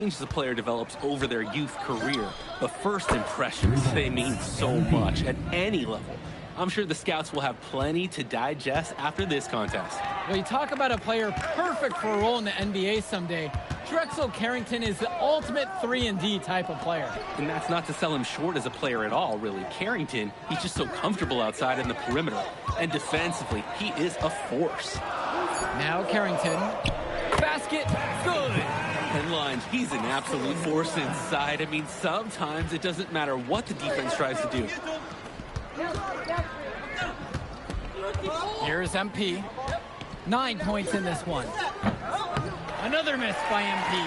As a player develops over their youth career, but first impressions, they mean so much at any level. I'm sure the scouts will have plenty to digest after this contest. Well, you talk about a player perfect for a role in the NBA someday. Drexel Carrington is the ultimate 3-and-D type of player. And that's not to sell him short as a player at all, really. Carrington, he's just so comfortable outside in the perimeter. And defensively, he is a force. Now Carrington. Basket. Good. Headlines, he's an absolute force inside. I mean, sometimes it doesn't matter what the defense tries to do. Here's MP. 9 points in this one. Another miss by MP.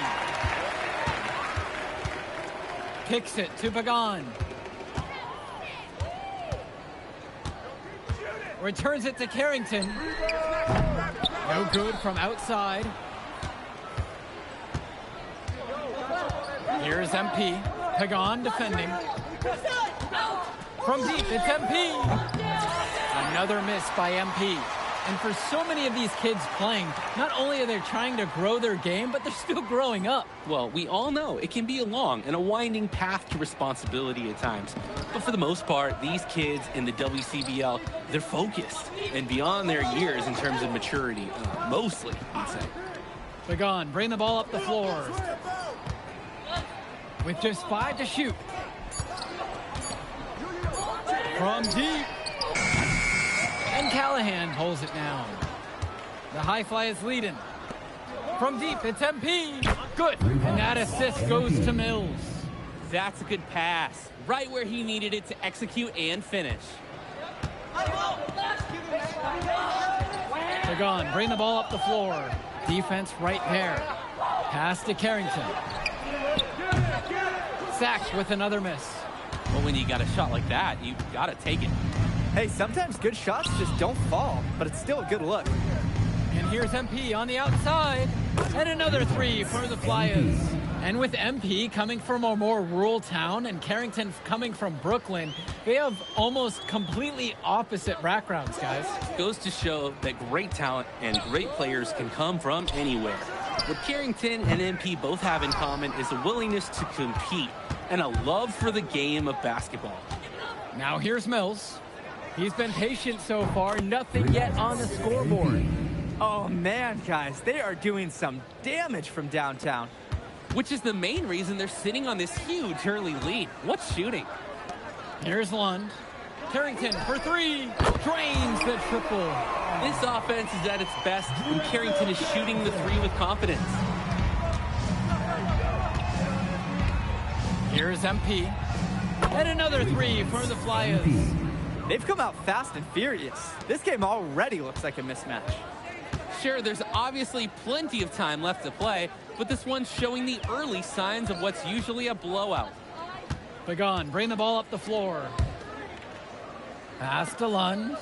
Kicks it to Pagan. Returns it to Carrington. No good from outside. Here's MP. Pagan defending. From deep, it's MP. Another miss by MP. And for so many of these kids playing, not only are they trying to grow their game, but they're still growing up. Well, we all know it can be a long and a winding path to responsibility at times. But for the most part, these kids in the WCBL, they're focused and beyond their years in terms of maturity, mostly, I'd say. Pagan, bring the ball up the floor. With just 5 to shoot. From deep. And Callahan pulls it down. The high fly is leading. From deep, it's MP. Good. And that assist goes to Mills. That's a good pass. Right where he needed it to execute and finish. Pagan, bring the ball up the floor. Defense right there. Pass to Carrington. Sacked with another miss. Well, when you got a shot like that, you got to take it. Hey, sometimes good shots just don't fall, but it's still a good look. And here's MP on the outside. And another 3 for the Flyers. And with MP coming from a more rural town and Carrington coming from Brooklyn, they have almost completely opposite backgrounds, guys. Goes to show that great talent and great players can come from anywhere. What Carrington and MP both have in common is a willingness to compete and a love for the game of basketball. Now here's Mills. He's been patient so far, nothing yet on the scoreboard. Oh man, guys, they are doing some damage from downtown. Which is the main reason they're sitting on this huge early lead. What's shooting? Here's Lund. Carrington for 3. Drains the triple. This offense is at its best when Carrington is shooting the 3 with confidence. Here's MP. And another 3 for the Flyers. They've come out fast and furious. This game already looks like a mismatch. Sure, there's obviously plenty of time left to play, but this one's showing the early signs of what's usually a blowout. Pagan, bring the ball up the floor. Pass to Lund.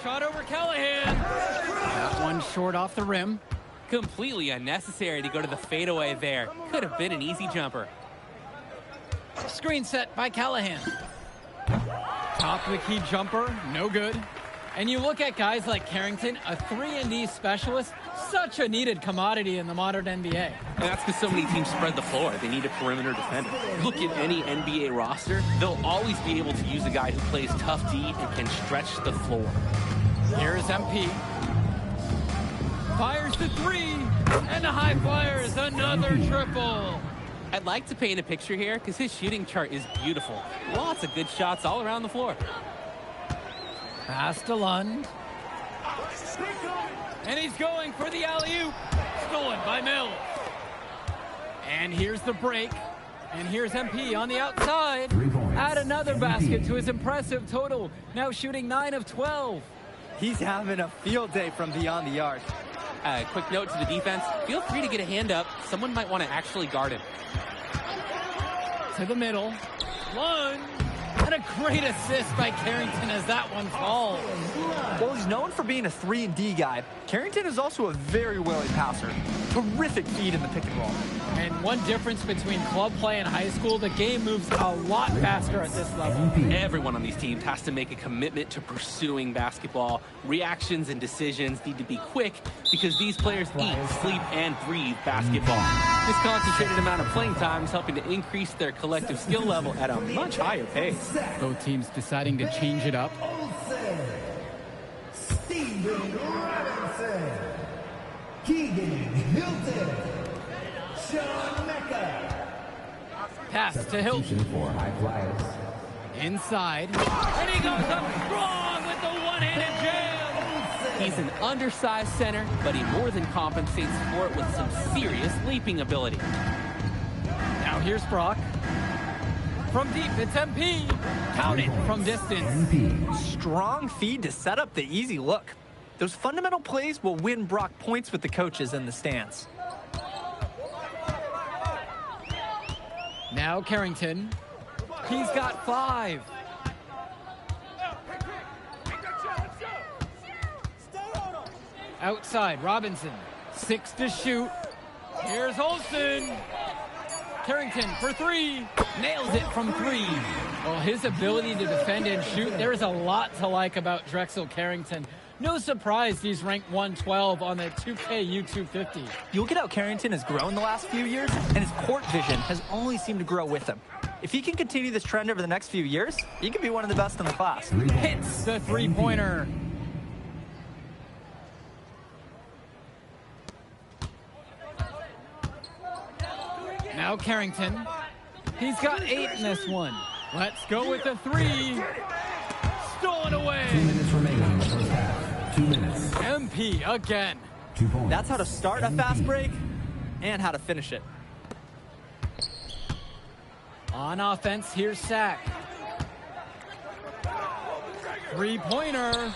Shot over Callahan. That one short off the rim. Completely unnecessary to go to the fadeaway there. Could have been an easy jumper. Screen set by Callahan. Top of the key jumper, no good. And you look at guys like Carrington, a 3-and-D specialist, such a needed commodity in the modern NBA. And that's because so many teams spread the floor. They need a perimeter defender. Look at any NBA roster. They'll always be able to use a guy who plays tough D and can stretch the floor. Here's MP. Fires the 3. And the high flyers, another triple. I'd like to paint a picture here because his shooting chart is beautiful. Lots of good shots all around the floor. Pass to Lund. And he's going for the alley-oop. Stolen by Mills. And here's the break. And here's MP on the outside. Add another basket to his impressive total. Now shooting 9 of 12. He's having a field day from beyond the arc. Quick note to the defense. Feel free to get a hand up. Someone might want to actually guard him. To the middle. Lund. And a great assist by Carrington as that one falls. Well, he's known for being a 3-and-D guy. Carrington is also a very willing passer. Terrific feed in the pick and roll. And one difference between club play and high school, the game moves a lot faster at this level. Everyone on these teams has to make a commitment to pursuing basketball. Reactions and decisions need to be quick because these players eat, sleep, and breathe basketball. This concentrated amount of playing time is helping to increase their collective skill level at a much higher pace. Both teams deciding to change it up. Steven Robinson, Keegan Hilton, Sean Mecca. Pass to Hilton. For High Flyers. Inside. And he goes up strong with the one-handed jam. He's an undersized center, but he more than compensates for it with some serious leaping ability. Now here's Brock. From deep, it's MP. Count it from distance. Strong feed to set up the easy look. Those fundamental plays will win Brock points with the coaches in the stands. Now Carrington. He's got 5. Outside, Robinson. 6 to shoot. Here's Olsen. Carrington for 3. Nails it from 3. Well, his ability to defend and shoot, there's a lot to like about Drexel Carrington. No surprise he's ranked 112 on the 2K U250. You look at how Carrington has grown the last few years, and his court vision has only seemed to grow with him. If he can continue this trend over the next few years, he could be one of the best in the class. Hits the three-pointer. Now Carrington. He's got 8 in this one. Let's go with the 3. Stolen away. 2 minutes remaining in the first half. 2 minutes. MP again. 2 points. That's how to start a fast break and how to finish it. On offense, here's Sack. Three-pointer.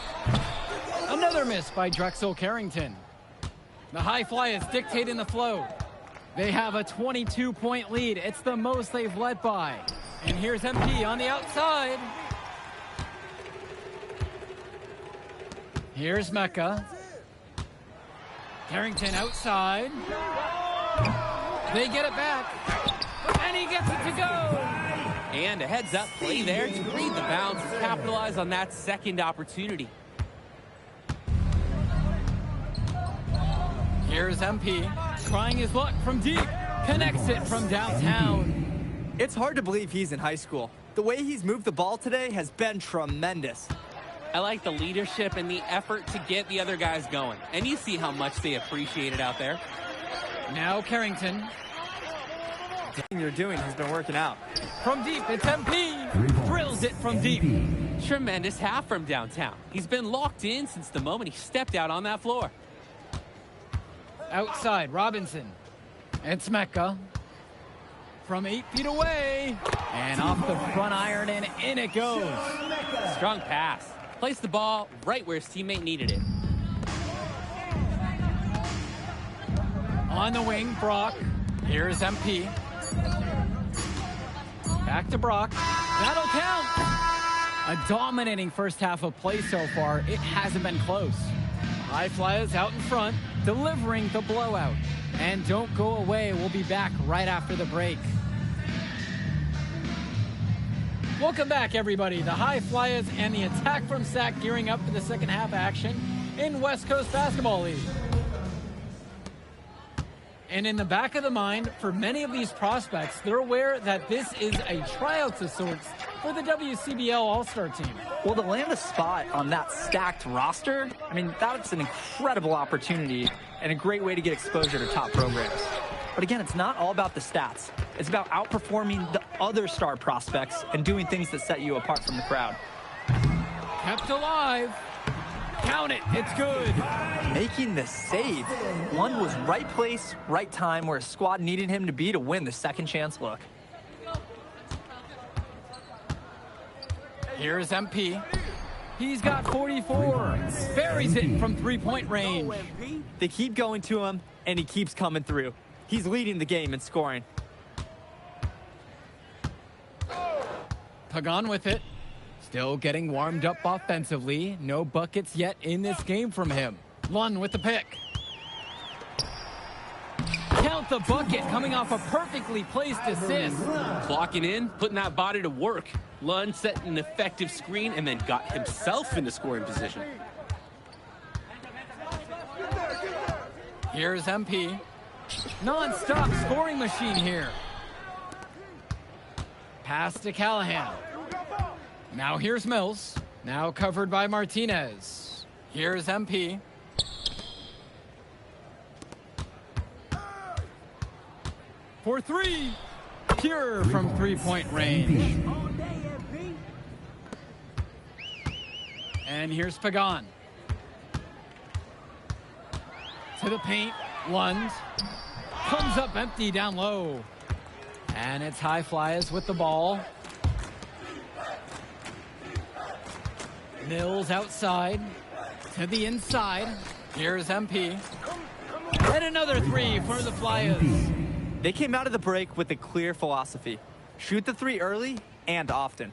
Another miss by Drexel Carrington. The High Flyers dictating the flow. They have a 22-point lead. It's the most they've led by. And here's MP on the outside. Here's Mecca. Carrington outside. They get it back. And he gets it to go. And a heads-up play there to read the bounce and capitalize on that second opportunity. Here's MP trying his luck from deep. Connects it from downtown. It's hard to believe he's in high school. The way he's moved the ball today has been tremendous. I like the leadership and the effort to get the other guys going. And you see how much they appreciate it out there. Now Carrington. Everything you're doing has been working out. From deep, it's MP. Drills it from deep. Tremendous half from downtown. He's been locked in since the moment he stepped out on that floor. Outside, Robinson. It's Mecca. From 8 feet away. And off the front iron, and in it goes. Strong pass. Placed the ball right where his teammate needed it. On the wing, Brock. Here's MP. Back to Brock. That'll count. A dominating first half of play so far. It hasn't been close. High Flyers out in front, delivering the blowout. And don't go away. We'll be back right after the break. Welcome back, everybody. The High Flyers and the attack from Sac gearing up for the second half action in West Coast Basketball League. And in the back of the mind, for many of these prospects, they're aware that this is a tryout of sorts for the WCBL All-Star team. Well, to land a spot on that stacked roster, I mean, that's an incredible opportunity and a great way to get exposure to top programs. But again, it's not all about the stats. It's about outperforming the other star prospects and doing things that set you apart from the crowd. Kept alive. Count it. It's good. Making the save. Lund was right place, right time where his squad needed him to be to win the second chance look. Here's MP. He's got 44. Buries it from three-point range. They keep going to him, and he keeps coming through. He's leading the game in scoring. Pagan with it. Still getting warmed up offensively. No buckets yet in this game from him. Lund with the pick. the bucket, coming off a perfectly placed assist. Clocking in, putting that body to work. Lund set an effective screen and then got himself into scoring position. Here's MP. Non-stop scoring machine here. Pass to Callahan. Now here's Mills. Now covered by Martinez. Here's MP. For three. Pure from three-point range. And here's Pagan. To the paint. Lund. Comes up empty down low. And it's High Flyers with the ball. Mills outside. To the inside. Here's MP. And another three for the Flyers. They came out of the break with a clear philosophy. Shoot the three early and often.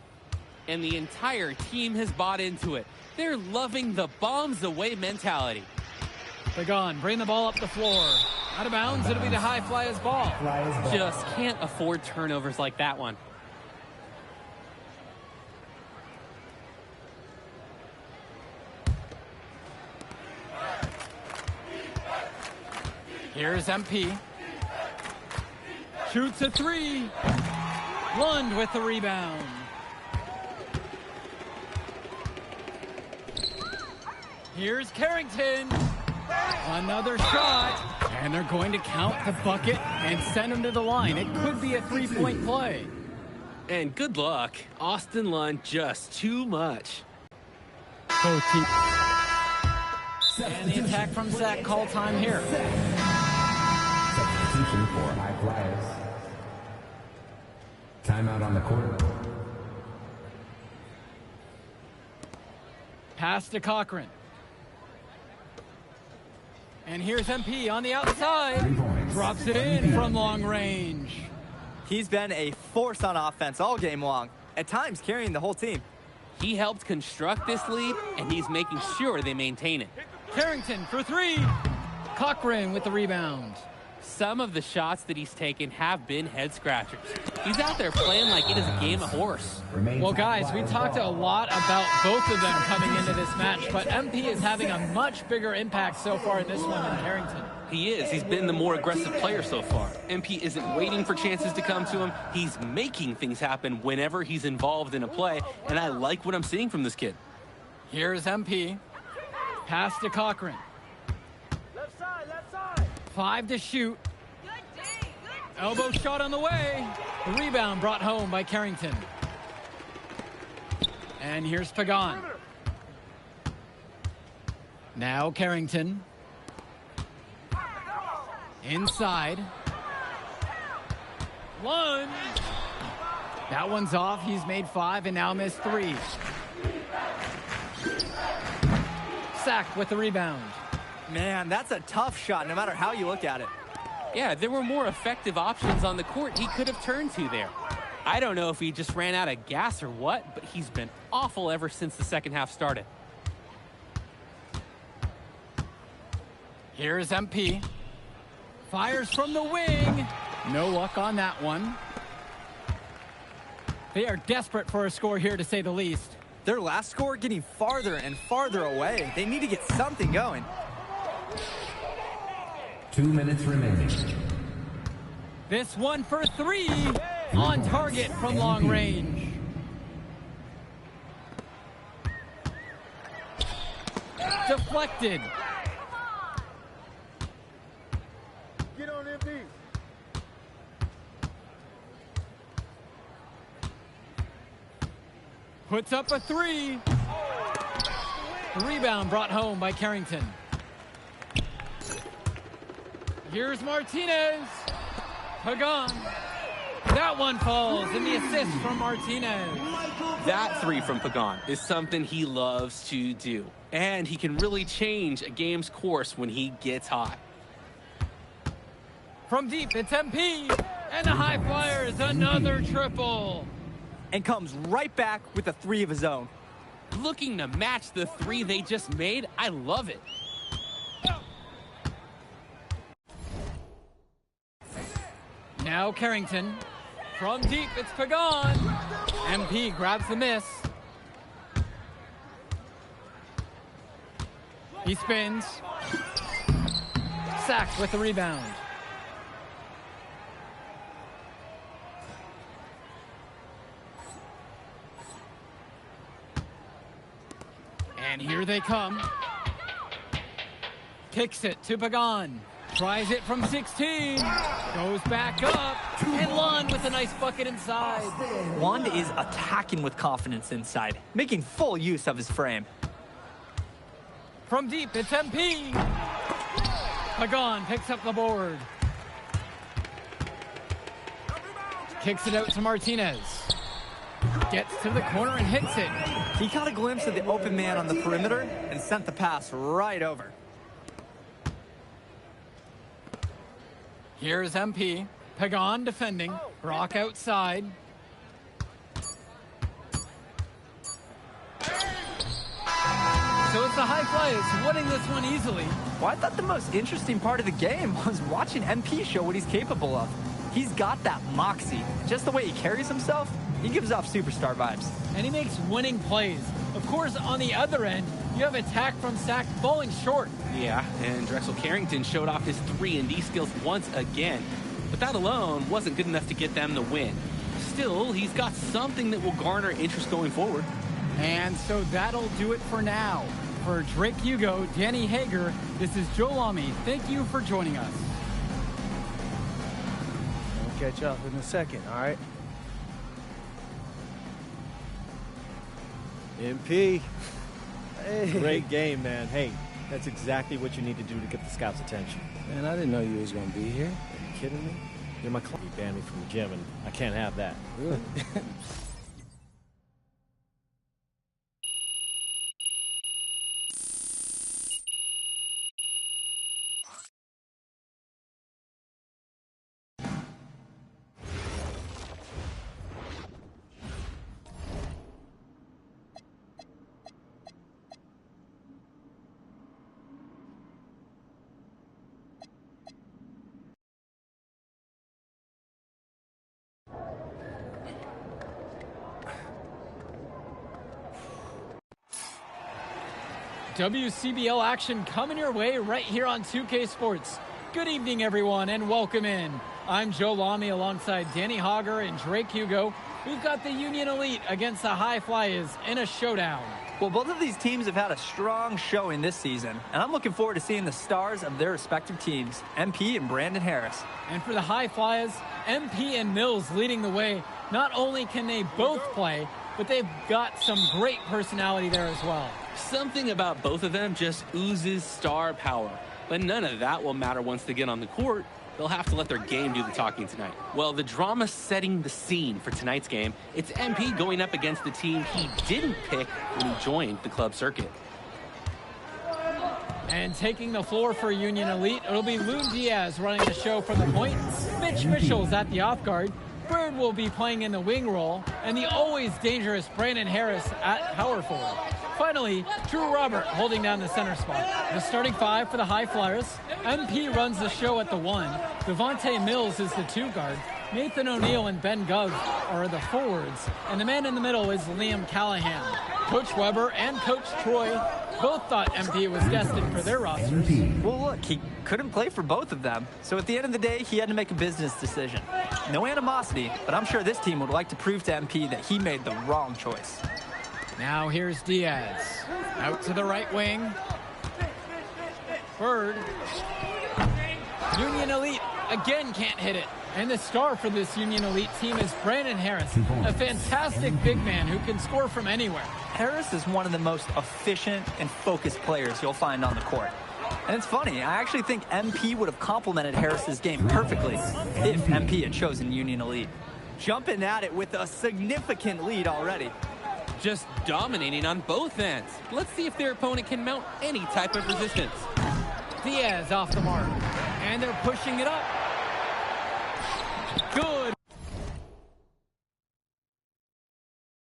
And the entire team has bought into it. They're loving the bombs away mentality. Pagan, bring the ball up the floor. Out of bounds, it'll be the High Flyers ball. Just can't afford turnovers like that one. Here's MP. Shoots a three. Lund with the rebound. Here's Carrington. Another shot. And they're going to count the bucket and send him to the line. It could be a three-point play. And good luck. Austin Lund just too much. Both teams. And the attack from Zach. Call time here. Substitution for High Flyers. Timeout on the court. Pass to Cochran. And here's MP on the outside. Drops it in from long range. He's been a force on offense all game long, at times carrying the whole team. He helped construct this lead, and he's making sure they maintain it. Carrington for three. Cochran with the rebound. Some of the shots that he's taken have been head scratchers. He's out there playing like it is a game of horse. Well, guys, we talked a lot about both of them coming into this match, but MP is having a much bigger impact so far in this one than Carrington. He is. He's been the more aggressive player so far. MP isn't waiting for chances to come to him. He's making things happen whenever he's involved in a play, and I like what I'm seeing from this kid. Here's MP. Pass to Cochran. Left side. 5 to shoot. Elbow shot on the way. The rebound brought home by Carrington. And here's Pagan. Now Carrington. Inside. Lund. That one's off. He's made 5 and now missed 3. Sacked with the rebound. Man, that's a tough shot no matter how you look at it. Yeah, there were more effective options on the court he could have turned to there. I don't know if he just ran out of gas or what, but he's been awful ever since the second half started. Here's MP. Fires from the wing. No luck on that one. They are desperate for a score here, to say the least. Their last score getting farther and farther away. They need to get something going. 2 minutes remaining. This one for 3. On target from long range. Deflected. Get on MP. Puts up a 3. Rebound brought home by Carrington. Here's Martinez. Pagan. That one falls, and the assist from Martinez. That 3 from Pagan is something he loves to do. And he can really change a game's course when he gets hot. From deep, it's MP. And the High Flyers, another triple. And comes right back with a 3 of his own. Looking to match the 3 they just made, I love it. Now Carrington. From deep, it's Pagan. MP grabs the miss. He spins. Sacked with the rebound. And here they come. Kicks it to Pagan. Tries it from 16. Goes back up. And Lund with a nice bucket inside. Lund is attacking with confidence inside, making full use of his frame. From deep, it's MP. Pagan picks up the board. Kicks it out to Martinez. Gets to the corner and hits it. He caught a glimpse of the open man on the perimeter and sent the pass right over. Here's MP. Pagan defending. Brock outside. So it's the High Flyers winning this one easily. Well, I thought the most interesting part of the game was watching MP show what he's capable of. He's got that moxie. Just the way he carries himself, he gives off superstar vibes. And he makes winning plays. Of course, on the other end, you have attack from Sack falling short. Yeah, and Drexel Carrington showed off his 3-and-D skills once again. But that alone wasn't good enough to get them the win. Still, he's got something that will garner interest going forward. And so that'll do it for now. For Drake Hugo, Danny Hager, this is Joe Lamy. Thank you for joining us. I'll catch up in a second, all right? MP. Hey. Great game, man. Hey, that's exactly what you need to do to get the scouts' attention. Man, I didn't know you was going to be here. Are you kidding me? You're my client. You banned me from the gym, and I can't have that. Really? WCBL action coming your way right here on 2K Sports. Good evening, everyone, and welcome in. I'm Joe Lamy alongside Danny Hager and Drake Hugo. We've got the Union Elite against the High Flyers in a showdown. Well, both of these teams have had a strong showing this season, and I'm looking forward to seeing the stars of their respective teams, MP and Brandon Harris. And for the High Flyers, MP and Mills leading the way. Not only can they both play, but they've got some great personality there as well. Something about both of them just oozes star power. But none of that will matter once they get on the court. They'll have to let their game do the talking tonight. Well, the drama setting the scene for tonight's game, it's MP going up against the team he didn't pick when he joined the club circuit. And taking the floor for Union Elite, it'll be Loon Diaz running the show from the point. Mitch Mitchell's at the off guard. Bird will be playing in the wing role, and the always dangerous Brandon Harris at power forward. Finally, Drew Robert holding down the center spot. The starting five for the High Flyers. MP runs the show at the 1. Devontae Mills is the 2 guard. Nathan O'Neill and Ben Gov are the forwards. And the man in the middle is Liam Callahan. Coach Weber and Coach Troy both thought MP was destined for their rosters. Well, look, he couldn't play for both of them. So at the end of the day, he had to make a business decision. No animosity, but I'm sure this team would like to prove to MP that he made the wrong choice. Now here's Diaz. Out to the right wing. Bird. Union Elite again can't hit it. And the star for this Union Elite team is Brandon Harris, a fantastic big man who can score from anywhere. Harris is one of the most efficient and focused players you'll find on the court. And it's funny, I actually think MP would have complemented Harris's game perfectly if MP had chosen Union Elite. Jumping at it with a significant lead already. Just dominating on both ends. Let's see if their opponent can mount any type of resistance. Diaz off the mark. And they're pushing it up. Good.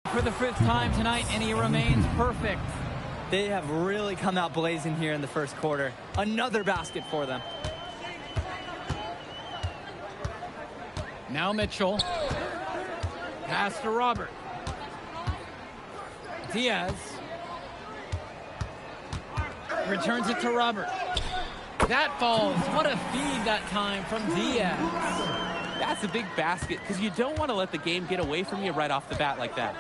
For the 5th time tonight, and he remains perfect. They have really come out blazing here in the first quarter. Another basket for them. Now Mitchell. Pass to Robert. Diaz. Returns it to Robert. That falls. What a feed that time from Diaz. That's a big basket because you don't want to let the game get away from you right off the bat like that.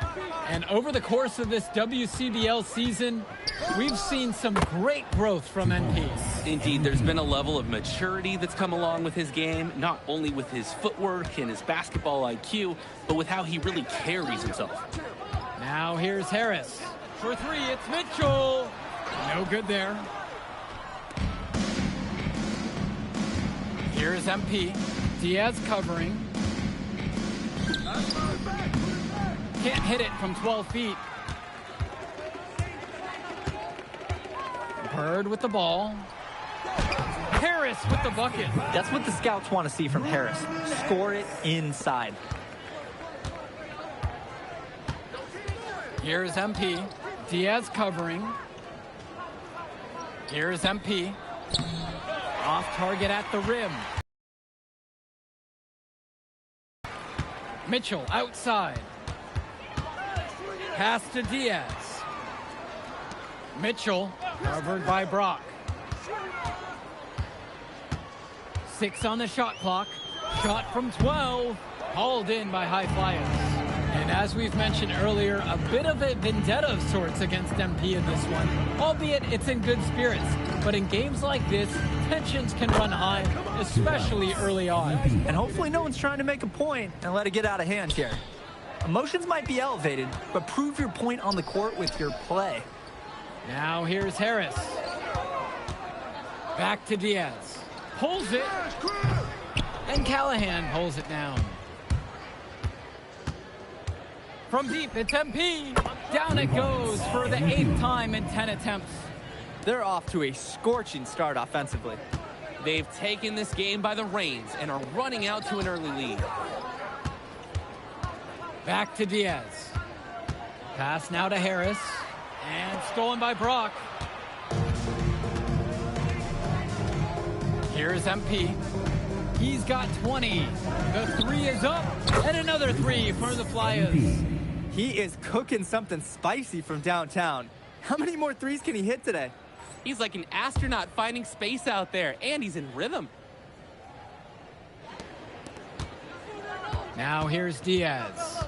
And over the course of this WCBL season, we've seen some great growth from NP. Indeed, there's been a level of maturity that's come along with his game, not only with his footwork and his basketball IQ, but with how he really carries himself. Now here's Harris. For three, it's Mitchell. No good there. Here's MP. Diaz covering. Can't hit it from 12 feet. Bird with the ball. Harris with the bucket. That's what the scouts want to see from Harris. Score it inside. Here's MP. Diaz covering. Here's MP. Off target at the rim. Mitchell outside. Pass to Diaz. Mitchell covered by Brock. 6 on the shot clock. Shot from 12. Hauled in by High Flyers. And as we've mentioned earlier, a bit of a vendetta of sorts against MP in this one, albeit it's in good spirits. But in games like this, tensions can run high, especially early on. And hopefully no one's trying to make a point and let it get out of hand here. Emotions might be elevated, but prove your point on the court with your play. Now here's Harris. Back to Diaz. Pulls it. And Callahan pulls it down. From deep, it's MP. Down it goes for the 8th time in 10 attempts. They're off to a scorching start offensively. They've taken this game by the reins and are running out to an early lead. Back to Diaz. Pass now to Harris. And stolen by Brock. Here's MP. He's got 20. The 3 is up. And another 3 for the Flyers. He is cooking something spicy from downtown. How many more 3s can he hit today? He's like an astronaut finding space out there, and he's in rhythm. Now here's Diaz.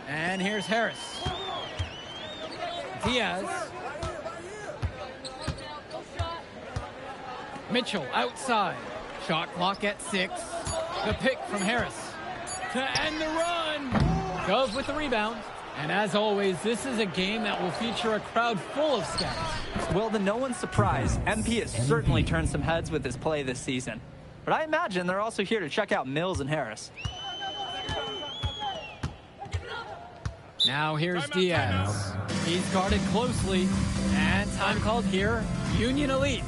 And here's Harris. Diaz. Mitchell outside. Shot clock at 6. The pick from Harris. To end the run. Dove with the rebound. And as always, this is a game that will feature a crowd full of scouts. Well, to no one's surprise, MP has certainly turned some heads with his play this season. But I imagine they're also here to check out Mills and Harris. Now here's Diaz. He's guarded closely. And time called here, Union Elite.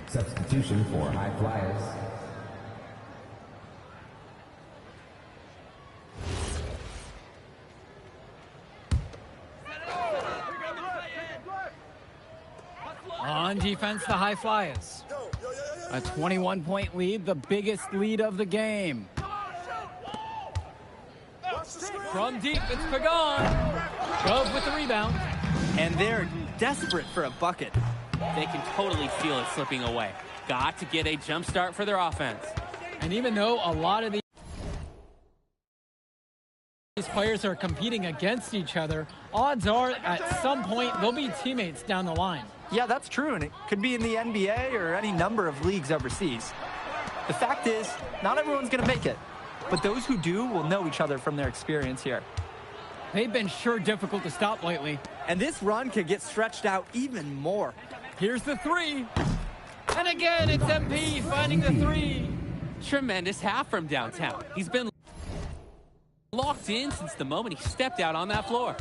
Substitution for High Flyers. On defense, the High Flyers. A 21-point lead, the biggest lead of the game. From deep, it's Pagan. Dove with the rebound. And they're desperate for a bucket. They can totally feel it slipping away. Got to get a jump start for their offense. And even though a lot of these players are competing against each other, odds are at some point they'll be teammates down the line. Yeah, that's true, and it could be in the NBA or any number of leagues overseas. The fact is, not everyone's going to make it, but those who do will know each other from their experience here. They've been sure difficult to stop lately. And this run could get stretched out even more. Here's the 3. And again, it's MP finding the 3. Tremendous half from downtown. He's been locked in since the moment he stepped out on that floor.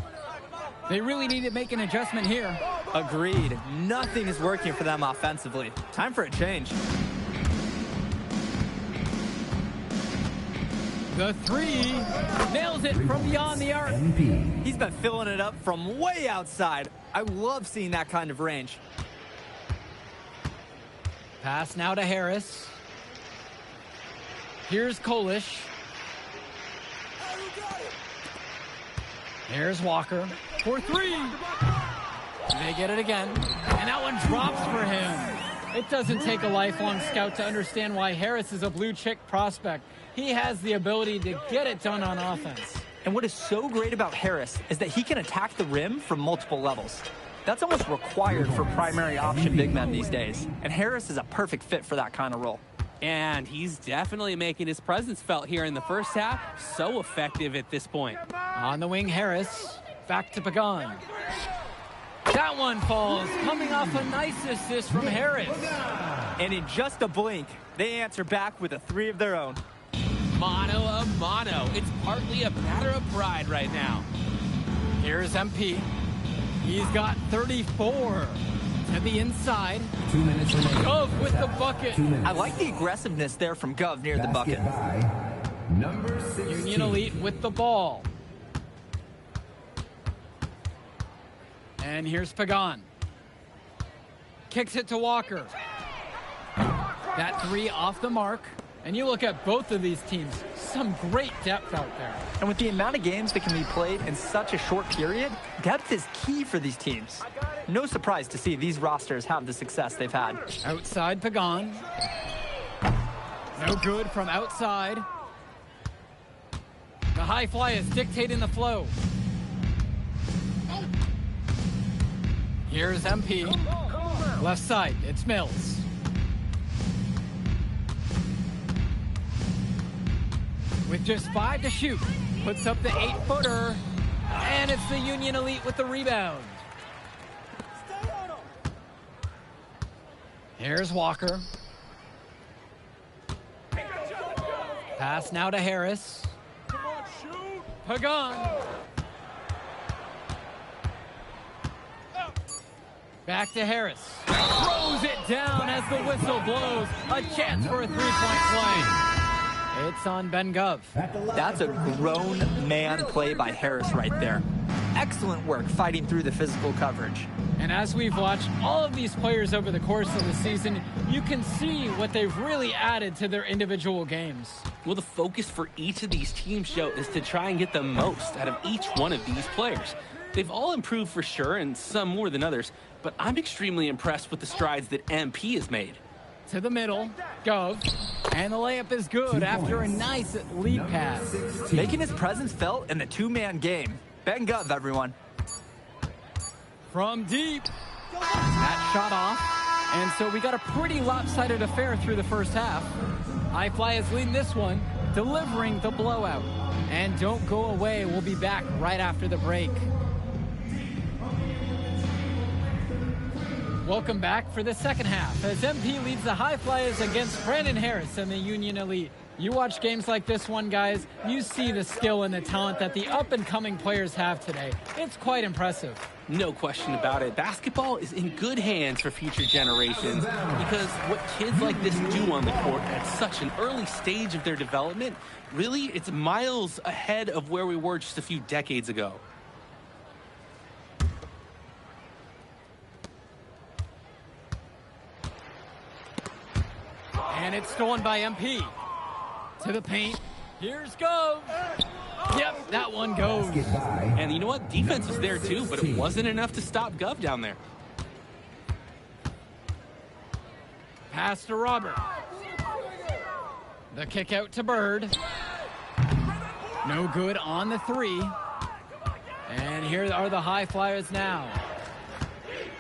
They really need to make an adjustment here. Agreed. Nothing is working for them offensively. Time for a change. The three. Nails it from beyond the arc. MP. He's been filling it up from way outside. I love seeing that kind of range. Pass now to Harris. Here's Kolish. Here's Walker for three. They get it again. And that one drops for him. It doesn't take a lifelong scout to understand why Harris is a blue chip prospect. He has the ability to get it done on offense. And what is so great about Harris is that he can attack the rim from multiple levels. That's almost required for primary option big men these days. And Harris is a perfect fit for that kind of role. And he's definitely making his presence felt here in the first half. So effective at this point. On the wing, Harris. Back to Pagan. That one falls, coming off a nice assist from Harris. And in just a blink, they answer back with a three of their own. Mano a mano. It's partly a matter of pride right now. Here's MP. He's got 34 to the inside. 2 minutes remaining. Gov with the bucket. 2 minutes. I like the aggressiveness there from Gov near the bucket. Basket by number 16. Union Elite with the ball. And here's Pagan. Kicks it to Walker. That three off the mark. And you look at both of these teams, some great depth out there. And with the amount of games that can be played in such a short period, depth is key for these teams. No surprise to see these rosters have the success they've had. Outside Pagan. No good from outside. The high fly is dictating the flow. Here's MP. Left side, it's Mills. With just 5 to shoot, puts up the 8-footer, and it's the Union Elite with the rebound. Here's Walker. Pass now to Harris. Pagan. Back to Harris. Throws it down as the whistle blows. A chance for a three-point play. It's on Ben Gov. That's a grown man play by Harris right there. Excellent work fighting through the physical coverage. And as we've watched all of these players over the course of the season, you can see what they've really added to their individual games. Well, the focus for each of these teams, Joe, is to try and get the most out of each one of these players. They've all improved for sure, and some more than others, but I'm extremely impressed with the strides that MP has made. To the middle, Gov, and the layup is good after a nice lead pass. Making his presence felt in the two-man game. Ben Gov, everyone. From deep. That shot off. And so we got a pretty lopsided affair through the first half. High Fly is leading this one, delivering the blowout. And don't go away. We'll be back right after the break. Welcome back for the second half as MP leads the High Flyers against Brandon Harris and the Union Elite. You watch games like this one, guys, you see the skill and the talent that the up-and-coming players have today. It's quite impressive. No question about it. Basketball is in good hands for future generations because what kids like this do on the court at such an early stage of their development, really, it's miles ahead of where we were just a few decades ago. And it's stolen by MP. To the paint. Here's Gov. Yep, that one goes. Basket by And you know what? Defense was there too, but it wasn't enough to stop Gov down there. Pass to Robert. The kick out to Bird. No good on the three. And here are the High Flyers now.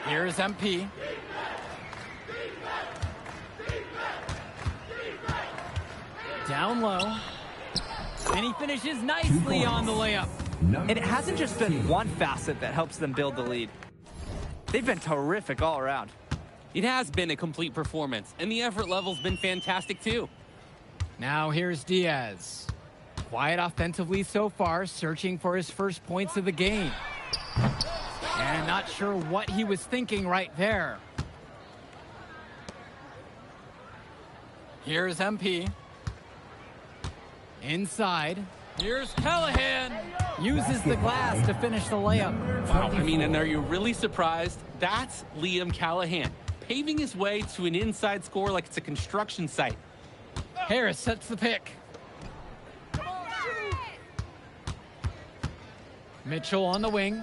Here's MP. Down low. And he finishes nicely on the layup. And it hasn't just been one facet that helps them build the lead. They've been terrific all around. It has been a complete performance, and the effort level's been fantastic too. Now here's Diaz. Quiet offensively so far, searching for his first points of the game. And not sure what he was thinking right there. Here's MP. Inside. Here's Callahan. Uses the glass to finish the layup. Wow, I mean, and are you really surprised? That's Liam Callahan, paving his way to an inside score like it's a construction site. Harris sets the pick. Mitchell on the wing.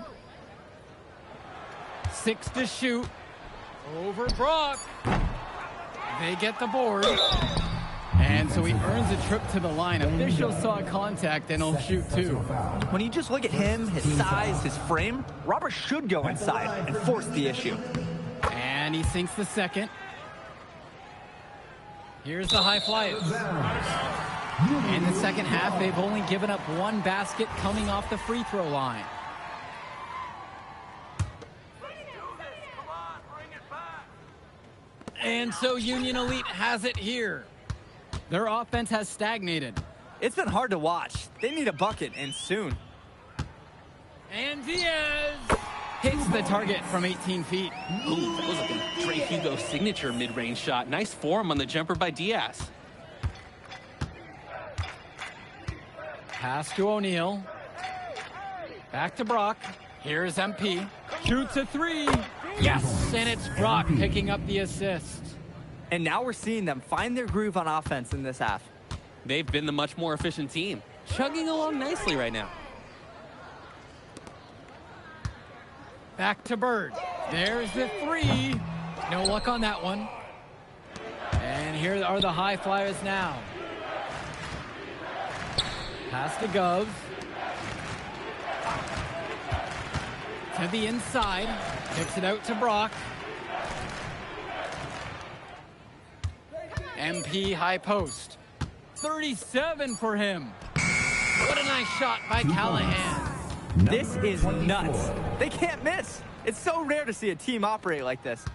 6 to shoot. Over Brock. They get the board. And so he earns a trip to the line. Officials saw contact and he'll shoot 2. When you just look at him, his size, his frame, Robert should go inside and force the issue. And he sinks the second. Here's the high flyers. In the second half, they've only given up 1 basket coming off the free throw line. And so Union Elite has it here. Their offense has stagnated. It's been hard to watch. They need a bucket, and soon. And Diaz hits the target from 18 feet. Ooh, that was like a Dre Hugo signature mid-range shot. Nice form on the jumper by Diaz. Pass to O'Neal. Back to Brock. Here's MP. Shoots a 3. Yes! And it's Brock picking up the assist. And now we're seeing them find their groove on offense in this half. They've been the much more efficient team, chugging along nicely right now. Back to Bird. There's the 3. No luck on that one. And here are the high flyers now. Pass to Gov. To the inside. Kicks it out to Brock. MP high post. 37 for him. What a nice shot by Callahan. This is nuts. They can't miss. It's so rare to see a team operate like this.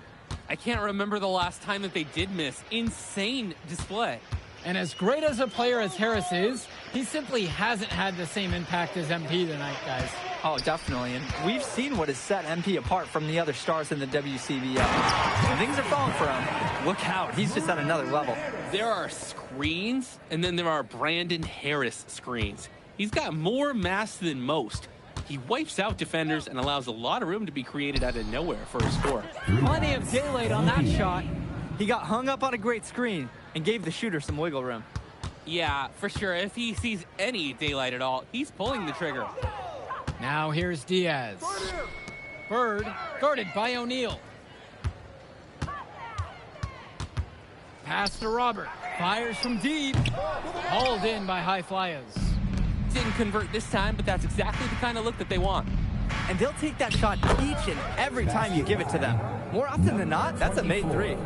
I can't remember the last time that they did miss. Insane display. And as great as a player as Harris is, he simply hasn't had the same impact as MP tonight, guys. Oh, definitely. And we've seen what has set MP apart from the other stars in the WCBL. When things are falling for him, look out. He's just at another level. There are screens, and then there are Brandon Harris screens. He's got more mass than most. He wipes out defenders and allows a lot of room to be created out of nowhere for a score. Plenty of daylight on that shot. He got hung up on a great screen and gave the shooter some wiggle room. Yeah, for sure. If he sees any daylight at all, he's pulling the trigger. Now here's Diaz. Bird, guarded by O'Neal. Pass to Robert. Fires from deep. Hauled in by high flyers. Didn't convert this time, but that's exactly the kind of look that they want. And they'll take that shot each and every time you give it to them. More often than not, that's a made 3.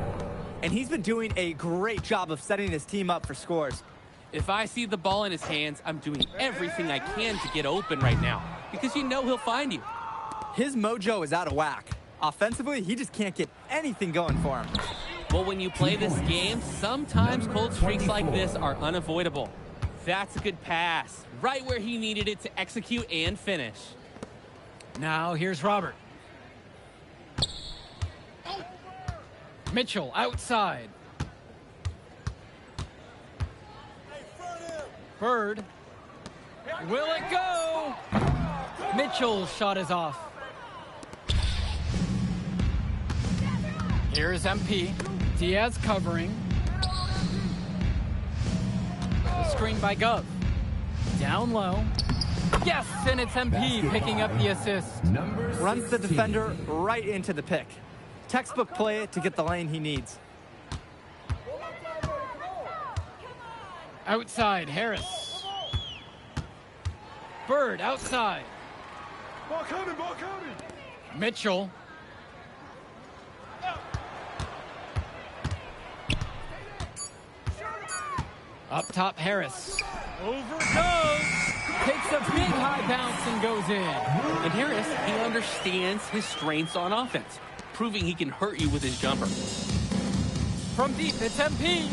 And he's been doing a great job of setting his team up for scores. If I see the ball in his hands, I'm doing everything I can to get open right now, because you know he'll find you. His mojo is out of whack. Offensively, he just can't get anything going for him. Well, when you play this game, sometimes cold streaks like this are unavoidable. That's a good pass, right where he needed it to execute and finish. Now here's Robert. Mitchell outside. Bird. Will it go? Mitchell's shot is off. Here's MP. Diaz covering. The screen by Gov. Down low. Yes, and it's MP picking up the assist. Runs the defender right into the pick. Textbook play to get the lane he needs. Outside, Harris. Bird outside. Ball coming, ball coming. Mitchell. Up top, Harris. Over goes. Takes a big high bounce and goes in. And Harris, he understands his strengths on offense, proving he can hurt you with his jumper. From deep, it's MP.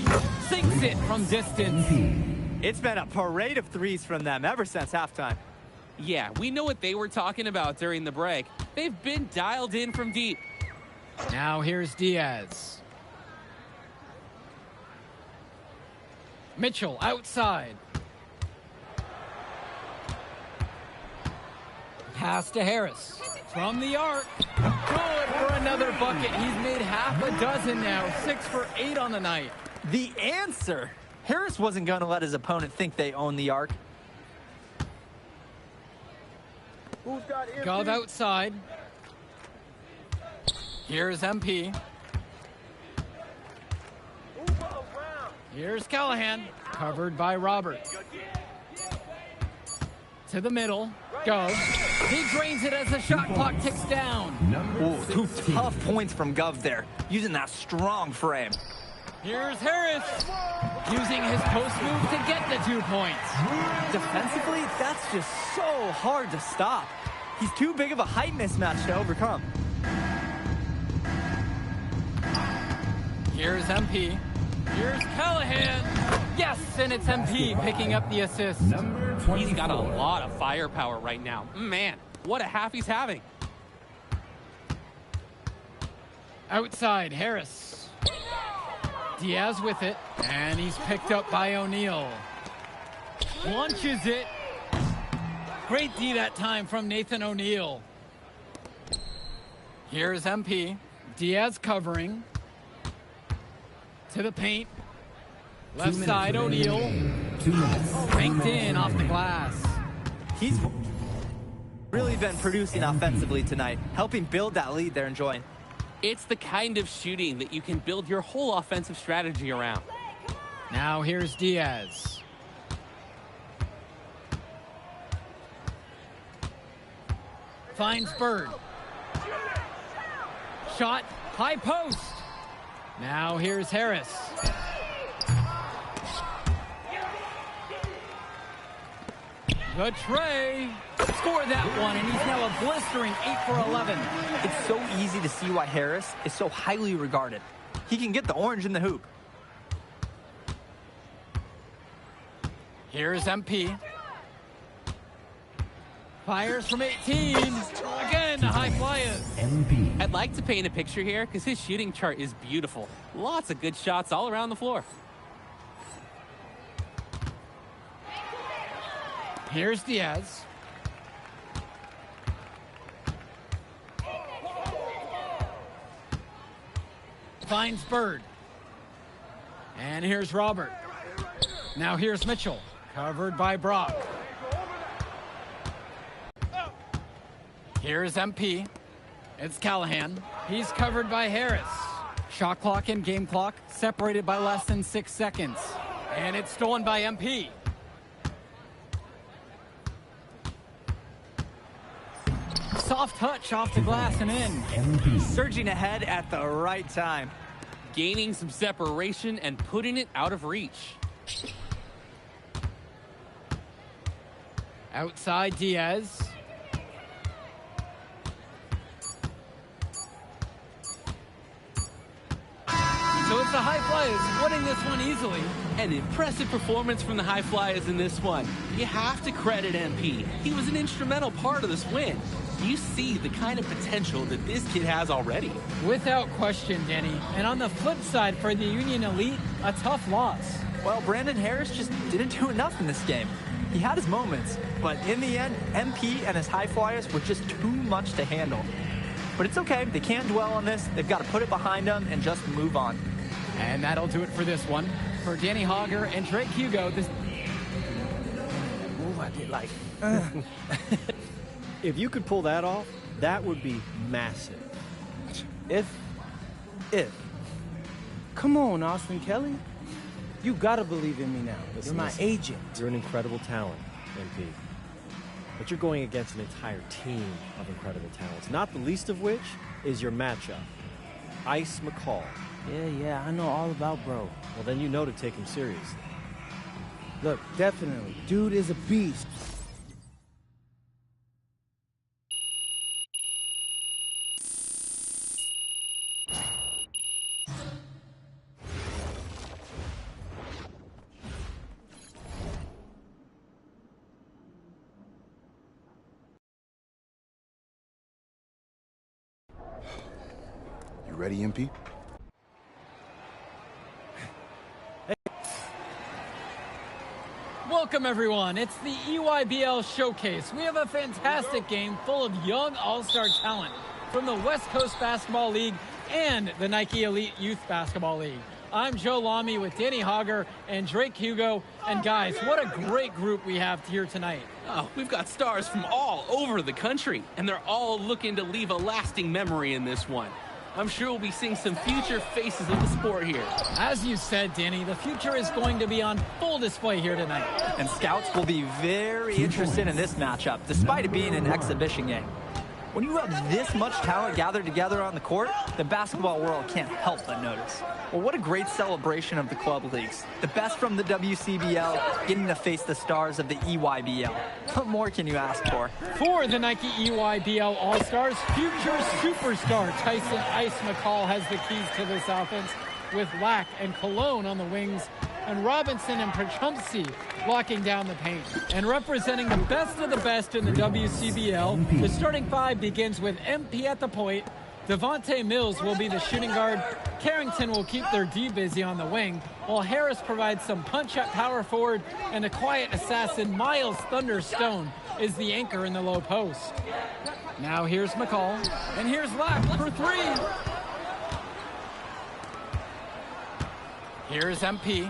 Sinks it from distance. It's been a parade of threes from them ever since halftime. Yeah, we know what they were talking about during the break. They've been dialed in from deep. Now here's Diaz. Mitchell outside. Pass to Harris. From the arc. Good for another bucket. He's made half a dozen now. 6 for 8 on the night. The answer. Harris wasn't going to let his opponent think they own the arc. Who's got MP? Gov outside. Here's MP. Move around. Here's Callahan. Covered by Robert. To the middle. Gov. He drains it as the shot clock ticks down. Ooh, two tough points from Gov there, using that strong frame. Here's Harris. Using his post move to get the 2 points. Defensively, that's just so hard to stop. He's too big of a height mismatch to overcome. Here's MP. Here's Callahan. Yes, and it's MP picking up the assist. Number 24. He's got a lot of firepower right now. Man, what a half he's having. Outside, Harris. Diaz with it, and he's picked up by O'Neal. Launches it. Great D that time from Nathan O'Neal. Here's MP. Diaz covering. To the paint. Left side, O'Neal. 2 minutes. Banked in off the glass. He's really been producing offensively tonight, helping build that lead they're enjoying. It's the kind of shooting that you can build your whole offensive strategy around. Now here's Diaz. Finds Bird. Shot, high post. Now here's Harris. The tray. Scored that one, and he's now a blistering 8 for 11. It's so easy to see why Harris is so highly regarded. He can get the orange in the hoop. Here's MP. Fires from 18. Again, the high flyers. MP. I'd like to paint a picture here because his shooting chart is beautiful. Lots of good shots all around the floor. Here's Diaz. Finds Bird. And here's Robert. Now here's Mitchell. Covered by Brock. Here's MP. It's Callahan. He's covered by Harris. Shot clock and game clock separated by less than 6 seconds. And it's stolen by MP. Soft touch off the glass and in. MP. Surging ahead at the right time. Gaining some separation and putting it out of reach. Outside Diaz. So it's the High Flyers winning this one easily. An impressive performance from the High Flyers in this one. You have to credit MP. He was an instrumental part of this win. You see the kind of potential that this kid has already. Without question, Denny. And on the flip side for the Union Elite, a tough loss. Well, Brandon Harris just didn't do enough in this game. He had his moments, but in the end, MP and his High Flyers were just too much to handle. But it's okay. They can't dwell on this. They've got to put it behind them and just move on. And that'll do it for this one. For Danny Hogger and Drake Hugo, this... Ooh, I get like... If you could pull that off, that would be massive. If. Come on, Austin Kelly. You gotta believe in me now. You're my agent. You're an incredible talent, MP. But you're going against an entire team of incredible talents, not the least of which is your matchup, Ice McCall. Yeah, I know all about bro. Well, then you know to take him seriously. Look, definitely. Dude is a beast. You ready, MP? Welcome, everyone. It's the EYBL Showcase. We have a fantastic game full of young all-star talent from the West Coast Basketball League and the Nike Elite Youth Basketball League. I'm Joe Lamy with Danny Hogger and Drake Hugo. And guys, what a great group we have here tonight. Oh, we've got stars from all over the country, and they're all looking to leave a lasting memory in this one. I'm sure we'll be seeing some future faces of the sport here. As you said, Danny, the future is going to be on full display here tonight. And scouts will be very interested in this matchup, despite it being an exhibition game. When you have this much talent gathered together on the court, the basketball world can't help but notice. Well, what a great celebration of the club leagues. The best from the WCBL getting to face the stars of the EYBL. What more can you ask for? For the Nike EYBL All-Stars, future superstar Tyson Ice McCall has the keys to this offense, with Lack and Cologne on the wings, and Robinson and Pachumsi locking down the paint. And representing the best of the best in the WCBL, the starting five begins with MP at the point. Devontae Mills will be the shooting guard. Carrington will keep their D busy on the wing, while Harris provides some punch at power forward, and the quiet assassin Miles Thunderstone is the anchor in the low post. Now here's McCall, and here's Lack for three. Here's MP.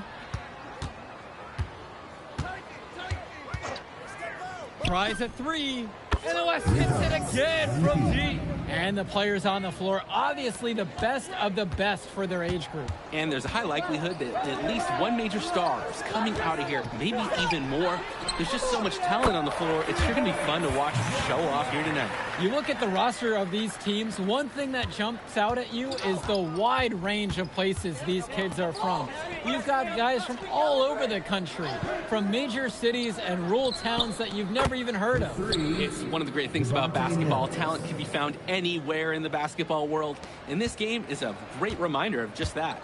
Tries a three, and the West hits it again from deep. And the players on the floor, obviously the best of the best for their age group. And there's a high likelihood that at least one major star is coming out of here, maybe even more. There's just so much talent on the floor. It's sure going to be fun to watch show off here tonight. You look at the roster of these teams, one thing that jumps out at you is the wide range of places these kids are from. You've got guys from all over the country, from major cities and rural towns that you've never even heard of. It's one of the great things about basketball. Talent can be found anywhere in the basketball world, and this game is a great reminder of just that.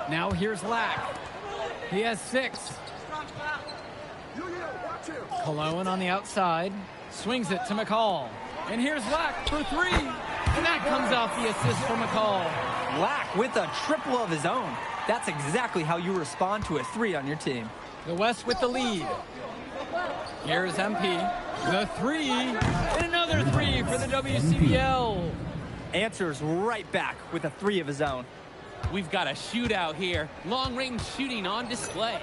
Now here's Lack. He has 6. Cologne on the outside, swings it to McCall. And here's Lack for 3. And that comes off the assist from McCall. Lack with a triple of his own. That's exactly how you respond to a 3 on your team. The West with the lead. Here's MP. The 3. And another 3 for the WCBL. Answers right back with a 3 of his own. We've got a shootout here. Long-range shooting on display.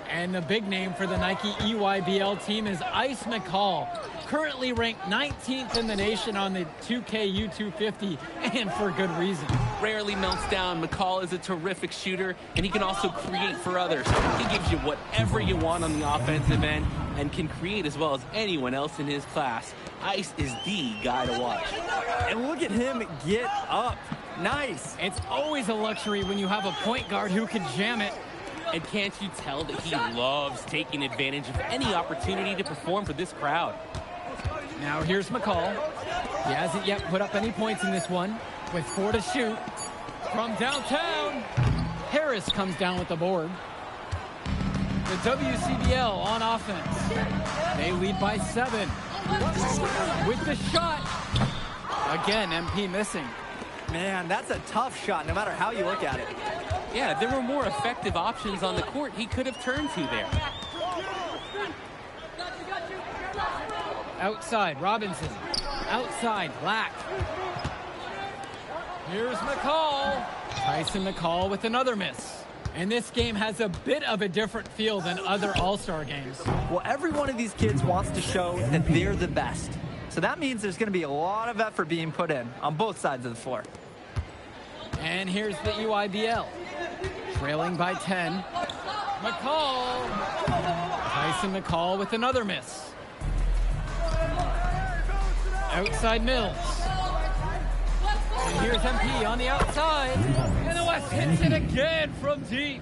And the big name for the Nike EYBL team is Ice McCall, currently ranked 19th in the nation on the 2K U250, and for good reason. Rarely melts down. McCall is a terrific shooter, and he can also create for others. He gives you whatever you want on the offensive end and can create as well as anyone else in his class. Ice is the guy to watch. And look at him get up. Nice. It's always a luxury when you have a point guard who can jam it. And can't you tell that he loves taking advantage of any opportunity to perform for this crowd? Now here's McCall. He hasn't yet put up any points in this one, with 4 to shoot. From downtown, Harris comes down with the board. The WCBL on offense. They lead by 7. With the shot. Again, MP missing. Man, that's a tough shot, no matter how you look at it. Yeah, there were more effective options on the court he could have turned to there. Outside, Robinson. Outside, Lack. Here's McCall. Tyson McCall with another miss. And this game has a bit of a different feel than other All-Star games. Well, every one of these kids wants to show that they're the best. So that means there's going to be a lot of effort being put in on both sides of the floor. And here's the EYBL. Trailing by 10. McCall. Tyson McCall with another miss. Outside Mills. And here's MP on the outside. And the West hits it again from deep.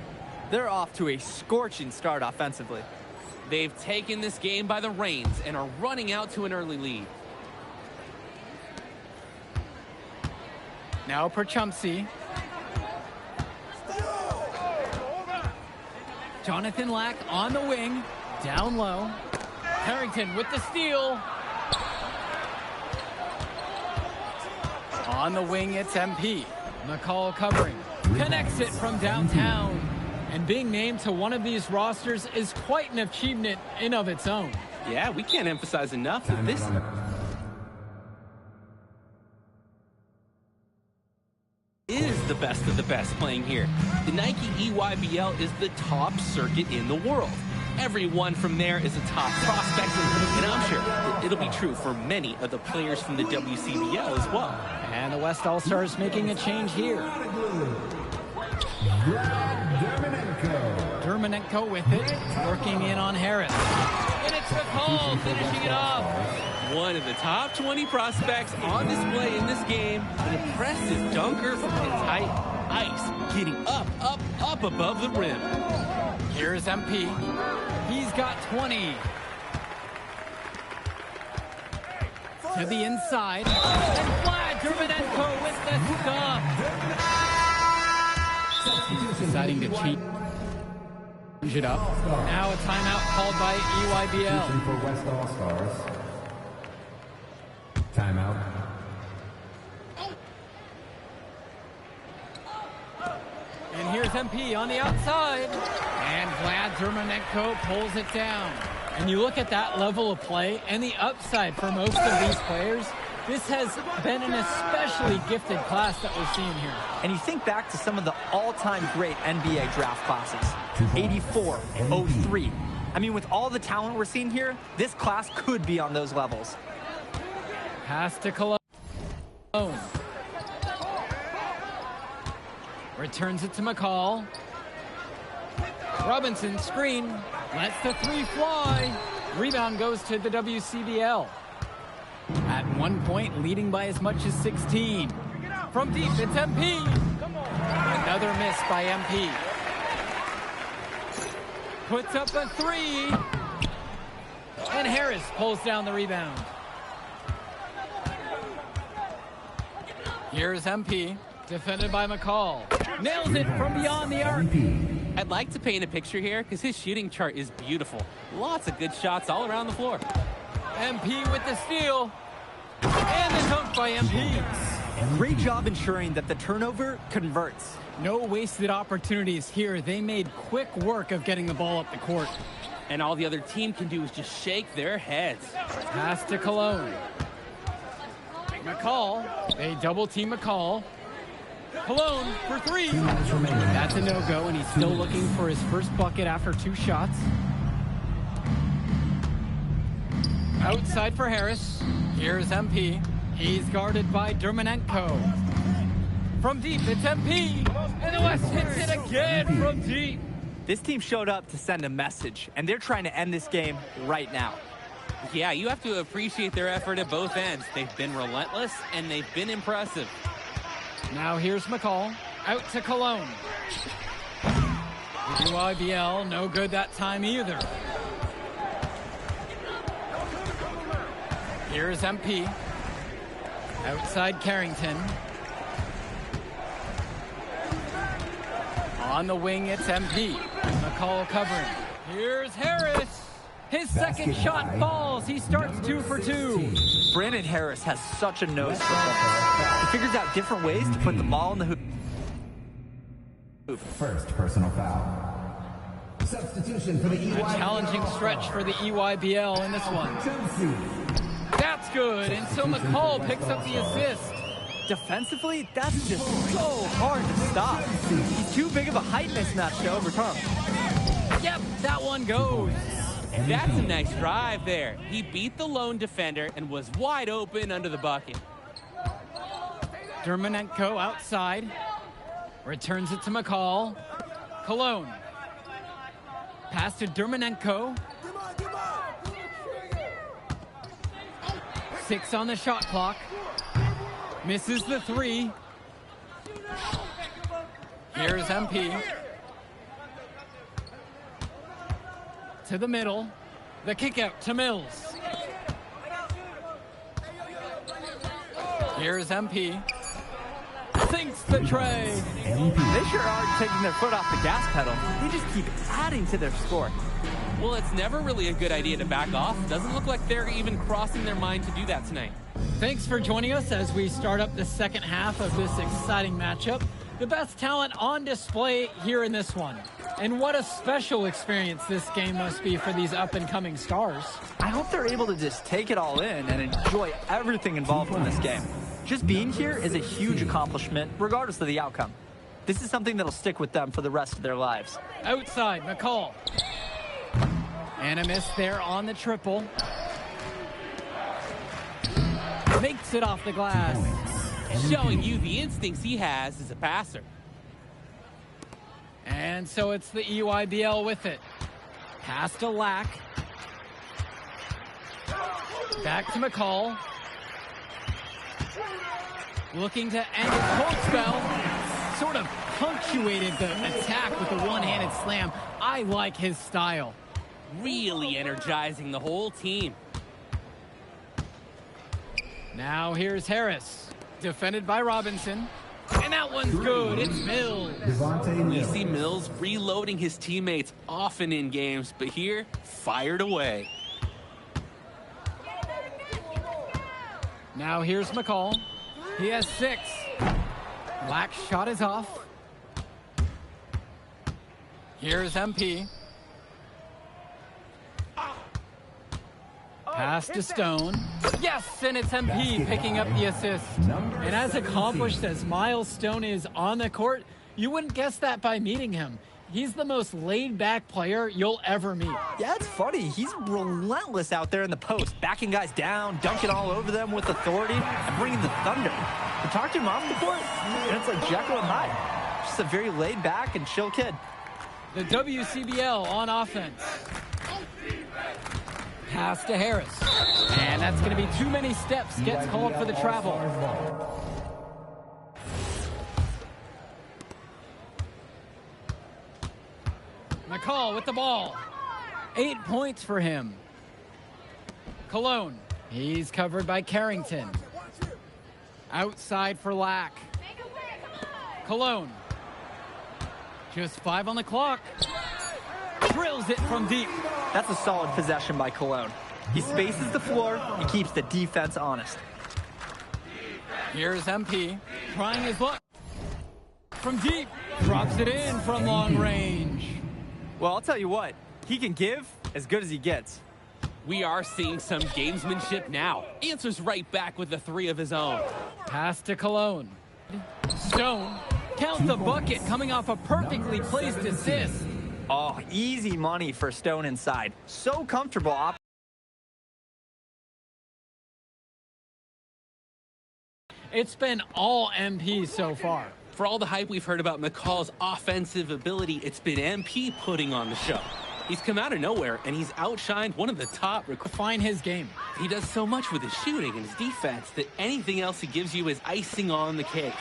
They're off to a scorching start offensively. They've taken this game by the reins and are running out to an early lead. Now Pachumsi. Jonathan Lack on the wing, down low. Harrington with the steal. On the wing, it's MP. McCall covering. Connects it from downtown. And being named to one of these rosters is quite an achievement in of its own. Yeah, we can't emphasize enough that this is the best of the best playing here. The Nike EYBL is the top circuit in the world. Everyone from there is a top prospect, and I'm sure that it'll be true for many of the players from the WCBL as well. And the West All-Stars making a change here. Dermonenko with it, working in on Harris. And it's McCall finishing it off. One of the top 20 prospects on display in this game. An impressive dunker from his tight ice, getting up above the rim. Here's MP. He's got 20. To the inside. And Vlad Dermonenko with the stop. Deciding to cheat. Change it up. Now a timeout called by EYBL. For West All-Stars. Timeout. And here's MP on the outside. And Vlad Dermonenko pulls it down. And you look at that level of play and the upside for most of these players. This has been an especially gifted class that we're seeing here. And you think back to some of the all-time great NBA draft classes. 84, 03. I mean, with all the talent we're seeing here, this class could be on those levels. Pass to Cologne. Returns it to McCall. Robinson screen. Lets the three fly. Rebound goes to the WCBL. At one point, leading by as much as 16. From deep, it's MP. Another miss by MP. Puts up a three. And Harris pulls down the rebound. Here's MP, defended by McCall. Nails it from beyond the arc. I'd like to paint a picture here because his shooting chart is beautiful. Lots of good shots all around the floor. MP with the steal. And the dunk by MP. Great job ensuring that the turnover converts. No wasted opportunities here. They made quick work of getting the ball up the court. And all the other team can do is just shake their heads. Pass to Cologne. McCall. They double team McCall. Cologne for three. That's a no-go, and he's still looking for his first bucket after two shots. Outside for Harris. Here's MP. He's guarded by Dermonenko. From deep, it's MP. And the West hits it again from deep. This team showed up to send a message, and they're trying to end this game right now. Yeah, you have to appreciate their effort at both ends. They've been relentless, and they've been impressive. Now here's McCall. Out to Cologne. EYBL, no good that time either. Here's MP. Outside Carrington. On the wing, it's MP. McCall covering. Here's Harris. His second shot falls. He starts 2 for 2. Brandon Harris has such a nose for ball. He figures out different ways to put the ball in the hoop. First personal foul. Substitution for the EYBL. A challenging stretch for the EYBL in this one. That's good, and so McCall picks up the assist. Defensively, that's just so hard to stop. He's too big of a height mismatch to overcome. Yep, that one goes. That's a nice drive there. He beat the lone defender and was wide open under the bucket. Dermonenko outside. Returns it to McCall. Cologne. Pass to Dermonenko. 6 on the shot clock. Misses the 3. Here's MP. To the middle. The kick out to Mills. Here's MP. Sinks the tray. They sure are taking their foot off the gas pedal. They just keep adding to their score. Well, it's never really a good idea to back off. Doesn't look like they're even crossing their mind to do that tonight. Thanks for joining us as we start up the second half of this exciting matchup. The best talent on display here in this one. And what a special experience this game must be for these up-and-coming stars. I hope they're able to just take it all in and enjoy everything involved in this game. Just being here is a huge accomplishment, regardless of the outcome. This is something that'll stick with them for the rest of their lives. Outside, McCall. And a miss there on the triple. Makes it off the glass. Showing you the instincts he has as a passer. And so it's the EYBL with it. Pass to Lack. Back to McCall. Looking to end his cold spell. Sort of punctuated the attack with a one-handed slam. I like his style. Really energizing the whole team. Now here's Harris. Defended by Robinson. And that one's good. It's Mills. We see Mills reloading his teammates often in games, but here, fired away. Now here's McCall. He has 6. Lack's shot is off. Here's MP. Pass to Stone. Yes, and it's MP picking up the assist. And as accomplished as Miles Stone is on the court, you wouldn't guess that by meeting him. He's the most laid-back player you'll ever meet. Yeah, it's funny. He's relentless out there in the post, backing guys down, dunking all over them with authority, and bringing the thunder. You talk to him off the court, and it's like Jekyll and Hyde. Just a very laid-back and chill kid. The WCBL on offense. Pass to Harris. And that's going to be too many steps. Gets called for the travel. McCall with the ball. 8 points for him. Cologne. He's covered by Carrington. Outside for Lack. Cologne. Just 5 on the clock. Drills it from deep. That's a solid possession by Cologne. He spaces the floor and keeps the defense honest. Here's MP trying his luck. From deep. Drops it in from long range. Well, I'll tell you what. He can give as good as he gets. We are seeing some gamesmanship now. Answers right back with the 3 of his own. Pass to Cologne. Stone. Count the bucket coming off a perfectly placed assist. Oh, easy money for Stone inside. So comfortable. It's been all MP so far. For all the hype we've heard about McCall's offensive ability, it's been MP putting on the show. He's come out of nowhere, and he's outshined one of the top. Refine his game. He does so much with his shooting and his defense that anything else he gives you is icing on the cake.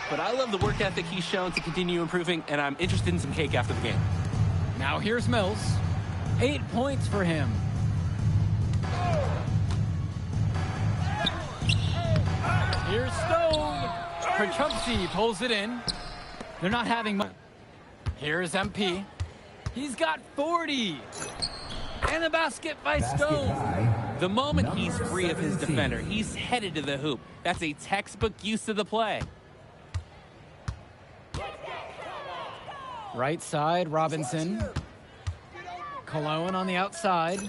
But I love the work ethic he's shown to continue improving, and I'm interested in some cake after the game. Now here's Mills. 8 points for him. Here's Stone. Perchupsky pulls it in. They're not having much. Here's MP. He's got 40. And the basket by Stone. The moment he's free of his defender, he's headed to the hoop. That's a textbook use of the play. Right side, Robinson. Cologne on the outside.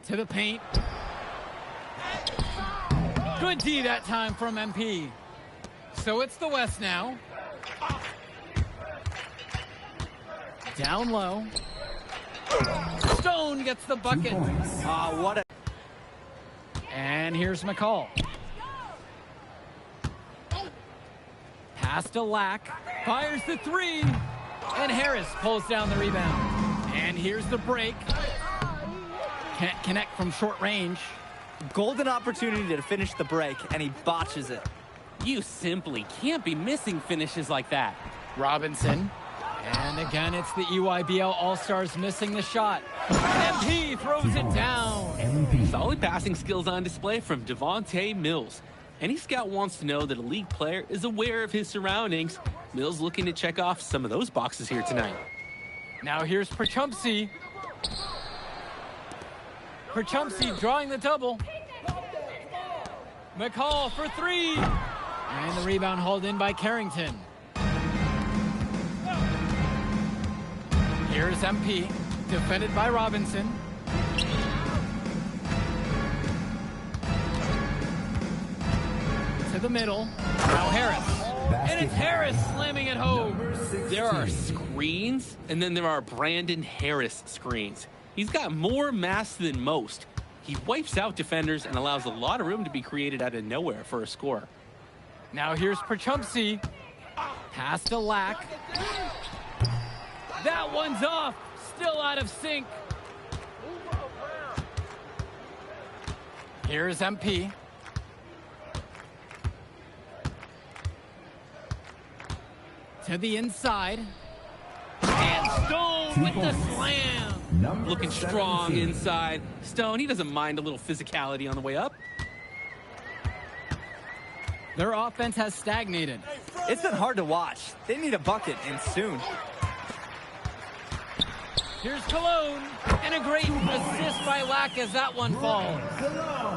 To the paint. Good D that time from MP. So it's the West now. Down low. Stone gets the bucket. What a... And here's McCall. Pass to Lack. Fires the 3. And Harris pulls down the rebound. And here's the break. Can't connect from short range. Golden opportunity to finish the break, and he botches it. You simply can't be missing finishes like that. Robinson. And again, it's the EYBL All-Stars missing the shot. MP throws it down. Solid passing skills on display from Devontae Mills. Any scout wants to know that a league player is aware of his surroundings. Mills looking to check off some of those boxes here tonight. Now here's Perchupsky. Perchupsky drawing the double. McCall for 3. And the rebound hauled in by Carrington. Here's MP, defended by Robinson. To the middle. Now Harris. And it's Harris slamming it home. There are screens, and then there are Brandon Harris screens. He's got more mass than most. He wipes out defenders and allows a lot of room to be created out of nowhere for a score. Now here's Perchumpsey. Pass to Lack. That one's off. Still out of sync. Here's MP. To the inside. And Stone with the slam. Looking strong inside. Stone, he doesn't mind a little physicality on the way up. Their offense has stagnated. It's been hard to watch. They need a bucket, and soon. Here's Cologne, and a great assist by Lack as that one falls.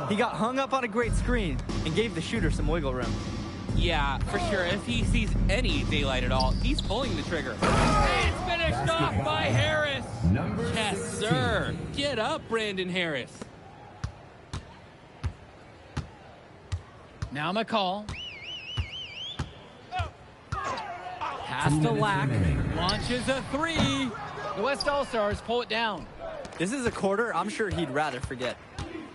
He got hung up on a great screen and gave the shooter some wiggle room. Yeah, for sure. If he sees any daylight at all, he's pulling the trigger. And it's finished off by Harris. Yes, sir. Get up, Brandon Harris. Now McCall. Pass to Lack. Launches a three. The West All-Stars pull it down. This is a quarter I'm sure he'd rather forget.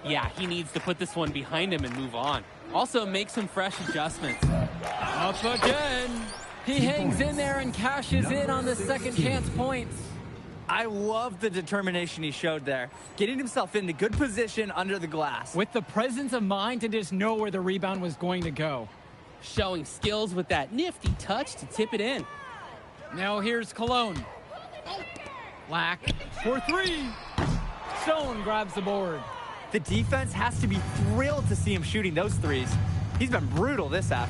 Yeah, he needs to put this one behind him and move on. Also, make some fresh adjustments. Up again. He hangs in there and cashes in on the second chance points. I love the determination he showed there, getting himself into good position under the glass. With the presence of mind to just know where the rebound was going to go. Showing skills with that nifty touch to tip it in. Now here's Cologne. Lack for three. Stone grabs the board. The defense has to be thrilled to see him shooting those threes. He's been brutal this half.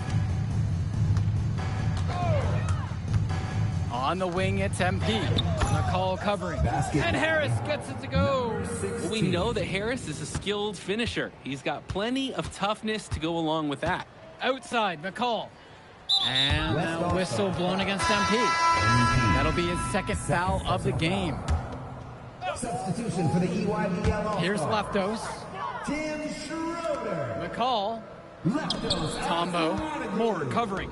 On the wing, it's MP. McCall covering. And Harris gets it to go. Well, we know that Harris is a skilled finisher. He's got plenty of toughness to go along with that. Outside, McCall. And a whistle blown against MP. That'll be his second foul of the game. Substitution for the EYBL. Here's Leftos. Tim Schroeder. McCall. Leftos. Tombo. Moore covering.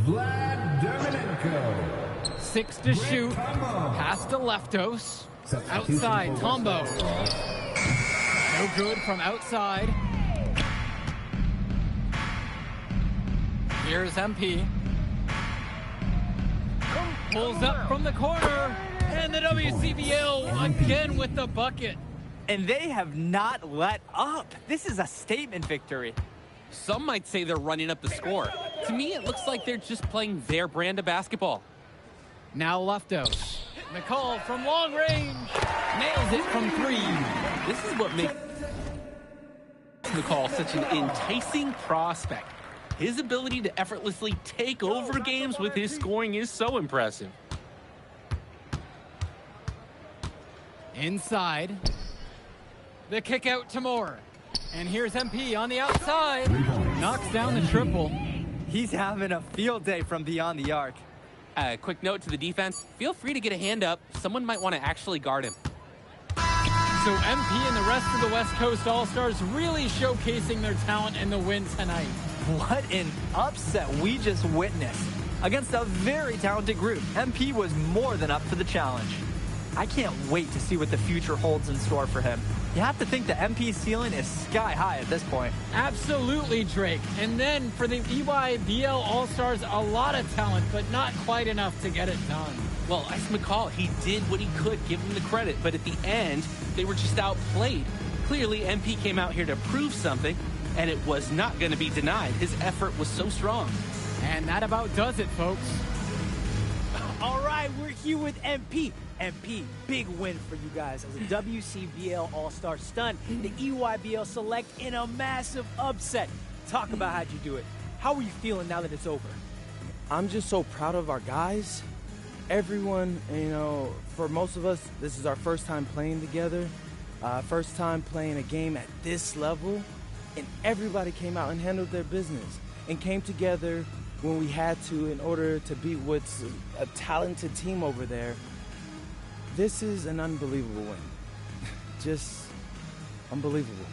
Vlad Dermenenko. 6 to shoot. Pass to Leftos. Outside, Tombo. No good from outside. Here's MP. Pulls up from the corner. And the WCBL again with the bucket. And they have not let up. This is a statement victory. Some might say they're running up the score. To me, it looks like they're just playing their brand of basketball. Now Leftos. McCall from long range. Nails it from three. This is what makes McCall such an enticing prospect. His ability to effortlessly take over games with his scoring is so impressive. Inside. The kick out to Moore. And here's MP on the outside. Knocks down the triple. He's having a field day from beyond the arc. Quick note to the defense. Feel free to get a hand up. Someone might want to actually guard him. So MP and the rest of the West Coast All-Stars really showcasing their talent in the win tonight. What an upset we just witnessed. Against a very talented group, MP was more than up for the challenge. I can't wait to see what the future holds in store for him. You have to think the MP ceiling is sky high at this point. Absolutely, Drake. And then for the EYBL All-Stars, a lot of talent, but not quite enough to get it done. Well, Ice McCall, he did what he could, give him the credit, but at the end, they were just outplayed. Clearly, MP came out here to prove something, and it was not going to be denied. His effort was so strong. And that about does it, folks. All right, we're here with MP. MP, big win for you guys as a WCBL All-Star stun. The EYBL Select in a massive upset. Talk about how'd you do it. How are you feeling now that it's over? I'm just so proud of our guys. Everyone, you know, for most of us, this is our first time playing together. First time playing a game at this level. And everybody came out and handled their business and came together when we had to in order to beat what's a talented team over there. This is an unbelievable win. Just unbelievable.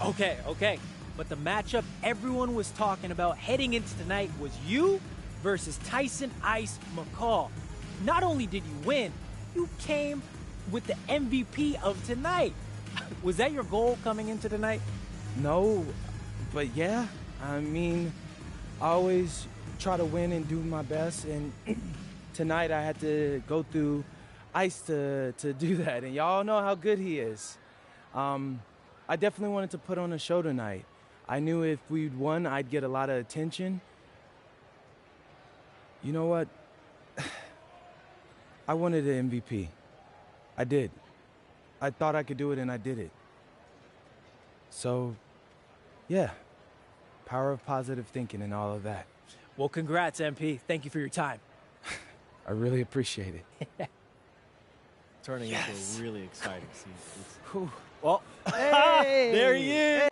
Okay. But the matchup everyone was talking about heading into tonight was you versus Tyson Ice McCall. Not only did you win, you came with the MVP of tonight. Was that your goal coming into tonight? No, but yeah, I mean, I always try to win and do my best, and tonight I had to go through Ice to do that, and y'all know how good he is. I definitely wanted to put on a show tonight. I knew if we'd won, I'd get a lot of attention. You know what? I wanted an MVP. I did. I thought I could do it, and I did it. So, yeah, power of positive thinking and all of that. Well, congrats, MP. Thank you for your time. I really appreciate it. Turning into a really exciting scene. Well, Hey! there he is.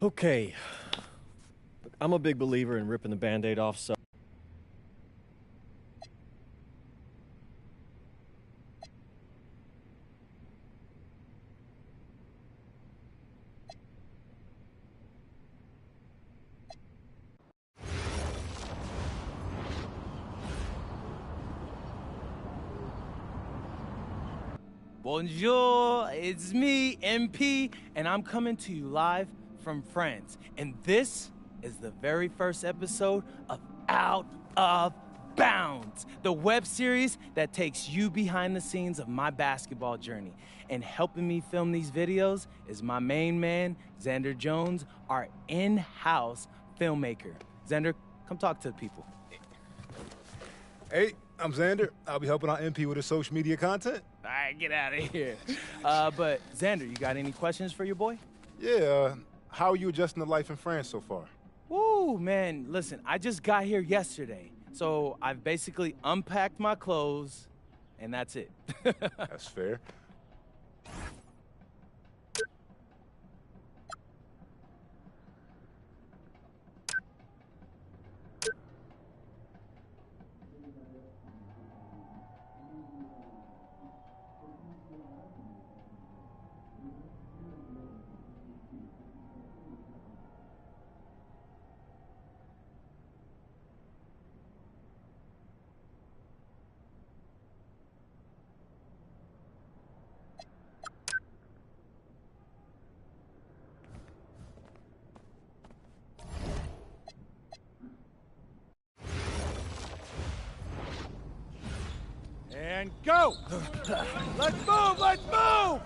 Okay. I'm a big believer in ripping the Band-Aid off, so Bonjour, it's me, MP, and I'm coming to you live from France. And this is the very first episode of Out of Bounds, the web series that takes you behind the scenes of my basketball journey. And helping me film these videos is my main man, Xander Jones, our in-house filmmaker. Xander, come talk to the people. Hey, I'm Xander. I'll be helping out MP with his social media content. All right, get out of here. But Xander, you got any questions for your boy? Yeah, how are you adjusting to life in France so far? Woo, man, listen, I just got here yesterday, so I've basically unpacked my clothes, and that's it. That's fair. And go! Let's move! Let's move!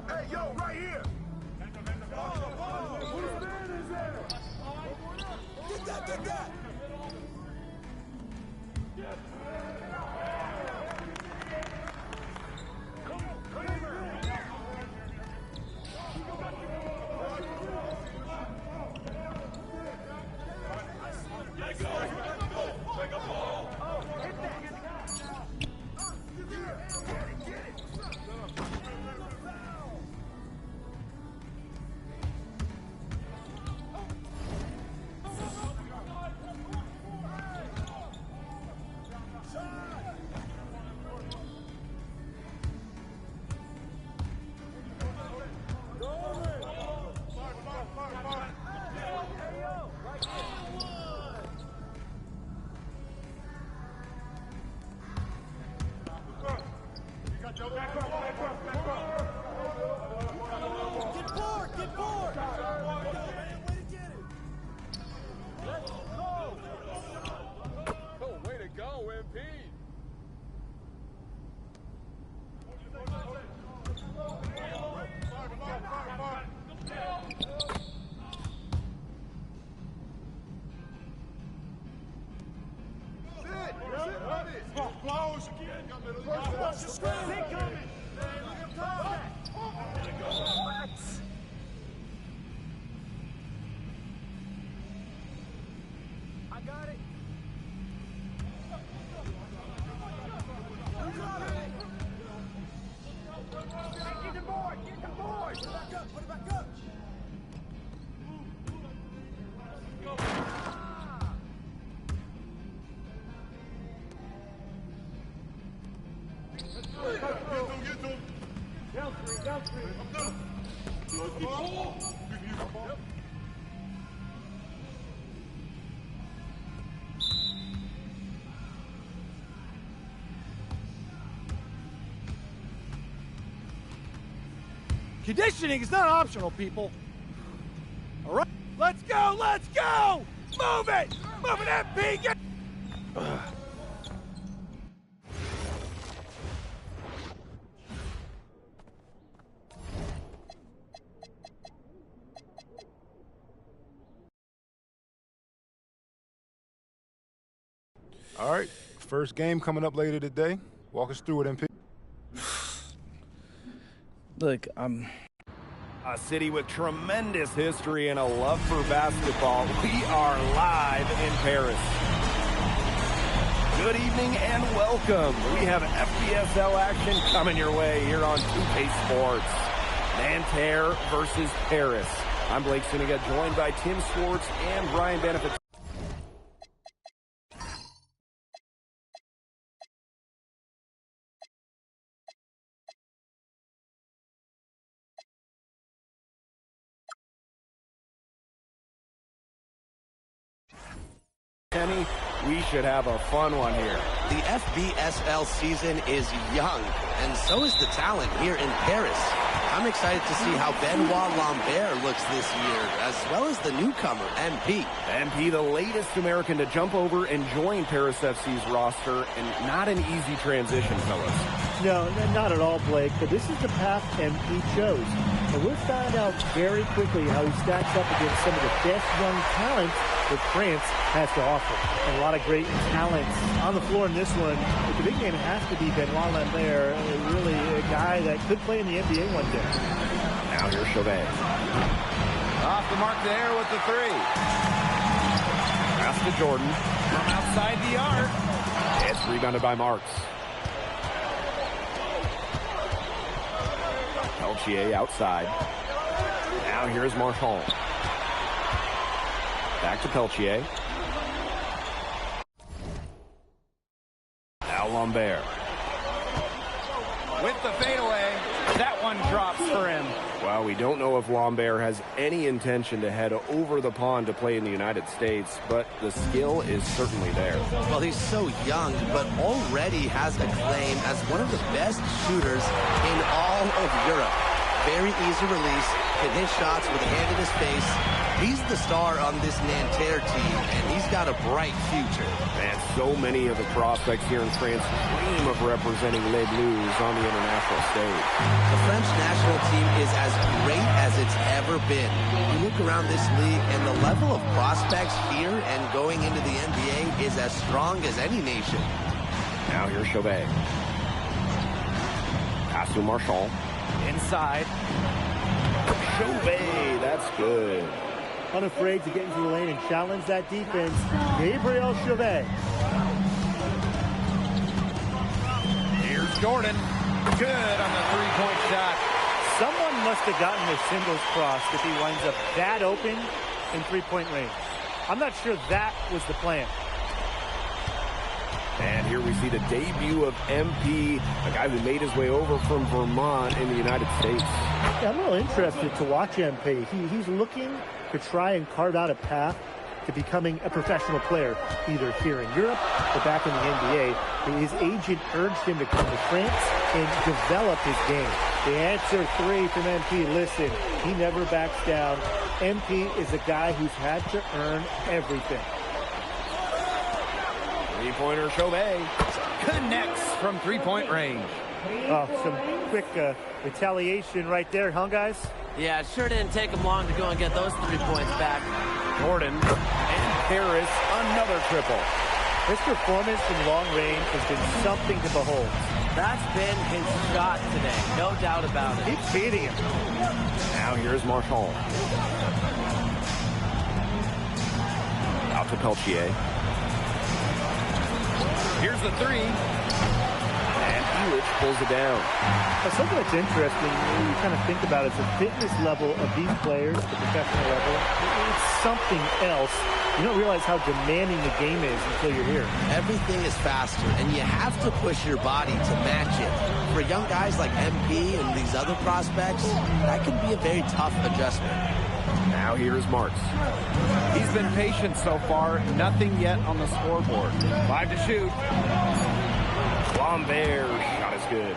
Hey, yo, right here. Get that. Conditioning is not optional, people. All right, let's go, let's go! Move it! Move it, MP! Get All right, first game coming up later today. Walk us through it, MP. Look, A city with tremendous history and a love for basketball. We are live in Paris. Good evening and welcome. We have FBSL action coming your way here on 2K Sports. Nanterre versus Paris. I'm Blake Suniga, joined by Tim Swartz and Brian Benefit. Kenny, we should have a fun one here. The FBSL season is young, and so is the talent here in Paris. I'm excited to see how Benoit Lambert looks this year, as well as the newcomer, MP. MP, the latest American to jump over and join Paris FC's roster, and not an easy transition, fellas. No, not at all, Blake, but this is the path MP chose. And we'll find out very quickly how he stacks up against some of the best young talent that France has to offer. And a lot of great talent on the floor in this one. But the big name has to be Benoit Lambert, really a guy that could play in the NBA one day. Now here's Chauvet. Off the mark there with the three. Pass to Jordan. From outside the arc. It's rebounded by Marks. Peltier outside. Now here's Marchand. Back to Peltier. Now Lambert. With the fadeaway. That one drops for him. Well, we don't know if Lambert has any intention to head over the pond to play in the United States, but the skill is certainly there. Well, he's so young, but already has a claim as one of the best shooters in all of Europe. Very easy release, can hit shots with a hand in his face. He's the star on this Nanterre team, and he's got a bright future. And so many of the prospects here in France dream of representing Les Bleus on the international stage. The French national team is as great as it's ever been. You look around this league, and the level of prospects here and going into the NBA is as strong as any nation. Now here's Chauvet. Pass to Marchand. Inside. Chauvet, that's good. Unafraid to get into the lane and challenge that defense. Gabriel Chauvet. Here's Jordan. Good on the three-point shot. Someone must have gotten their singles crossed if he winds up that open in three-point range. I'm not sure that was the plan. And here we see the debut of MP, a guy who made his way over from Vermont in the United States. Yeah, I'm real interested to watch MP. He's looking to try and carve out a path to becoming a professional player, either here in Europe or back in the NBA. His agent urged him to come to France and develop his game. The answer three from MP. Listen, he never backs down. MP is a guy who's had to earn everything. Three-pointer Chauvet connects from three-point range. Oh, some quick retaliation right there, huh, guys? Yeah, it sure didn't take him long to go and get those 3 points back. Jordan and Paris, another triple. His performance from long range has been something to behold. That's been his shot today, no doubt about it. Keep feeding him. Now here's Marchand. Out to Peltier. Here's the three. And Hewitt pulls it down. Something that's interesting, when you kind of think about it, is the fitness level of these players, the professional level. It's something else. You don't realize how demanding the game is until you're here. Everything is faster, and you have to push your body to match it. For young guys like MP and these other prospects, that can be a very tough adjustment. Now here's Marks. He's been patient so far. Nothing yet on the scoreboard. 5 to shoot. Lambert shot is good.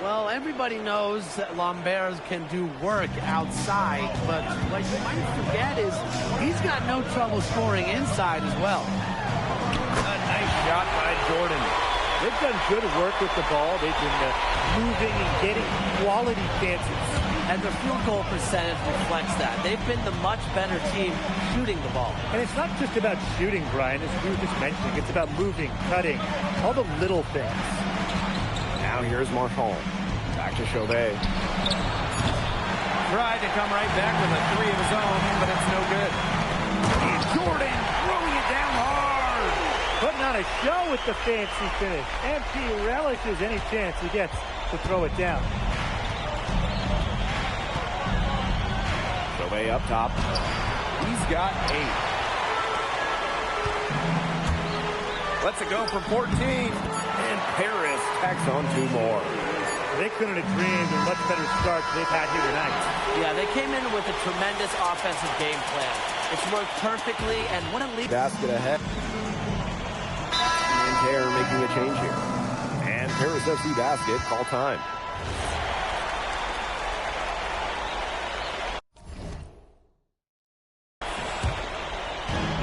Well, everybody knows that Lambert can do work outside, but what you might forget is he's got no trouble scoring inside as well. A nice shot by Jordan. They've done good work with the ball. They've been moving and getting quality chances. And their field goal percentage reflects that. They've been the much better team shooting the ball. And it's not just about shooting, Brian, as we were just mentioning. It's about moving, cutting, all the little things. Now here's Marchand. Back to Chauvet. Tried to come right back with a three of his own, but it's no good. Jordan throwing it down hard. Putting on a show with the fancy finish. MP relishes any chance he gets to throw it down. Chauvet up top. He's got 8. Lets it go for 14. And Paris tacks on 2 more. They couldn't have dreamed of a much better start they've had here tonight. Yeah, they came in with a tremendous offensive game plan. It's worked perfectly, and what a lead. Basket ahead. Nanterre making a change here. And Paris FC basket, call time.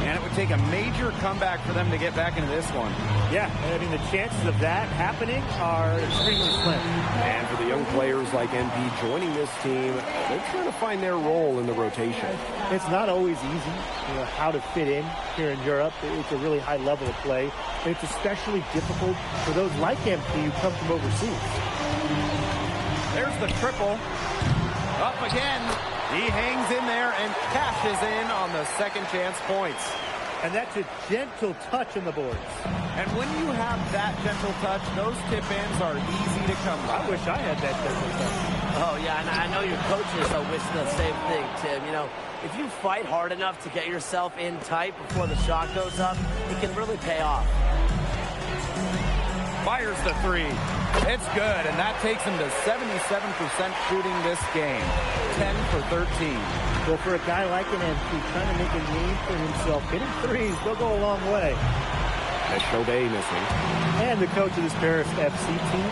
And it would take a major comeback for them to get back into this one. Yeah, I mean, the chances of that happening are extremely slim. And for the young players like MP joining this team, they're trying to find their role in the rotation. It's not always easy, you know, how to fit in here in Europe. It's a really high level of play. And it's especially difficult for those like MP who come from overseas. There's the triple. Up again. He hangs in there and cashes in on the second chance points. And that's a gentle touch on the boards. And when you have that gentle touch, those tip-ins are easy to come by. I wish I had that gentle touch. Oh, yeah, and I know your coaches are wishing the same thing, Tim. You know, if you fight hard enough to get yourself in tight before the shot goes up, it can really pay off. Fires the three. It's good, and that takes him to 77% shooting this game. 10 for 13. Well, for a guy like an MP trying to make a name for himself, hitting threes, they'll go a long way. As Chauvet missing. And the coach of this Paris FC team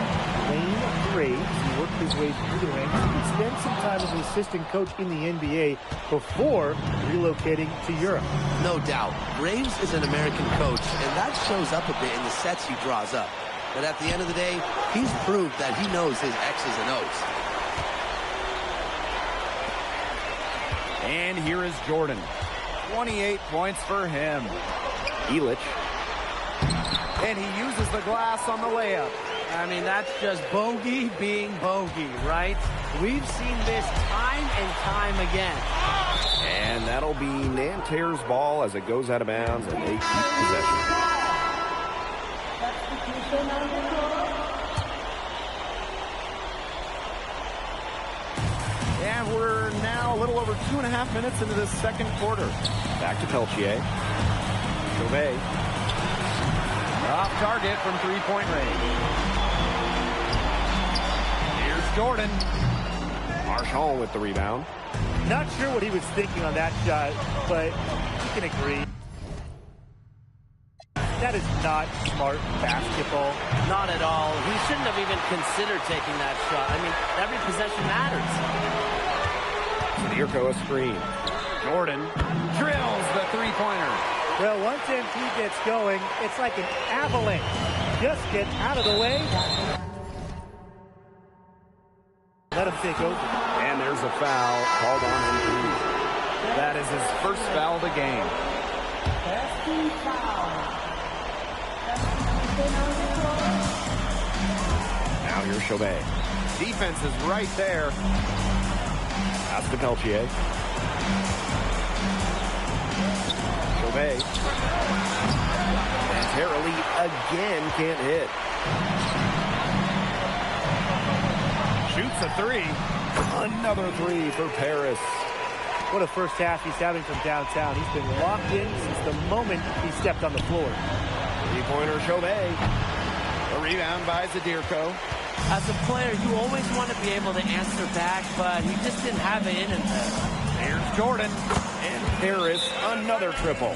lane 3. He worked his way through the ranks. He spent some time as an assistant coach in the NBA before relocating to Europe. No doubt. Graves is an American coach, and that shows up a bit in the sets he draws up. But at the end of the day, he's proved that he knows his X's and O's. And here is Jordan. 28 points for him. Elich. And he uses the glass on the layup. I mean, that's just bogey being bogey, right? We've seen this time and time again. And that'll be Nanterre's ball as it goes out of bounds, and they keep possession. And we're now a little over 2.5 minutes into the second quarter. Back to Peltier. Chauvet. Off target from three-point range. Here's Jordan. Marchand with the rebound. Not sure what he was thinking on that shot, but you can agree. That is not smart basketball. Not at all. He shouldn't have even considered taking that shot. I mean, every possession matters. Dirko a screen. Jordan drills the three-pointer. Well, once MP gets going, it's like an avalanche. Just get out of the way. Let him take over. And there's a foul called on MP. That is his first foul of the game. Now here's Chauvet. Defense is right there. Pass to Peltier. Chauvet. And Terrelli again can't hit. Shoots a three. Another three for Paris. What a first half he's having from downtown. He's been locked in since the moment he stepped on the floor. Three-pointer Chauvet. A rebound by Zadirko. As a player, you always want to be able to answer back, but he just didn't have it in him. Here's Jordan. And Paris, another triple.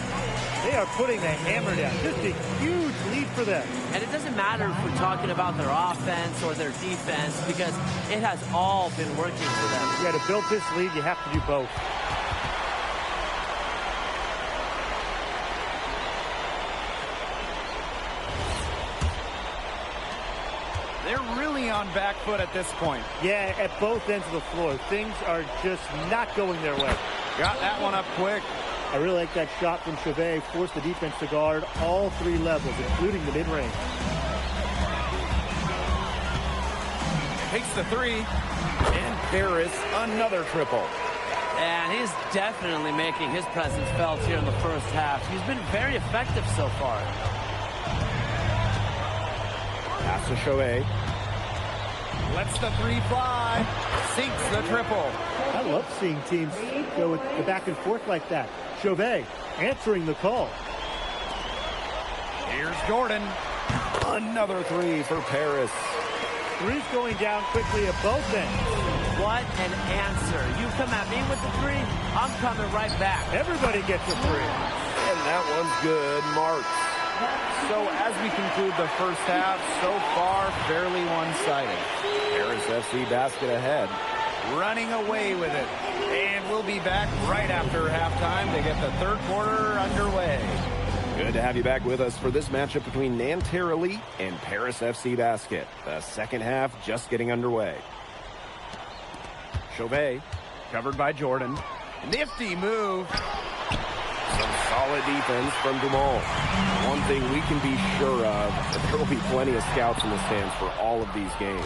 They are putting the hammer down. Just a huge lead for them. And it doesn't matter if we're talking about their offense or their defense, because it has all been working for them. Yeah, to build this lead, you have to do both. They're really on back foot at this point. Yeah, at both ends of the floor. Things are just not going their way. Got that one up quick. I really like that shot from Chauvet. Forced the defense to guard all three levels, including the mid-range. Takes the three. And Paris, another triple. And he's definitely making his presence felt here in the first half. He's been very effective so far. Pass to Chauvet. Lets the three fly. Sinks the triple. I love seeing teams go with the back and forth like that. Chauvet answering the call. Here's Jordan. Another three for Paris. Three's going down quickly at both ends. What an answer. You come at me with the three, I'm coming right back. Everybody gets a three. And that one's good. Marks. So as we conclude the first half, so far fairly one-sided. Paris FC basket ahead. Running away with it. And we'll be back right after halftime to get the third quarter underway. Good to have you back with us for this matchup between Nanterre Elite and Paris FC Basket. The second half just getting underway. Chauvet, covered by Jordan. Nifty move. Some solid defense from Dumont. One thing we can be sure of, that there will be plenty of scouts in the stands for all of these games.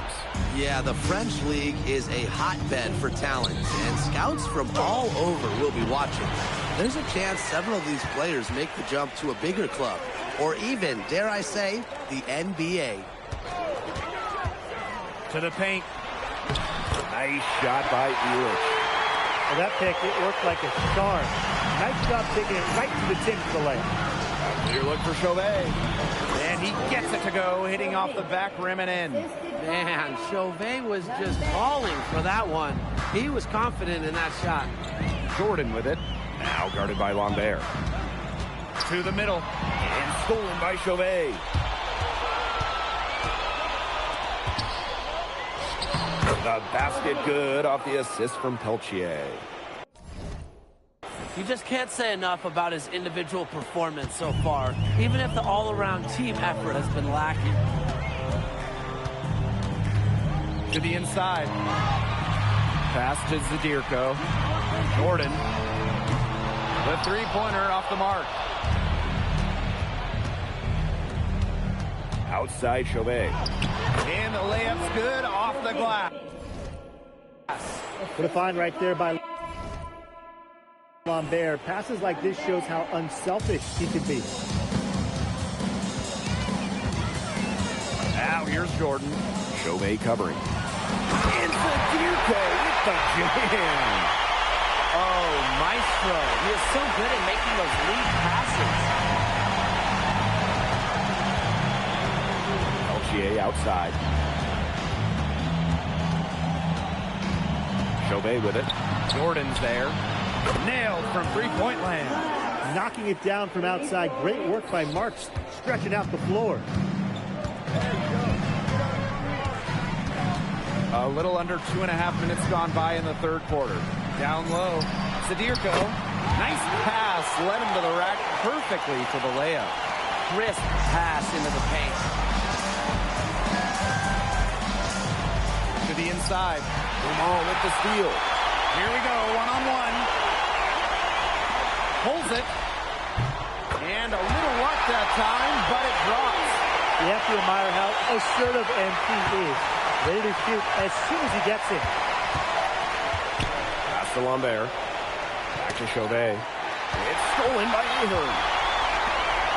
Yeah, the French League is a hotbed for talent, and scouts from all over will be watching. There's a chance several of these players make the jump to a bigger club, or even, dare I say, the NBA. To the paint. Nice shot by Elich. Well, that pick, it worked like a charm. Nice job taking it right to the tip for the layup. Clear look for Chauvet. And he gets it to go, hitting off the back rim and in. Man, Chauvet was just calling for that one. He was confident in that shot. Jordan with it. Now guarded by Lambert. To the middle. And stolen by Chauvet. The basket good off the assist from Peltier. You just can't say enough about his individual performance so far, even if the all-around team effort has been lacking. To the inside. Pass to Zadirko. Jordan. The three-pointer off the mark. Outside Chauvet. And the layup's good off the glass. What a find right there by Lambert. Passes like this shows how unselfish he can be. Now here's Jordan. Chauvet covering. And Zadirko with the jam. Oh, Maestro. He is so good at making those lead passes. Peltier outside. Chauvet with it. Jordan's there. Nailed from three-point land. Knocking it down from outside. Great work by Marks, stretching out the floor. A little under 2.5 minutes gone by in the third quarter. Down low. Zadirko. Nice pass. Led him to the rack perfectly for the layup. Crisp pass into the paint. To the inside. Dumont with the steal. Here we go. One-on-one. Pulls it. And a little luck that time, but it drops. You have to admire how assertive MP is. Ready to shoot as soon as he gets it. Pass to Lambert. Back to Chauvet. It's stolen by Ahern.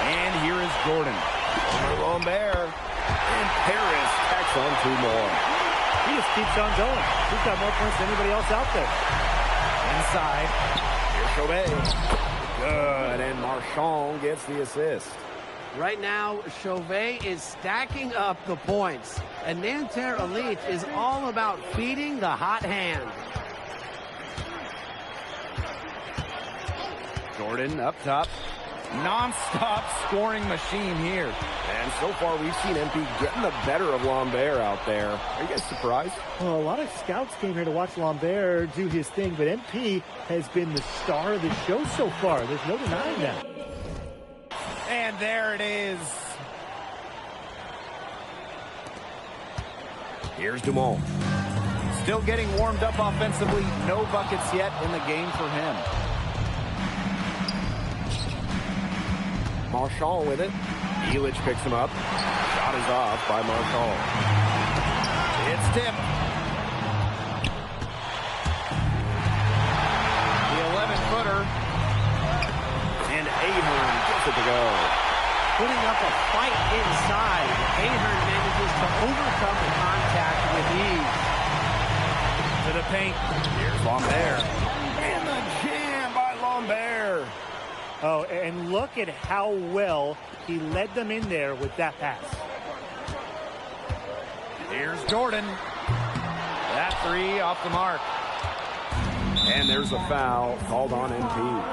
And here is Jordan. Over Lambert. And Paris tacks on 2 more. He just keeps on going. He's got more points than anybody else out there. Inside. Here's Chauvet. Good. And Marchand gets the assist. Right now, Chauvet is stacking up the points. And Nanterre Elite is all about feeding the hot hand. Jordan up top. Non-stop scoring machine here. And so far, we've seen MP getting the better of Lambert out there. Are you guys surprised? Well, a lot of scouts came here to watch Lambert do his thing, but MP has been the star of the show so far. There's no denying that. And there it is. Here's Dumont. Still getting warmed up offensively. No buckets yet in the game for him. Marchand with it. Elich picks him up. Shot is off by Marchand. It's tipped. The 11-footer. And Ahern gets it to go. Putting up a fight inside. Ahern manages to overcome the contact with ease. To the paint. Here's Lambert. And the jam by Lambert. Oh, and look at how well he led them in there with that pass. Here's Jordan. That three off the mark. And there's a foul called on MP.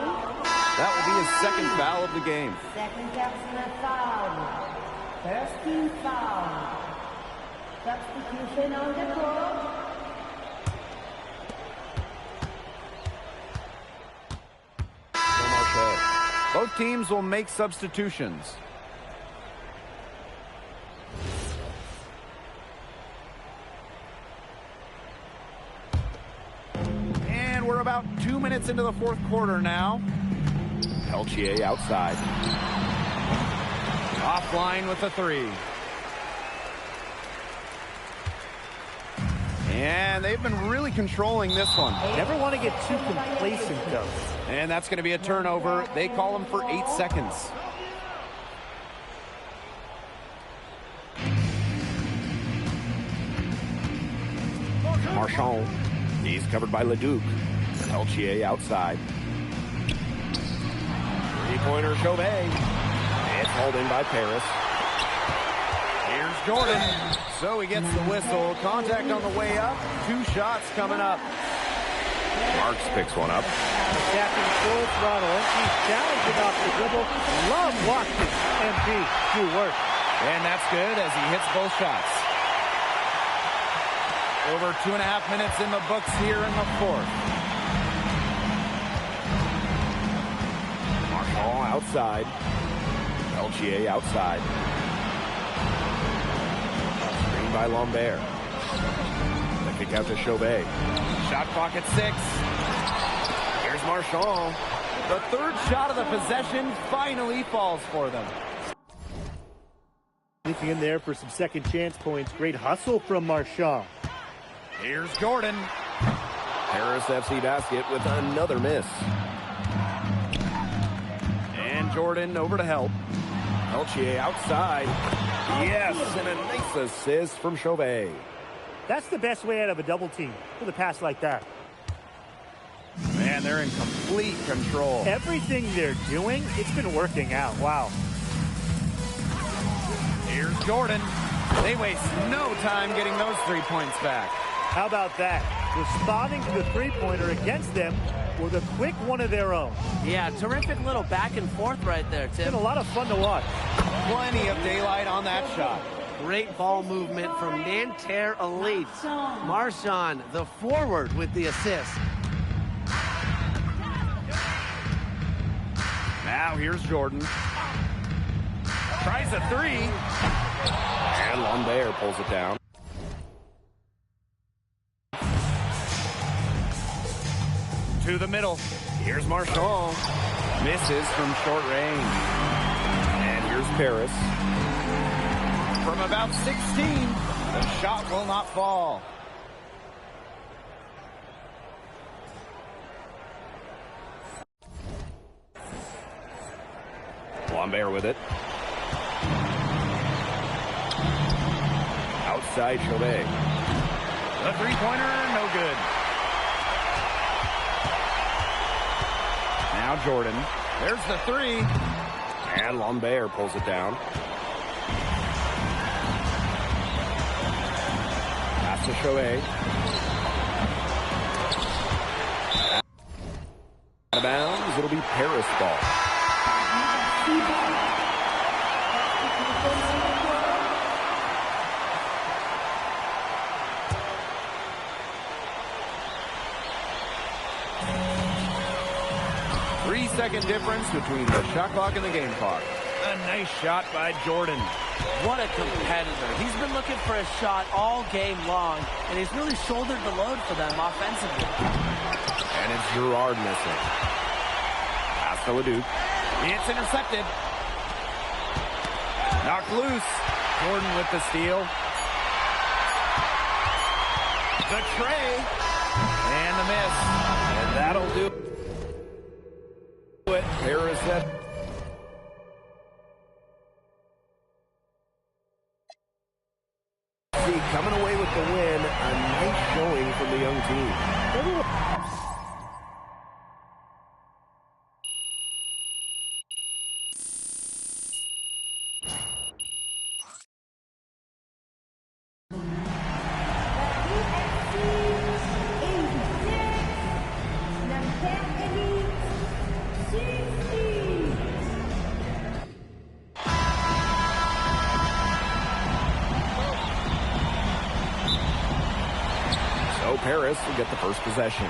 That will be his second foul of the game. Second personal foul. First team foul. Substitution on the court. Both teams will make substitutions. And we're about 2 minutes into the fourth quarter now. Peltier outside. Offline with the three. And they've been really controlling this one. Never want to get too complacent, though. And that's going to be a turnover. They call him for 8 seconds. Marchand. He's covered by Leduc. Peltier outside. Three-pointer Chauvet. It's hauled in by Paris. Here's Jordan. So he gets the whistle. Contact on the way up. 2 shots coming up. Marks picks one up. Attacking full throttle. MP challenging off the dribble. Love watching MP do work. And that's good as he hits both shots. Over 2.5 minutes in the books here in the fourth. Marshall outside. LGA outside. Screen by Lambert. The kick out to Chauvet. Shot clock at 6. Here's Marchand. The third shot of the possession finally falls for them. Sneaking in there for some second chance points. Great hustle from Marchand. Here's Jordan. Paris FC basket with another miss. And Jordan over to help. Peltier outside. Yes, and a nice assist from Chauvet. That's the best way out of a double team with a pass like that. Man, they're in complete control. Everything they're doing, it's been working out. Wow. Here's Jordan. They waste no time getting those 3 points back. How about that? Responding to the three-pointer against them with a quick one of their own. Yeah, terrific little back and forth right there, Tim. It's been a lot of fun to watch. Plenty of daylight on that shot. Great ball movement from Nanterre Elite. Marchand, the forward, with the assist. Now here's Jordan. Tries a 3. And Lambert pulls it down. To the middle. Here's Marchand. Misses from short range. And here's Paris. From about 16, the shot will not fall. Lambert with it. Outside Chauvet. The three-pointer, no good. Now Jordan. There's the 3. And Lambert pulls it down. Pass to Chauvet. Out of bounds. It'll be Paris ball. Three-second difference between the shot clock and the game clock. A nice shot by Jordan. What a competitor. He's been looking for a shot all game long, and he's really shouldered the load for them offensively. And it's Girard missing. Pass to Leduc. It's intercepted. Knocked loose. Jordan with the steal. The tray. And the miss. And that'll do it. Paris FC coming away with the win. A nice showing from the young team. Paris will get the first possession.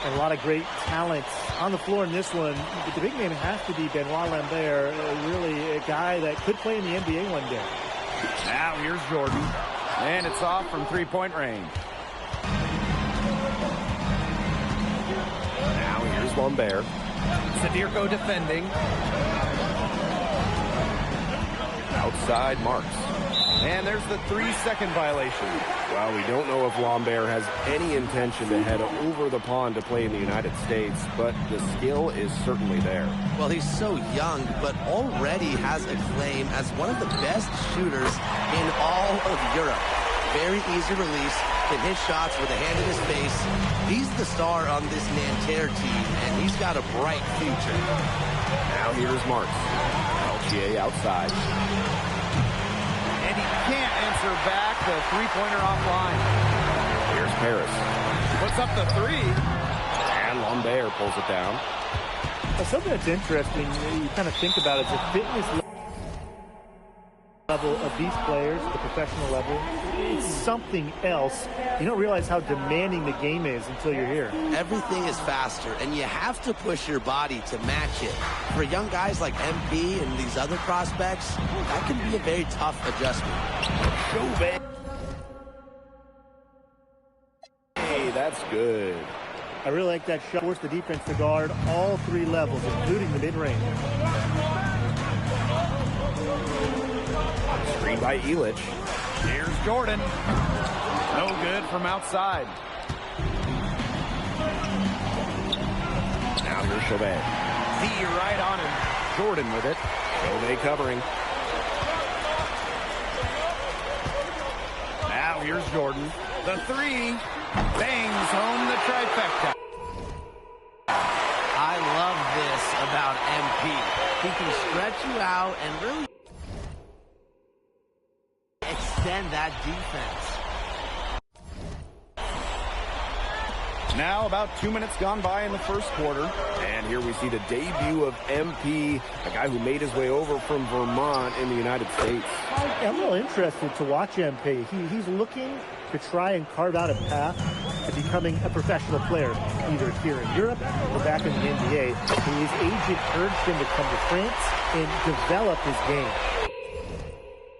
And a lot of great talent on the floor in this one. But the big name has to be Benoit Lambert, really a guy that could play in the NBA one day. Now here's Jordan. And it's off from three-point range. Now here's Lambert. Sadirko defending. Outside Marks. And there's the 3-second violation. Well, we don't know if Lambert has any intention to head over the pond to play in the United States, but the skill is certainly there. Well, he's so young, but already has a claim as one of the best shooters in all of Europe. Very easy release, can hit shots with a hand in his face. He's the star on this Nanterre team, and he's got a bright future. Now here's Marks. Peltier outside. And he can't answer back the three-pointer offline. Here's Paris. Puts up the 3. And Lambert pulls it down. Something that's interesting, you kind of think about it, is the fitness level of these players, the professional level, it's something else. You don't realize how demanding the game is until you're here. Everything is faster, and you have to push your body to match it. For young guys like MP and these other prospects, that can be a very tough adjustment. Hey, that's good. I really like that shot. Force the defense to guard all three levels, including the mid-range. Screen by Elich. Here's Jordan. No good from outside. Now here's Chauvet. D right on him. Jordan with it. Chauvet covering. Now here's Jordan. The three. Bangs home the trifecta. I love this about MP. He can stretch you out and really extend that defense. Now about 2 minutes gone by in the first quarter. And here we see the debut of MP, a guy who made his way over from Vermont in the United States. I'm a little interested to watch MP. He's looking to try and carve out a path to becoming a professional player, either here in Europe or back in the NBA. His agent urged him to come to France and develop his game.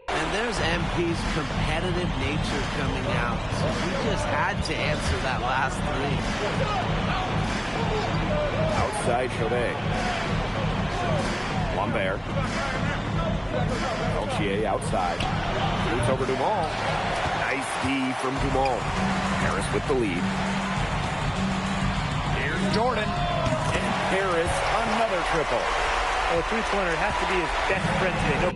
And there's MP's competitive nature coming out. So he just had to answer that last three. Outside Chauvet. Lambert. Peltier outside. Shoots over Dumont. Nice D from Dumont. Harris with the lead. Here's Jordan. And Harris, another triple. Oh, three-pointer has to be his best friend today. No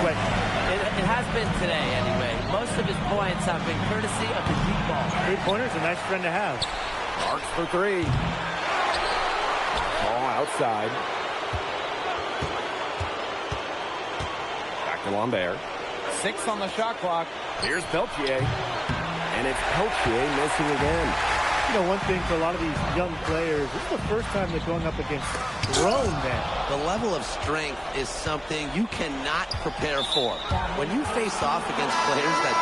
question. It has been today, anyway. Most of his points have been courtesy of the deep ball. Three-pointer's a nice friend to have. Marks for three. Ball outside. Back to Lambert. 6 on the shot clock. Here's Peltier. And it's Peltier missing again. You know, one thing for a lot of these young players, this is the first time they're going up against grown men. The level of strength is something you cannot prepare for. When you face off against players that...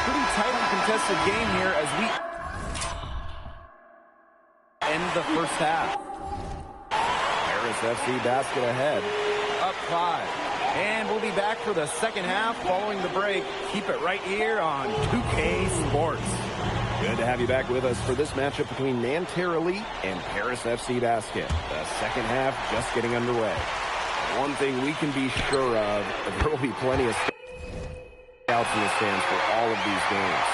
Pretty tight and contested game here as we end the first half. Harris FC basket ahead. Up 5. And we'll be back for the second half following the break. Keep it right here on 2K Sports. Good to have you back with us for this matchup between Nanterre Elite and Paris FC Basket. The second half just getting underway. One thing we can be sure of, there will be plenty of scouts in the stands for all of these games.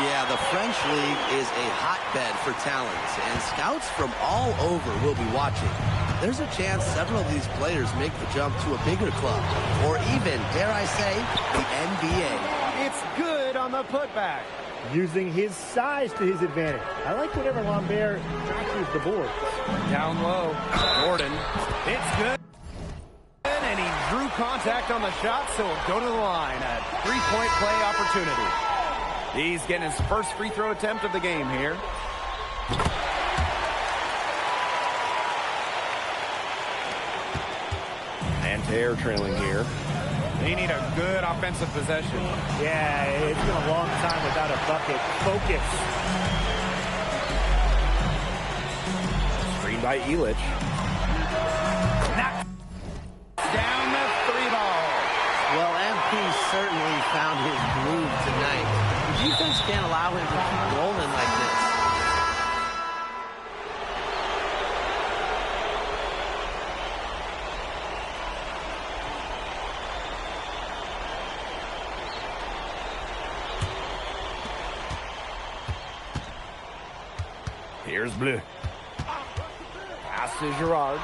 Yeah, the French League is a hotbed for talent, and scouts from all over will be watching. There's a chance several of these players make the jump to a bigger club, or even, dare I say, the NBA. It's good on the putback. Using his size to his advantage. I like whenever Lambert captures the board. Down low. Jordan. It's good. And he drew contact on the shot, so he'll go to the line. A three-point play opportunity. He's getting his first free throw attempt of the game here. Nanterre trailing here. They need a good offensive possession. Yeah, it's been a long time without a bucket. Focus. Screen by Elich. Knocked down the three ball. Well, MP certainly found his groove tonight. The defense can't allow him to keep rolling like this. Here's Bleu. Pass to Girard.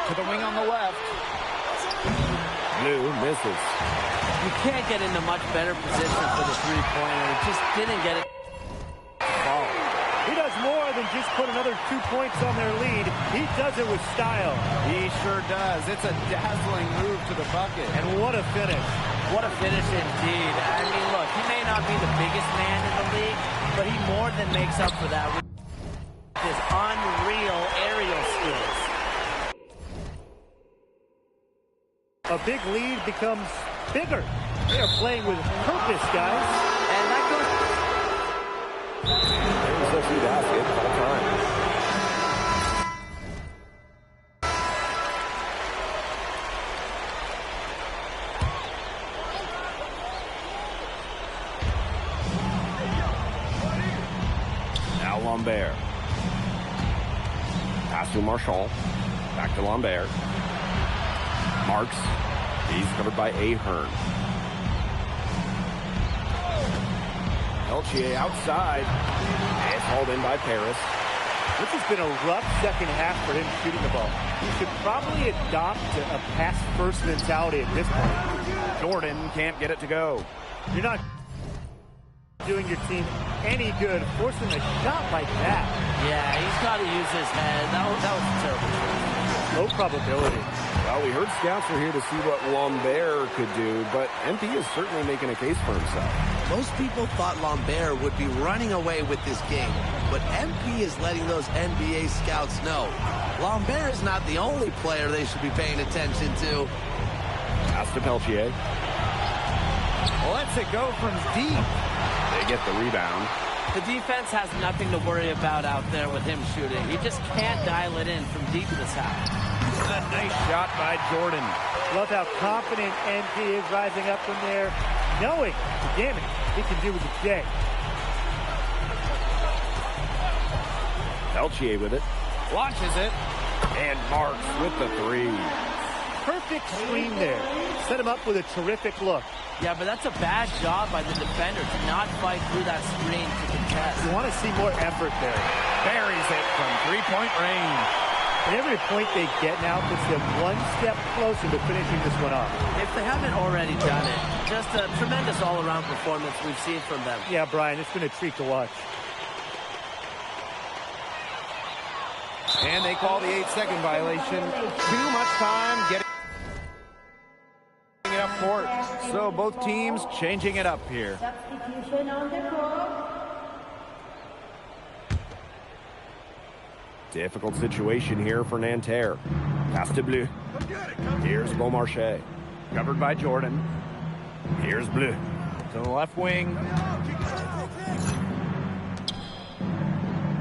To the wing on the left. Bleu misses. You can't get into much better position for the three-pointer. It just didn't get it. Ball. He does more than just put another 2 points on their lead. He does it with style. He sure does. It's a dazzling move to the bucket. And what a finish. What a finish indeed. I mean, look, he may not be the biggest man in the league, but he more than makes up for that with his unreal aerial skills. A big lead becomes bigger. They are playing with purpose, guys. And that goes... There's a free basket all time. Now Lambert. Pass to Marchand. Back to Lambert. Marks. He's covered by Ahern. Peltier outside. It's hauled in by Paris. This has been a rough second half for him shooting the ball. He should probably adopt a pass-first mentality at this point. Jordan can't get it to go. You're not doing your team any good forcing a shot like that. Yeah, he's got to use his head. That was a terrible shot. Low probability. Well, we heard scouts were here to see what Lambert could do, but MP is certainly making a case for himself. Most people thought Lambert would be running away with this game, but MP is letting those NBA scouts know Lambert is not the only player they should be paying attention to. Pass to Peltier. Lets it go from deep. They get the rebound. The defense has nothing to worry about out there with him shooting. He just can't dial it in from deep this half. A nice shot by Jordan. Love how confident NP is rising up from there, knowing the damage he can do with the J. Peltier with it. Launches it. And Marks with the three. Perfect screen there. Set him up with a terrific look. Yeah, but that's a bad job by the defender to not fight through that screen to contest. You want to see more effort there. Buries it from three-point range. And every point they get now puts them one step closer to finishing this one off. If they haven't already done it, just a tremendous all-around performance we've seen from them. Yeah, Brian, it's been a treat to watch. And they call the 8-second violation. Too much time getting it up court. So both teams changing it up here. Substitution on the court. Difficult situation here for Nanterre. Pass to Bleu. Here's Beaumarchais. Covered by Jordan. Here's Bleu. To the left wing.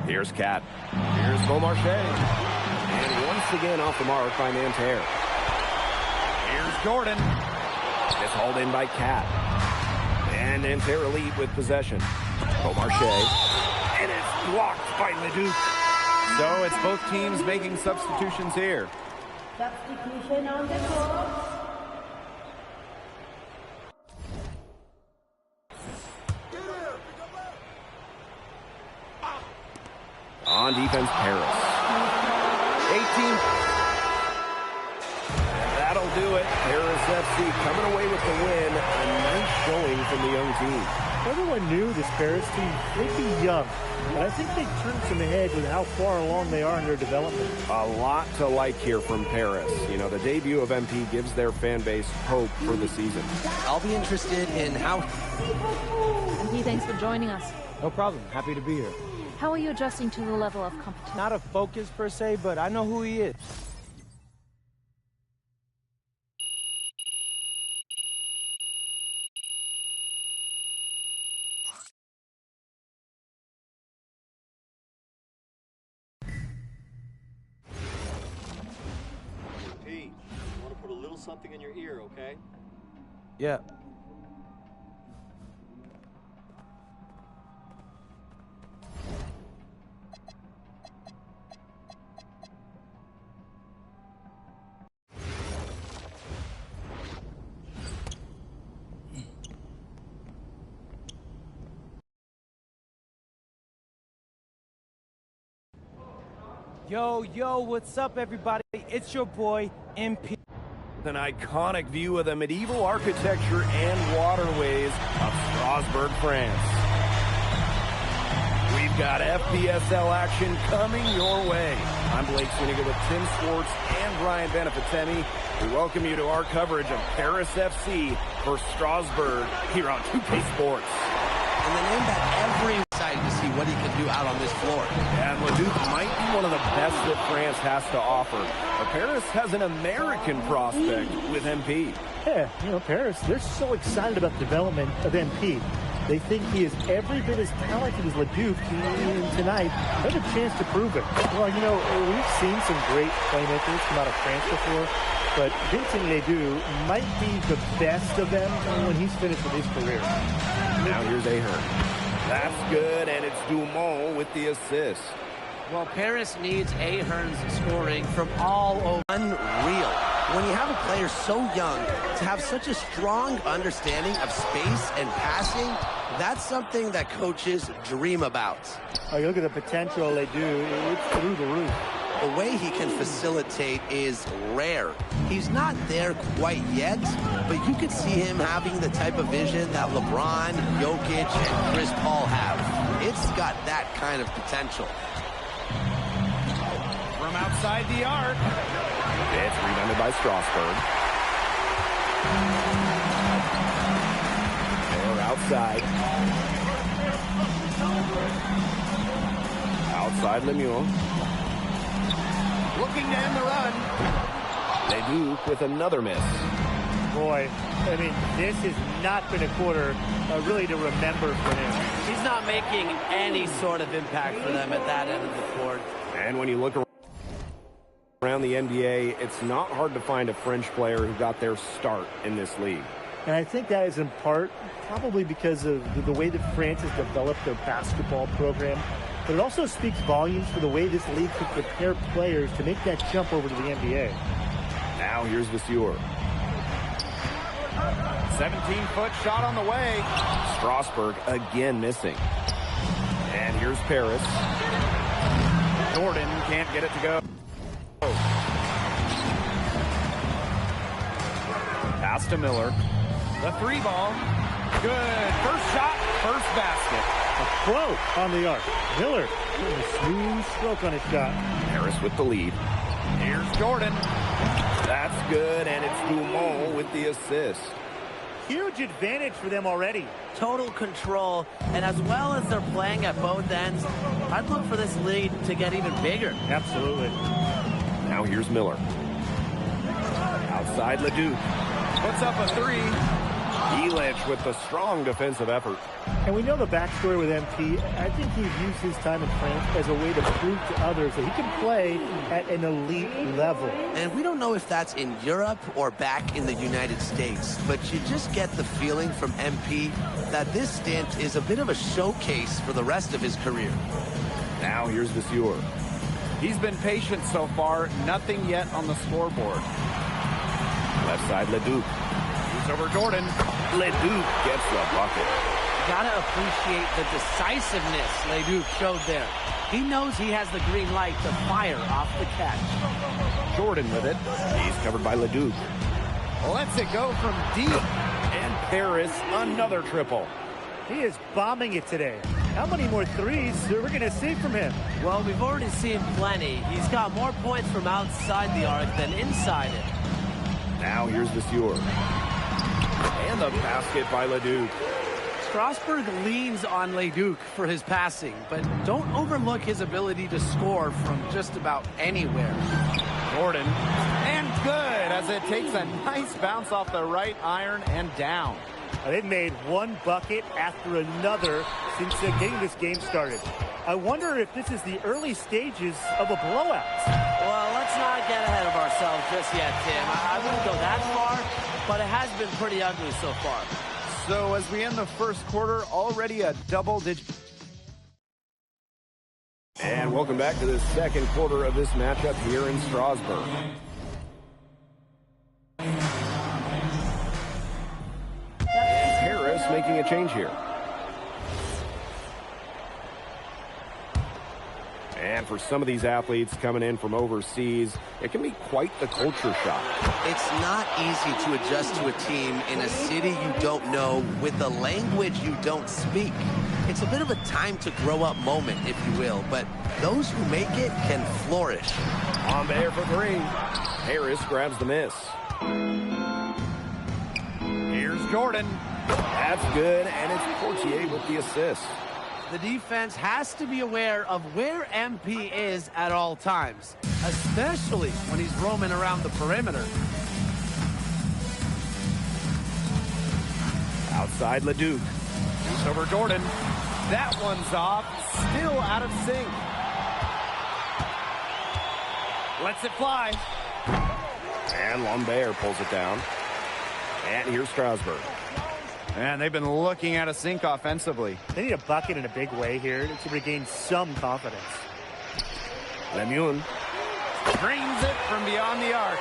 Here's Cat. Here's Beaumarchais. And once again off the mark by Nanterre. Here's Jordan. It's hauled in by Cat. And Nanterre lead with possession. Beaumarchais. And it's blocked by Leduc. So it's both teams making substitutions here. Substitution on the court. On defense, Paris. 18. That'll do it. Paris FC coming away with the win. A nice showing from the young team. Everyone knew this Paris team may be young, but I think they turned some heads with how far along they are in their development. A lot to like here from Paris. You know, the debut of MP gives their fan base hope for the season. I'll be interested in how... MP, thanks for joining us. No problem. Happy to be here. How are you adjusting to the level of competition? Not a focus per se, but I know who he is. Pete, I want to put a little something in your ear, okay? Yeah. Yo, what's up, everybody? It's your boy, MP. An iconic view of the medieval architecture and waterways of Strasbourg, France. We've got FPSL action coming your way. I'm Blake Swiniga with Tim Swartz and Brian Benefitemi. We welcome you to our coverage of Paris FC versus Strasbourg here on 2K Sports. And the name that every excited to see what he can do out on this floor. And Leduc might be one of the best that France has to offer. But Paris has an American prospect with MP. Yeah, Paris, they're so excited about the development of MP. They think he is every bit as talented as Leduc, and tonight they have a chance to prove it. Well, we've seen some great playmakers come out of France before, but Vincent Leduc might be the best of them when he's finished with his career. Now here's Ahern. That's good, and it's Dumont with the assist. Well, Paris needs Ahern's scoring from all over. Unreal. When you have a player so young to have such a strong understanding of space and passing, that's something that coaches dream about. Oh, you look at the potential they do, it's through the roof. The way he can facilitate is rare. He's not there quite yet, but you could see him having the type of vision that LeBron, Jokic, and Chris Paul have. It's got that kind of potential. From outside the arc. It's rebounded by Strasburg. They're outside. Outside Lemieux. Looking to end the run. Leduc with another miss. Boy, I mean, this has not been a quarter really to remember for him. He's not making any sort of impact for them at that end of the court. And when you look around the NBA, it's not hard to find a French player who got their start in this league. And I think that is in part probably because of the way that France has developed their basketball program. But it also speaks volumes for the way this league could prepare players to make that jump over to the NBA. Now here's Vasseur. 17-foot shot on the way. Strasburg again missing. And here's Paris. Jordan can't get it to go. Pass to Miller. The three ball. Good. First shot, first basket. A pro on the arc. Miller getting a smooth stroke on his shot. Paris with the lead. Here's Jordan. That's good, and it's Dumont with the assist. Huge advantage for them already. Total control, and as well as they're playing at both ends, I'd look for this lead to get even bigger. Absolutely. Now here's Miller. Outside Leduc. Puts up a three. Elich with the strong defensive effort. And we know the backstory with MP. I think he's used his time in France as a way to prove to others that he can play at an elite level. And we don't know if that's in Europe or back in the United States, but you just get the feeling from MP that this stint is a bit of a showcase for the rest of his career. Now here's Vasseur. He's been patient so far. Nothing yet on the scoreboard. Left side Leduc. He's over Jordan. Leduc gets the bucket. Gotta appreciate the decisiveness Leduc showed there. He knows he has the green light to fire off the catch. Jordan with it. He's covered by Leduc. Lets it go from deep. And Paris, another triple. He is bombing it today. How many more threes are we going to see from him? Well, we've already seen plenty. He's got more points from outside the arc than inside it. Now here's Vasseur. And the basket by Leduc. Strasburg leans on Leduc for his passing, but don't overlook his ability to score from just about anywhere. Jordan. And good as it takes a nice bounce off the right iron and down. They've made one bucket after another since getting this game started. I wonder if this is the early stages of a blowout. Well, let's not get ahead of ourselves just yet, Tim. I wouldn't go that far, but it has been pretty ugly so far. So as we end the first quarter, already a double-digit. And welcome back to the second quarter of this matchup here in Strasbourg. Paris making a change here. And for some of these athletes coming in from overseas, it can be quite the culture shock. It's not easy to adjust to a team in a city you don't know with a language you don't speak. It's a bit of a time to grow up moment, if you will, but those who make it can flourish. On there for three. Harris grabs the miss. Here's Jordan. That's good, and it's Portier with the assist. the defense has to be aware of where MP is at all times, especially when he's roaming around the perimeter. Outside Leduc. Shoots over Jordan. That one's off. Still out of sync. Lets it fly. And Lambert pulls it down. And here's Strasburg. And they've been looking at a sync offensively. They need a bucket in a big way here to regain some confidence. Lemoine drains it from beyond the arc.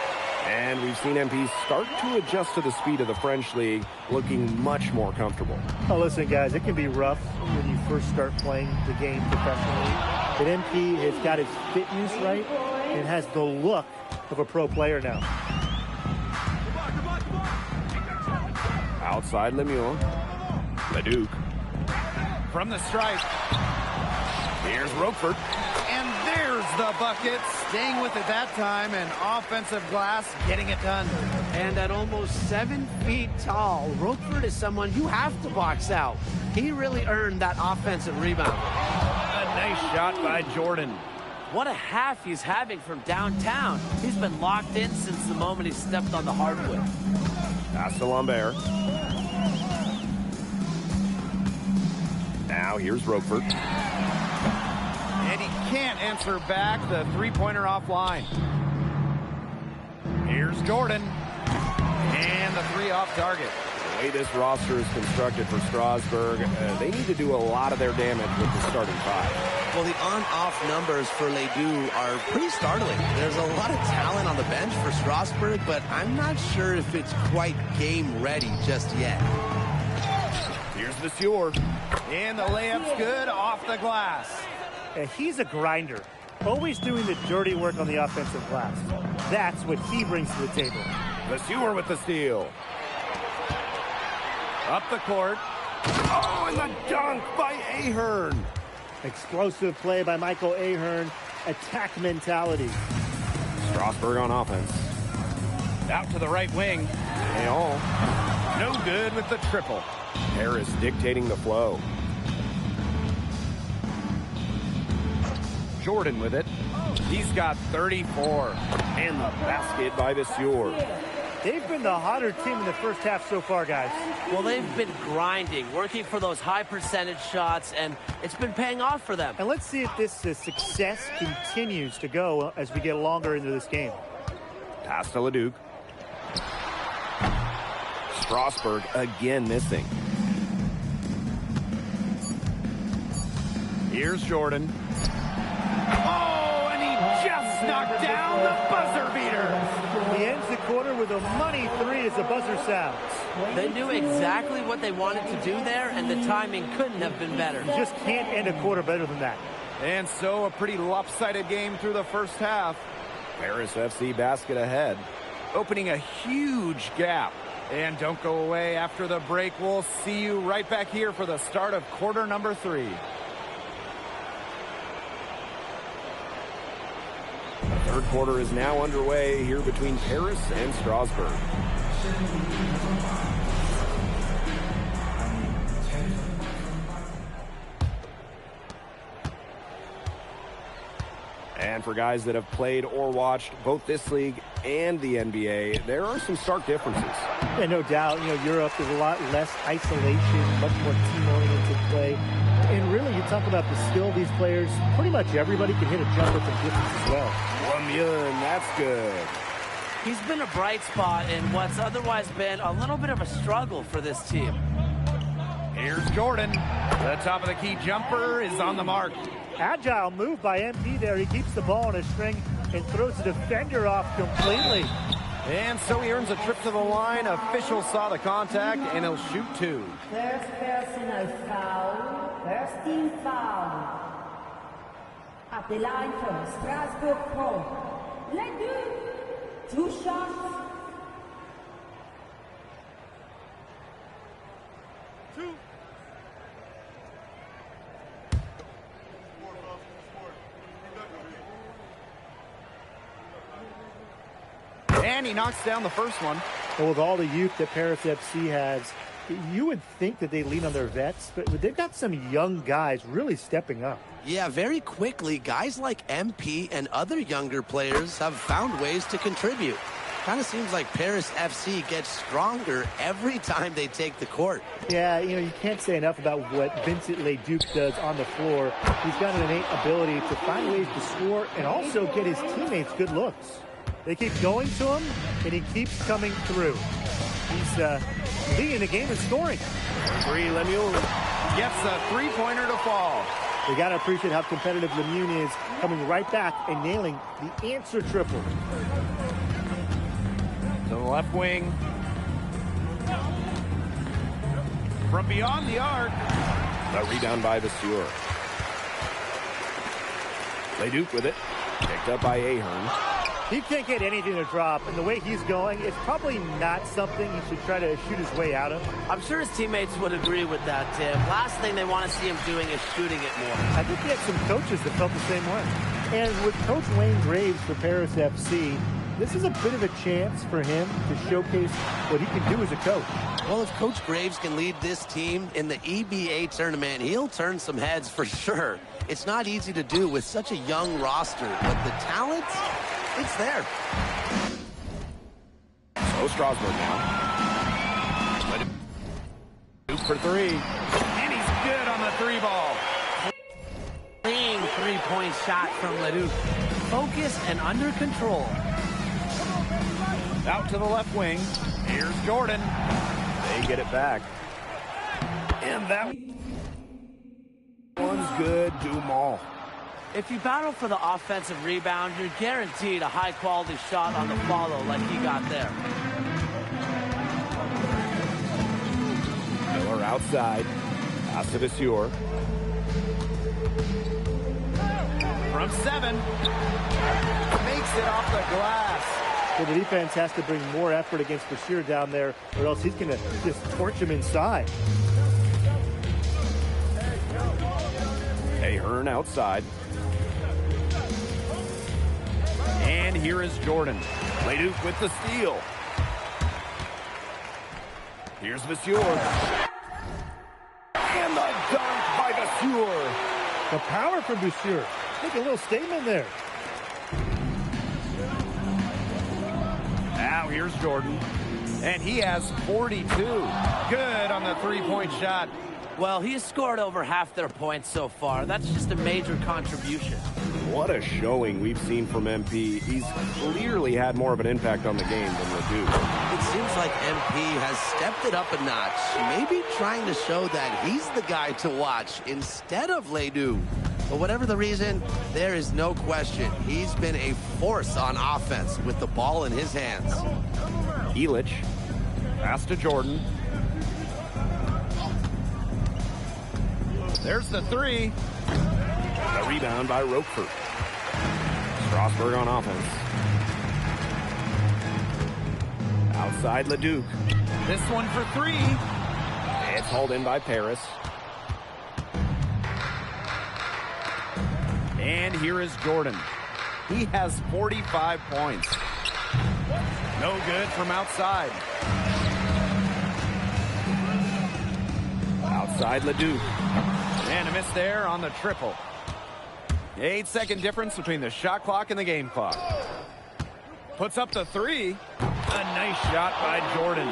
And we've seen MP start to adjust to the speed of the French League, looking much more comfortable. Oh, listen, guys, it can be rough when you first start playing the game professionally. But MP has got his fitness right and has the look of a pro player now. Outside Lemoine. Leduc. From the stripe. Here's Roquefort. And there's the bucket. Staying with it that time. And offensive glass getting it done. And at almost 7 feet tall, Roquefort is someone you have to box out. He really earned that offensive rebound. A nice shot by Jordan. What a half he's having from downtown. He's been locked in since the moment he stepped on the hardwood. Pass to Lambert. Now here's Roquefort. And he can't answer back. The three-pointer offline. Here's Jordan. And the three off target. The way this roster is constructed for Strasburg, they need to do a lot of their damage with the starting five. Well, the on-off numbers for Ledoux are pretty startling. There's a lot of talent on the bench for Strasburg, but I'm not sure if it's quite game ready just yet. Here's the Sieur. And the layup's good off the glass. He's a grinder, always doing the dirty work on the offensive glass. That's what he brings to the table. The Sieur with the steal. Up the court. Oh, and the dunk by Ahern. Explosive play by Michael Ahern. Attack mentality. Strasburg on offense. Out to the right wing. Leon. No good with the triple. Harris dictating the flow. Jordan with it. He's got 34. And the basket by the Sieur. They've been the hotter team in the first half so far, guys. Well, they've been grinding, working for those high percentage shots, and it's been paying off for them. And let's see if this success continues to go as we get longer into this game. Pass to Leduc. Strasburg again missing. Here's Jordan. Oh, and he just knocked down the buzzer beater. He ends the quarter with a money three as the buzzer sounds. They knew exactly what they wanted to do there, and the timing couldn't have been better. You just can't end a quarter better than that. And so a pretty lopsided game through the first half. Paris FC basket ahead, opening a huge gap. And don't go away after the break. We'll see you right back here for the start of quarter number 3. The third quarter is now underway here between Paris and Strasburg. And for guys that have played or watched both this league and the NBA, there are some stark differences. Yeah, no doubt. You know, Europe is a lot less isolation, much more team-oriented play. And really, you talk about the skill of these players, pretty much everybody can hit a jumper from distance as well. Lemoine, that's good. He's been a bright spot in what's otherwise been a little bit of a struggle for this team. Here's Jordan. The top of the key jumper is on the mark. Agile move by MP there. He keeps the ball on a string and throws the defender off completely. And so he earns a trip to the line. Officials saw the contact, and he'll shoot 2. First personal foul. First team foul. At the line from Strasbourg Pro. Leduc. 2 shots. 2. And he knocks down the first one. Well, with all the youth that Paris FC has, You would think that they lean on their vets, but they've got some young guys really stepping up. Yeah, very quickly, guys like MP and other younger players have found ways to contribute. Kind of seems like Paris FC gets stronger every time they take the court. Yeah, you know, you can't say enough about what Vincent Leduc does on the floor. He's got an innate ability to find ways to score and also get his teammates good looks. They keep going to him, and he keeps coming through. He's leading the game in scoring. Lemieux gets a three-pointer to fall. You got to appreciate how competitive Lemieux is, coming right back and nailing the answer triple. To the left wing. From beyond the arc. The rebound by Vasseur. Leduc with it. Picked up by Ahern. He can't get anything to drop, and the way he's going, it's probably not something he should try to shoot his way out of. I'm sure his teammates would agree with that, Tim. Last thing they want to see him doing is shooting it more. I think he had some coaches that felt the same way. And with Coach Wayne Graves for Paris FC, this is a bit of a chance for him to showcase what he can do as a coach. Well, if Coach Graves can lead this team in the EBA tournament, he'll turn some heads for sure. It's not easy to do with such a young roster, but the talent, it's there. So Strasburg now. Leduc for three. And he's good on the three ball. Clean three-point shot from Leduc. Focused and under control. Out to the left wing. Here's Jordan. They get it back. And that one's good. Dumont. If you battle for the offensive rebound, you're guaranteed a high-quality shot on the follow like he got there. Miller outside. Pass to Vasseur. From 7. Makes it off the glass. So the defense has to bring more effort against Bashir down there, or else he's going to just torch him inside. Ahern outside. And here is Jordan. Leduc with the steal. Here's Vasseur. And the dunk by Vasseur. The power from Vasseur. Make a little statement there. Now here's Jordan. And he has 42. Good on the three-point shot. Well, he's scored over half their points so far. That's just a major contribution. What a showing we've seen from MP. He's clearly had more of an impact on the game than Leduc. It seems like MP has stepped it up a notch, maybe trying to show that he's the guy to watch instead of Leduc. But whatever the reason, there is no question he's been a force on offense with the ball in his hands. Elich. Pass to Jordan. There's the three. The rebound by Roquefort. Strasburg on offense. Outside Leduc. This one for three. It's hauled in by Paris. And here is Jordan. He has 45 points. No good from outside. Outside Leduc. And a miss there on the triple. 8-second difference between the shot clock and the game clock. Puts up the three. A nice shot by Jordan.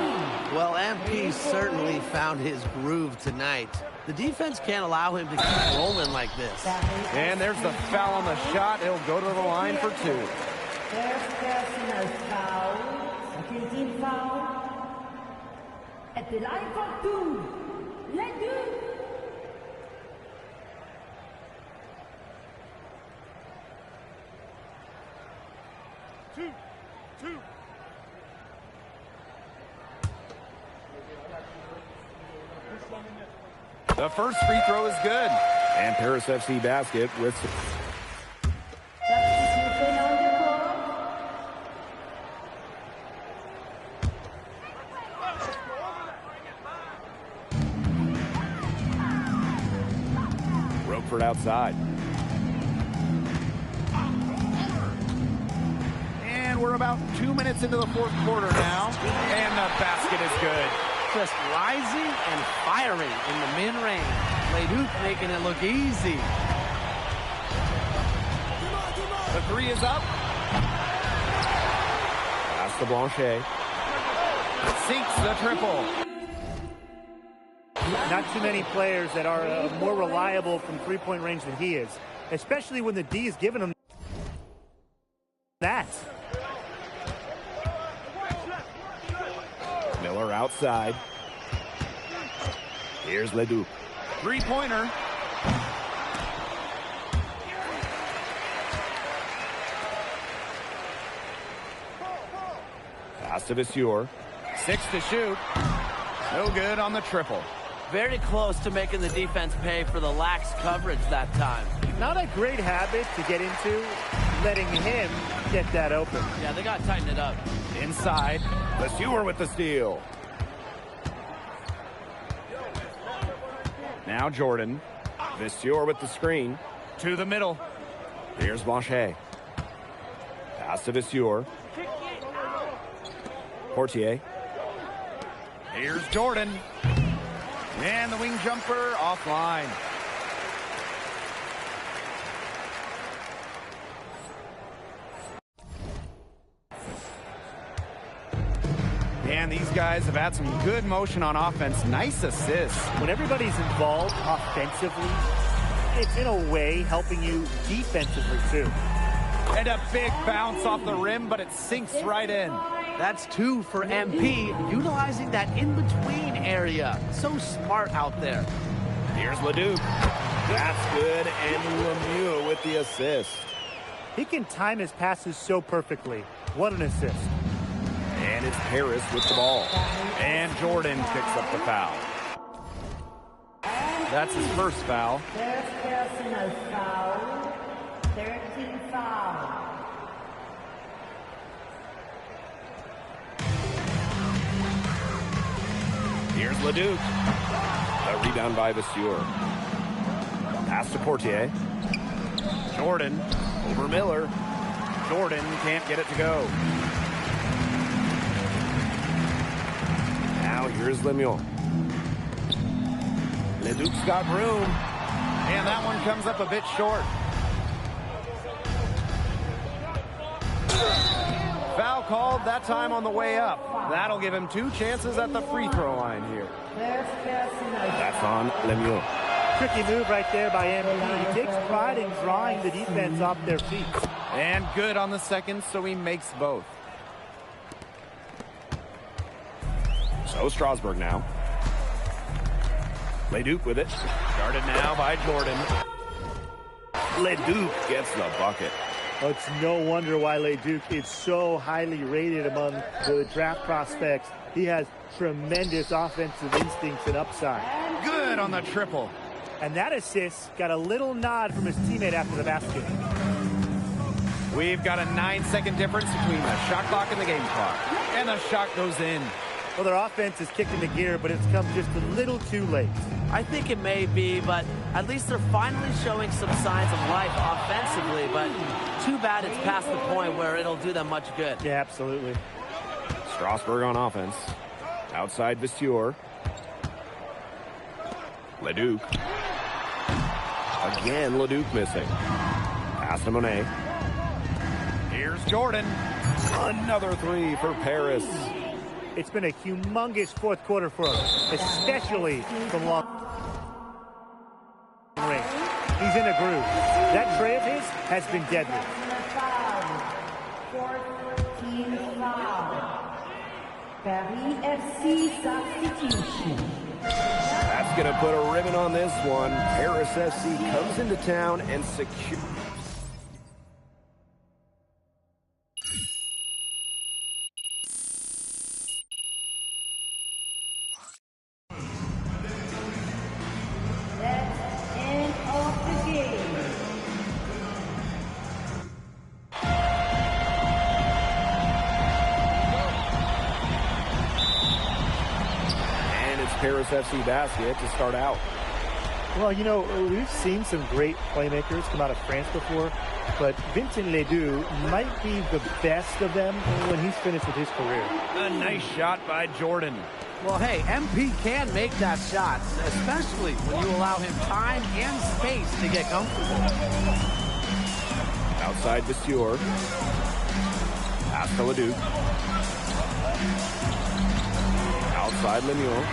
Well, MP certainly found his groove tonight. The defense can't allow him to keep rolling like this. And there's the foul on the shot. He'll go to the line for two. First personal foul, second team foul. At the line for two. Leduc. Two. The first free throw is good. And Paris FC basket with... Substitution on the court. Roquefort outside. And we're about 2 minutes into the fourth quarter now. And the basket is good. just rising and firing in the mid-range. Leduc making it look easy. The three is up. Pass to Blanchet. Sinks the triple. Not too many players that are more reliable from three-point range than he is, especially when the D is giving him that. Miller outside. Here's Leduc. Three-pointer. Pass to Vasseur. 6 to shoot. No good on the triple. Very close to making the defense pay for the lax coverage that time. Not a great habit to get into, letting him get that open. Yeah, they got to tighten it up. Inside. Vasseur with the steal. Now Jordan. Vasseur with the screen. To the middle. Here's Blanchet. Pass to Vasseur. Portier. Here's Jordan. And the wing jumper offline. And these guys have had some good motion on offense. Nice assists. When everybody's involved offensively, it's in a way helping you defensively too. And a big bounce off the rim, but it sinks right in. That's 2 for MP, utilizing that in-between area. So smart out there. Here's Leduc. That's good, and Lemieux with the assist. He can time his passes so perfectly. What an assist. And it's Harris with the ball. And Jordan picks up the foul. That's his first foul. First personal foul. 13 foul. Here's Leduc. A rebound by Vasseur. Pass to Portier. Jordan over Miller. Jordan can't get it to go. Now here's Lemieux. Leduc's got room. And that one comes up a bit short. Foul called, that time on the way up. That'll give him 2 chances at the free throw line here. That's on Lemieux. Tricky move right there by MP. He takes pride in drawing the defense off their feet. And good on the second, so he makes both. So Strasburg now. Leduc with it. Guarded now by Jordan. Leduc gets the bucket. Well, it's no wonder why Leduc is so highly rated among the draft prospects. He has tremendous offensive instincts and upside. Good on the triple. And that assist got a little nod from his teammate after the basket. We've got a 9-second difference between the shot clock and the game clock. And the shot goes in. Well, their offense is kicked into gear, but it's come just a little too late. I think it may be, but at least they're finally showing some signs of life offensively, but too bad it's past the point where it'll do them much good. Yeah, absolutely. Strasburg on offense. Outside Vasseur. Leduc. Again, Leduc missing. Pass to Monet. Here's Jordan. Another 3 for Paris. It's been a humongous fourth quarter for him, especially from long range. He's in a groove. That tray of his has been deadly. 14 foul. Paris FC substitution. That's going to put a ribbon on this one. Paris FC comes into town and secures. Paris FC basket to start out. Well, you know, we've seen some great playmakers come out of France before, but Vincent Ledoux might be the best of them when he's finished with his career. A nice shot by Jordan. Well, hey, MP can make that shot, especially when you allow him time and space to get comfortable. Outside Vasseur. Pass to Leduc. Outside Lemieux.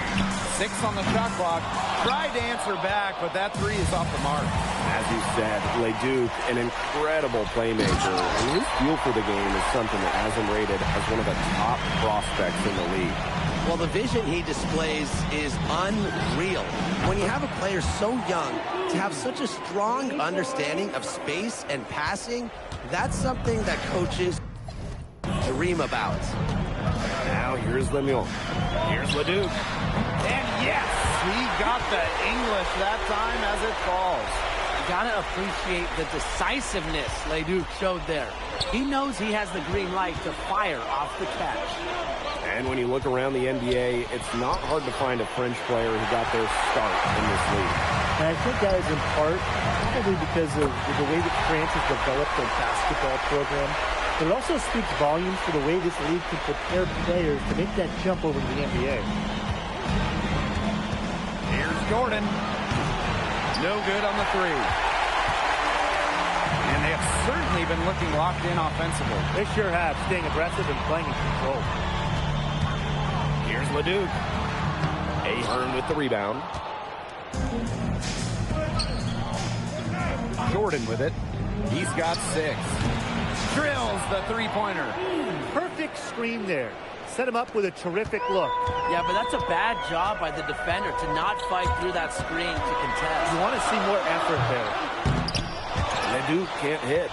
6 on the shot clock. Tried to answer back, but that 3 is off the mark. As you said, Leduc, an incredible playmaker, and his feel for the game is something that has him rated as one of the top prospects in the league. Well, the vision he displays is unreal. When you have a player so young, to have such a strong understanding of space and passing, that's something that coaches dream about. Now here's Lemieux. Here's Leduc. And yes, he got the English that time as it falls. You gotta appreciate the decisiveness Leduc showed there. He knows he has the green light to fire off the catch. And when you look around the NBA, it's not hard to find a French player who got their start in this league. And I think that is in part probably because of the way that France has developed their basketball program. But it also speaks volumes for the way this league can prepare players to make that jump over to the NBA. Here's Jordan. No good on the 3. And they have certainly been looking locked in offensively. They sure have, staying aggressive and playing in control. Here's Leduc. Ahern with the rebound. Jordan with it. He's got 6. Drills the 3-pointer. Perfect screen there. Set him up with a terrific look. Yeah, but that's a bad job by the defender to not fight through that screen to contest. You want to see more effort there. Leduc can't hit.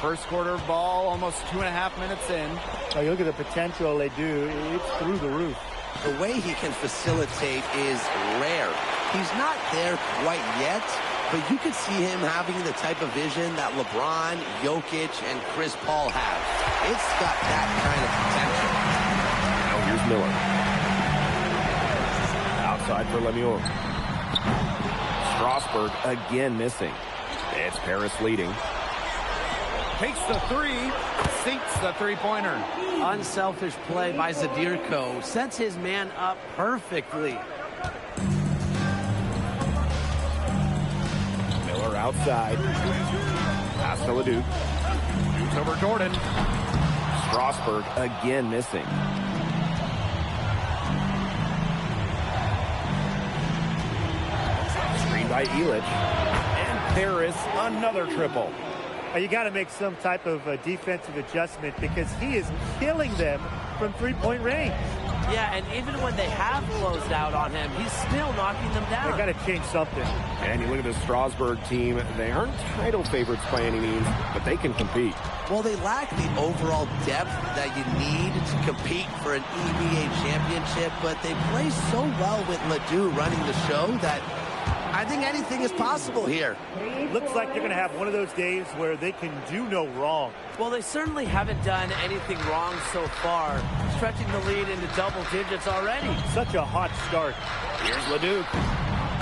First quarter ball, almost 2.5 minutes in. Now you look at the potential they do, it's through the roof. The way he can facilitate is rare. He's not there quite yet, but you could see him having the type of vision that LeBron, Jokic, and Chris Paul have. It's got that kind of potential. Now here's Miller. Outside for Lemieux. Strasburg again missing. It's Paris leading. Takes the 3, sinks the 3-pointer. Unselfish play by Zadirko. Sets his man up perfectly. Miller outside. Pass to Leduc. Shoots over Jordan. Strasburg again missing. Screen by Illich. And Paris another triple. You got to make some type of defensive adjustment because he is killing them from three-point range. Yeah, and even when they have closed out on him, he's still knocking them down. They got to change something. And you look at the Strasburg team, they aren't title favorites by any means, but they can compete. Well, they lack the overall depth that you need to compete for an EBA championship, but they play so well with Ledoux running the show that I think anything is possible here. Looks like they're going to have one of those days where they can do no wrong. Well, they certainly haven't done anything wrong so far, stretching the lead into double digits already. Such a hot start. Here's Leduc.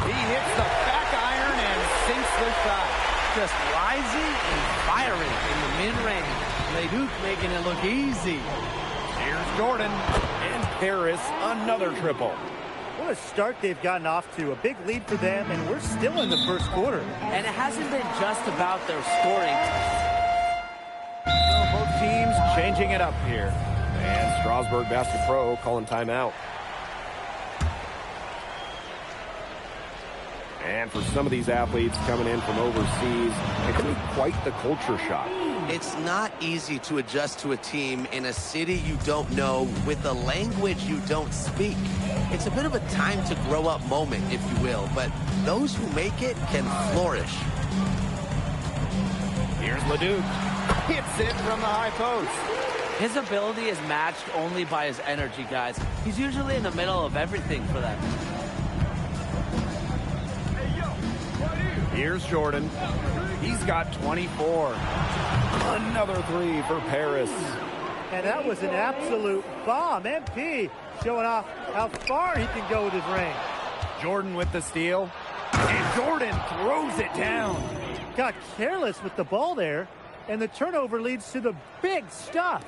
He hits the back iron and sinks the shot. Just rising and firing in the mid-range. Leduc making it look easy. Here's Jordan. And Paris another triple. What a start they've gotten off to. A big lead for them, and we're still in the first quarter. And it hasn't been just about their scoring. So both teams changing it up here. And Strasburg Basket Pro calling timeout. And for some of these athletes coming in from overseas, it can be quite the culture shock. It's not easy to adjust to a team in a city you don't know with a language you don't speak. It's a bit of a time to grow up moment, if you will, but those who make it can flourish. Here's Leduc. Hits it from the high post. His ability is matched only by his energy, guys. He's usually in the middle of everything for them. Here's Jordan. He's got 24. Another 3 for Paris. And that was an absolute bomb. MP showing off how far he can go with his range. Jordan with the steal. And Jordan throws it down. Got careless with the ball there. And the turnover leads to the big stuff.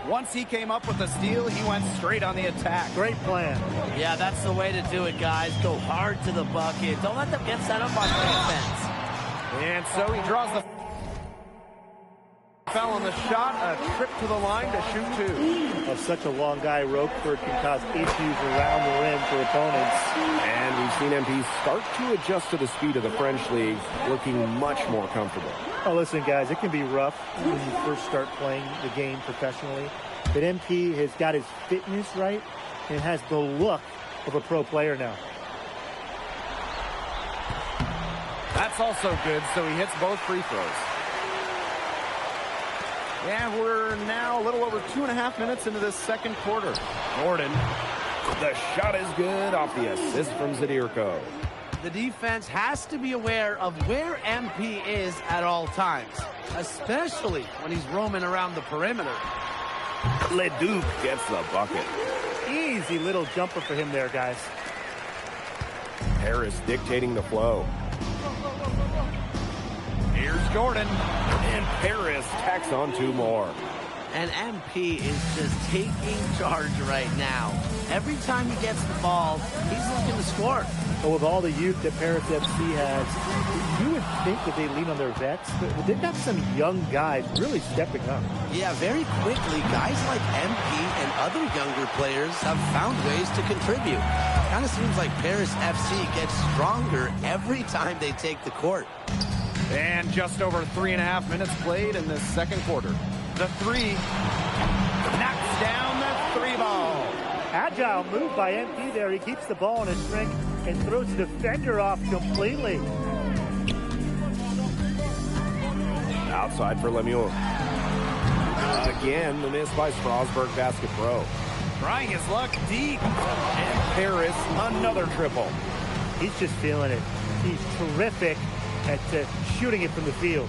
Once he came up with the steal, he went straight on the attack. Great plan. Yeah, that's the way to do it, guys. Go hard to the bucket. Don't let them get set up on defense. And so he draws the foul on the shot. A trip to the line to shoot two. Of such a long guy, Roquefort can cause issues around the rim for opponents. And we've seen MP start to adjust to the speed of the French League, looking much more comfortable. Oh, listen, guys, it can be rough when you first start playing the game professionally. But MP has got his fitness right and has the look of a pro player now. That's also good, so he hits both free throws. And we're now a little over 2.5 minutes into this second quarter. Gordon, the shot is good off the assist from Zadirko. The defense has to be aware of where MP is at all times, especially when he's roaming around the perimeter. Leduc gets the bucket. Easy little jumper for him there, guys. Harris dictating the flow. Here's Jordan. And Paris tacks on 2 more. And MP is just taking charge right now. Every time he gets the ball, he's looking to score. But with all the youth that Paris FC has, you would think that they lean on their vets, but they've got some young guys really stepping up. Yeah, very quickly, guys like MP and other younger players have found ways to contribute. Kind of seems like Paris FC gets stronger every time they take the court. And just over 3.5 minutes played in this second quarter. The three knocks down the 3 ball. Agile move by MP there. He keeps the ball in a string and throws the defender off completely. Outside for Lemieux. Again, the miss by Strasburg Basket Pro. Trying his luck deep. And Paris, another triple. He's just feeling it. He's terrific at shooting it from the field.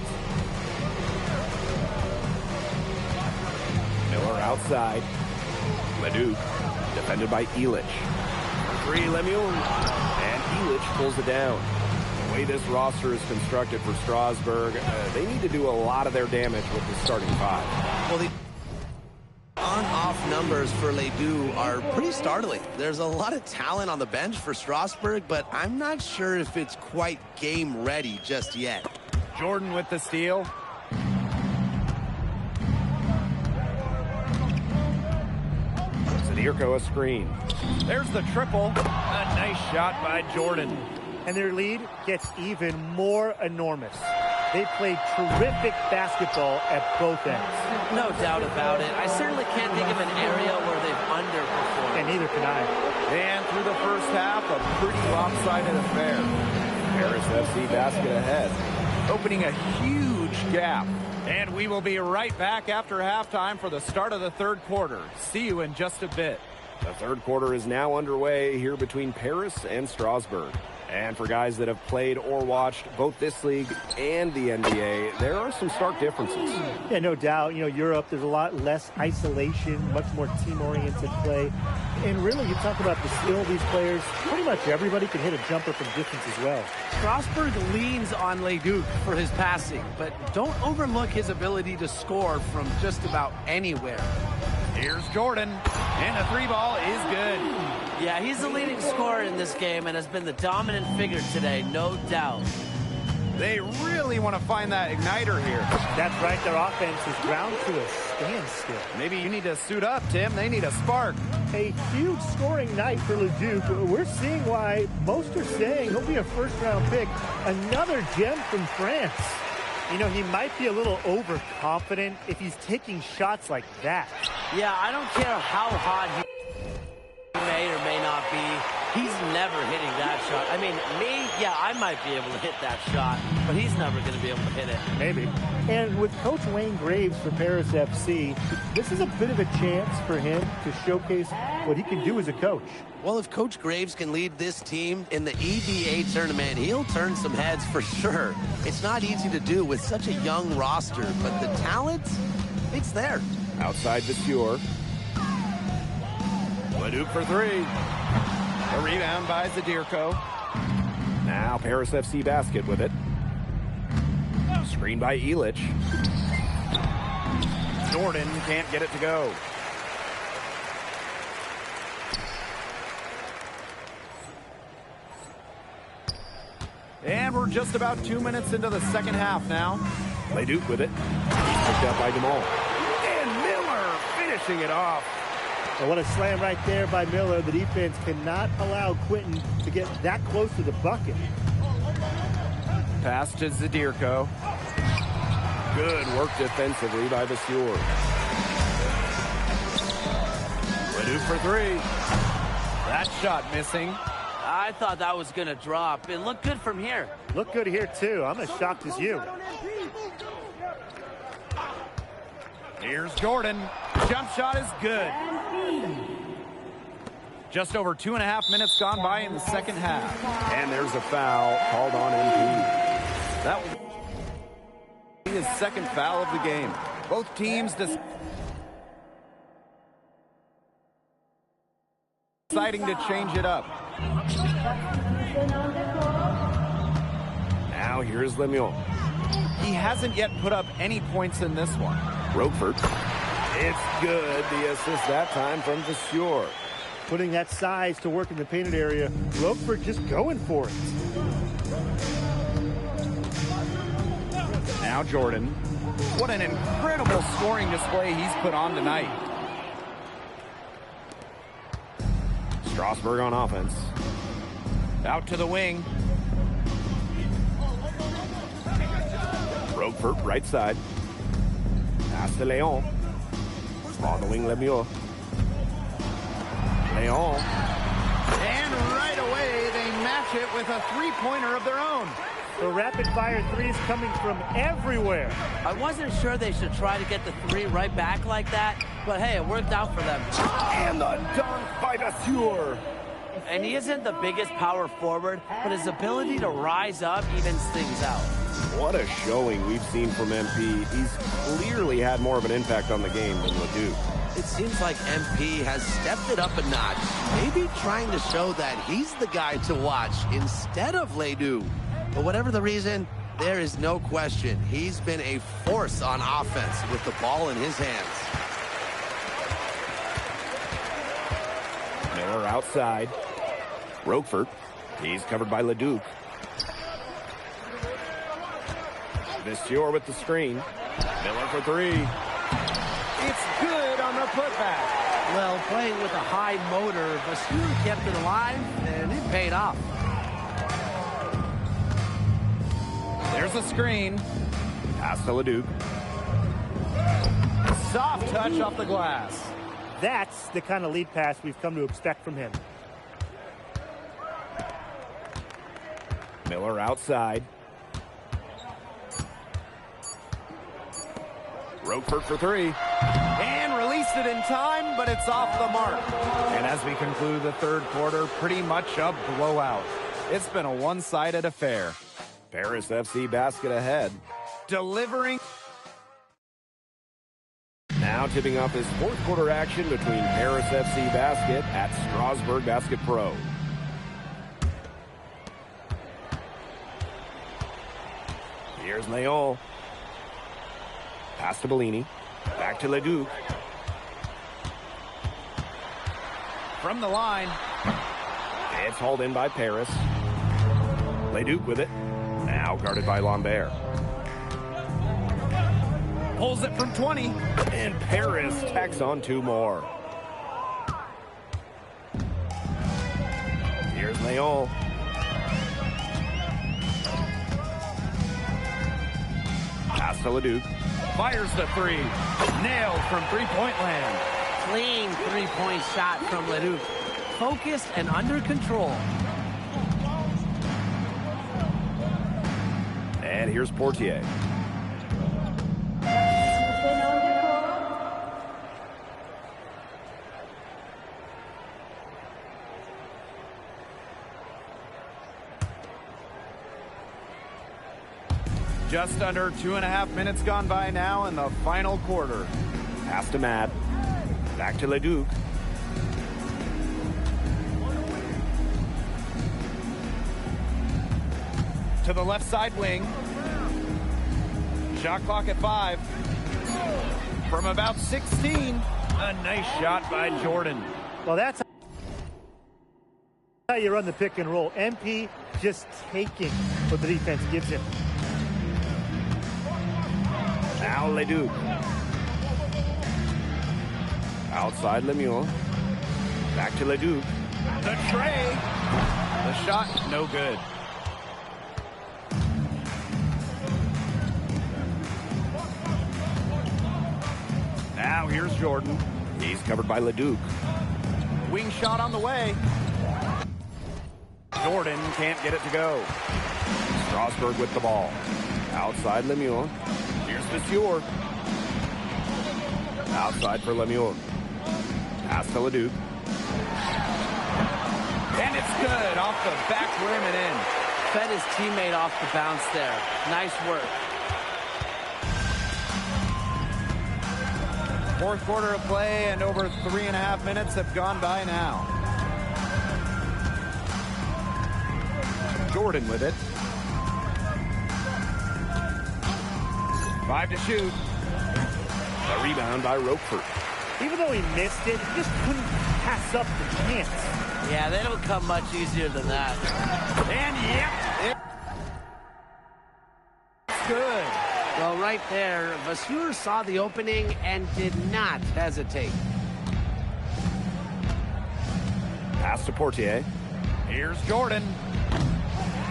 Miller outside. Leduc, defended by Illich. 3, Lemieux. And Illich pulls it down. The way this roster is constructed for Strasburg, they need to do a lot of their damage with the starting 5. Well, the on-off numbers for Ledoux are pretty startling. There's a lot of talent on the bench for Strasburg, but I'm not sure if it's quite game ready just yet. Jordan with the steal. Zadirko a screen. There's the triple. A nice shot by Jordan. And their lead gets even more enormous. They played terrific basketball at both ends. No doubt about it. I certainly can't think of an area where they've underperformed. And neither can I. And through the first half, a pretty lopsided affair. Paris FC basket ahead, opening a huge gap. And we will be right back after halftime for the start of the third quarter. See you in just a bit. The third quarter is now underway here between Paris and Strasburg. And for guys that have played or watched both this league and the NBA, there are some stark differences. Yeah, no doubt. You know, Europe, there's a lot less isolation, much more team-oriented play. And really, you talk about the skill of these players, pretty much everybody can hit a jumper from distance as well. Strasburg leans on Leduc for his passing, but don't overlook his ability to score from just about anywhere. Here's Jordan, and the 3 ball is good. Yeah, he's the leading scorer in this game and has been the dominant figure today, no doubt. They really want to find that igniter here. That's right, their offense is ground to a standstill. Maybe you need to suit up, Tim. They need a spark. A huge scoring night for Leduc. We're seeing why most are saying he'll be a first-round pick. Another gem from France. You know, he might be a little overconfident if he's taking shots like that. Yeah, I don't care how hot he may or may not be. He's never hitting that shot. I mean, me, yeah, I might be able to hit that shot, but he's never going to be able to hit it. Maybe. And with Coach Wayne Graves for Paris FC, this is a bit of a chance for him to showcase what he can do as a coach. Well, if Coach Graves can lead this team in the EBA tournament, he'll turn some heads for sure. It's not easy to do with such a young roster, but the talent, it's there. Outside Vasseur. Leduc for 3. A rebound by Zadirko. Now Paris FC basket with it. Screen by Illich. Jordan can't get it to go. And we're just about 2 minutes into the second half now. Leduc with it. He's picked up by DeMol. And Miller finishing it off. And what a slam right there by Miller. The defense cannot allow Quentin to get that close to the bucket. Pass to Zadirko. Good work defensively by Vasseur. Leduc for three. That shot missing. I thought that was going to drop. It looked good from here. Look good here, too. I'm as shocked as you. Here's Jordan. Jump shot is good. Just over 2.5 minutes gone by in the second half. And there's a foul called on MP. That will be his second foul of the game. Both teams deciding to change it up. Now here's Lemieux. He hasn't yet put up any points in this one. Roquefort. It's good. The assist that time from Vasseur. Putting that size to work in the painted area. Roquefort just going for it. Now Jordan. What an incredible scoring display he's put on tonight. Strasburg on offense. Out to the wing. Roquefort right side. Pass to Leon. On the wing, Lemieux. Leon. And right away, they match it with a three-pointer of their own. The rapid-fire threes coming from everywhere. I wasn't sure they should try to get the three right back like that, but hey, it worked out for them. And the dunk by Vasseur. And he isn't the biggest power forward, but his ability to rise up evens things out. What a showing we've seen from MP. He's clearly had more of an impact on the game than Leduc. It seems like MP has stepped it up a notch, maybe trying to show that he's the guy to watch instead of Leduc. But whatever the reason, there is no question he's been a force on offense with the ball in his hands. Miller outside. Roquefort. He's covered by Leduc. Vasseur with the screen. Miller for three. It's good on the putback. Well, playing with a high motor, Vasseur kept it alive, and it paid off. There's a screen. Pass to Leduc. Soft touch off the glass. That's the kind of lead pass we've come to expect from him. Miller outside. Roquefort for three. And released it in time, but it's off the mark. And as we conclude the third quarter, pretty much a blowout. It's been a one-sided affair. Paris FC basket ahead. Delivering. Now tipping off his fourth quarter action between Paris FC basket at Strasburg Basket Pro. Here's Leon. Pass to Bellini. Back to Leduc. From the line. It's hauled in by Paris. Leduc with it. Now guarded by Lambert. Pulls it from 20. And Paris tacks on two more. Here's Leon. Pass to Leduc. Fires the three. Nailed from three-point land. Clean three-point shot from Leduc. Focused and under control. And here's Portier. Just under 2.5 minutes gone by now in the final quarter. Pass to Matt. Back to Leduc. To the left side wing. Shot clock at 5. from about 16. A nice shot by Jordan. Well, that's how you run the pick and roll. MP just taking what the defense gives him. Now Leduc. Outside Lemieux. Back to Leduc. The tray. The shot, no good. Now here's Jordan. He's covered by Leduc. Wing shot on the way. Jordan can't get it to go. Strasburg with the ball. Outside Lemieux. Here's Vasseur. Outside for Lemieux. Pass to Leduc. And it's good. Off the back rim and in. Fed his teammate off the bounce there. Nice work. Fourth quarter of play, and over 3.5 minutes have gone by now. Jordan with it. 5 to shoot. A rebound by Roquefort. Even though he missed it, he just couldn't pass up the chance. Yeah, they don't come much easier than that. And yep, it's good. Well, right there, Vasseur saw the opening and did not hesitate. Pass to Portier. Here's Jordan.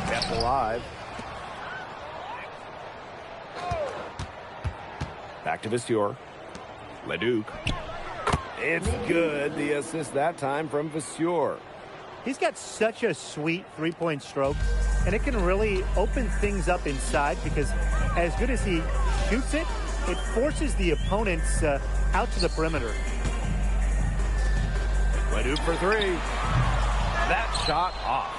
Kept alive. Back to Vasseur. Leduc. It's good. The assist that time from Vasseur. He's got such a sweet three-point stroke, and it can really open things up inside because as good as he shoots it, it forces the opponents out to the perimeter. Leduc for three. That shot off.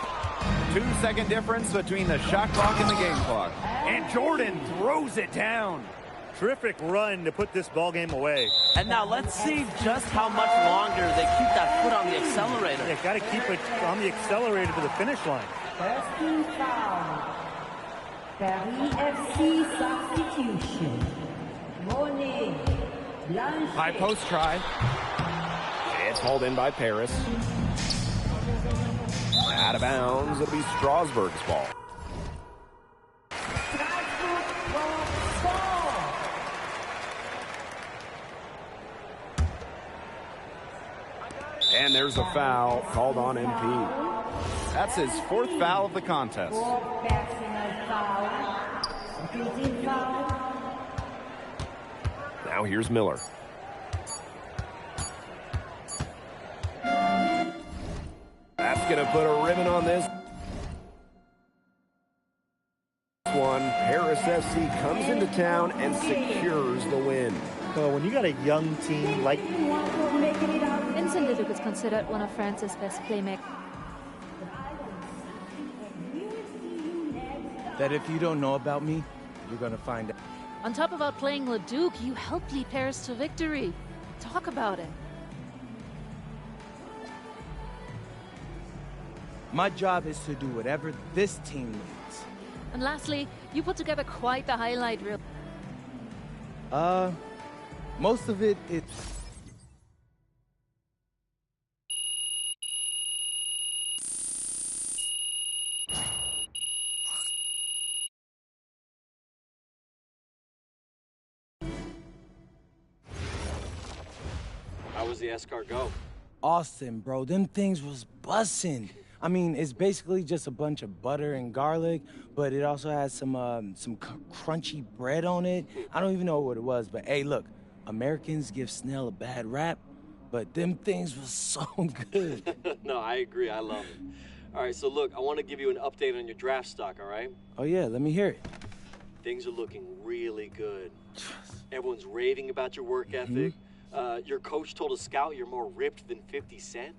2-second difference between the shot clock and the game clock. And Jordan throws it down. Terrific run to put this ball game away. And now let's see just how much longer they keep that foot on the accelerator. Yeah, got to keep it on the accelerator to the finish line. First team foul. Paris FC substitution. Monet. Blanchet. High post try. It's hauled in by Paris. Out of bounds. It'll be Strasburg's ball. And there's a foul called on MP. That's his fourth foul of the contest. Now here's Miller. That's going to put a ribbon on this one. Paris FC comes into town and secures the win. Well, when you got a young team like... Vincent Leduc is considered one of France's best playmakers. That if you don't know about me, you're going to find out. On top of outplaying Leduc, you helped lead Paris to victory. Talk about it. My job is to do whatever this team needs. And lastly, you put together quite the highlight reel. Most of it's... How was the escargot? Austin, bro, them things was bussin'. I mean, it's basically just a bunch of butter and garlic, but it also has some crunchy bread on it. I don't even know what it was, but hey, look, Americans give Snell a bad rap, but them things was so good. No, I agree. I love it. All right, so look, I want to give you an update on your draft stock, all right? Oh, yeah, let me hear it. Things are looking really good. Everyone's raving about your work ethic. Your coach told a scout you're more ripped than 50 Cent.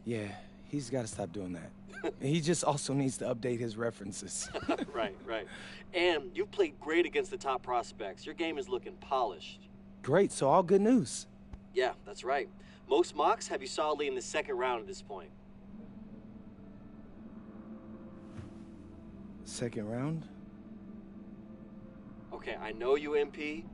Yeah, he's got to stop doing that. He just also needs to update his references. Right. And you've played great against the top prospects. Your game is looking polished. Great, so all good news. Yeah, that's right. Most mocks have you solidly in the second round at this point. Second round? Okay, I know you, MP.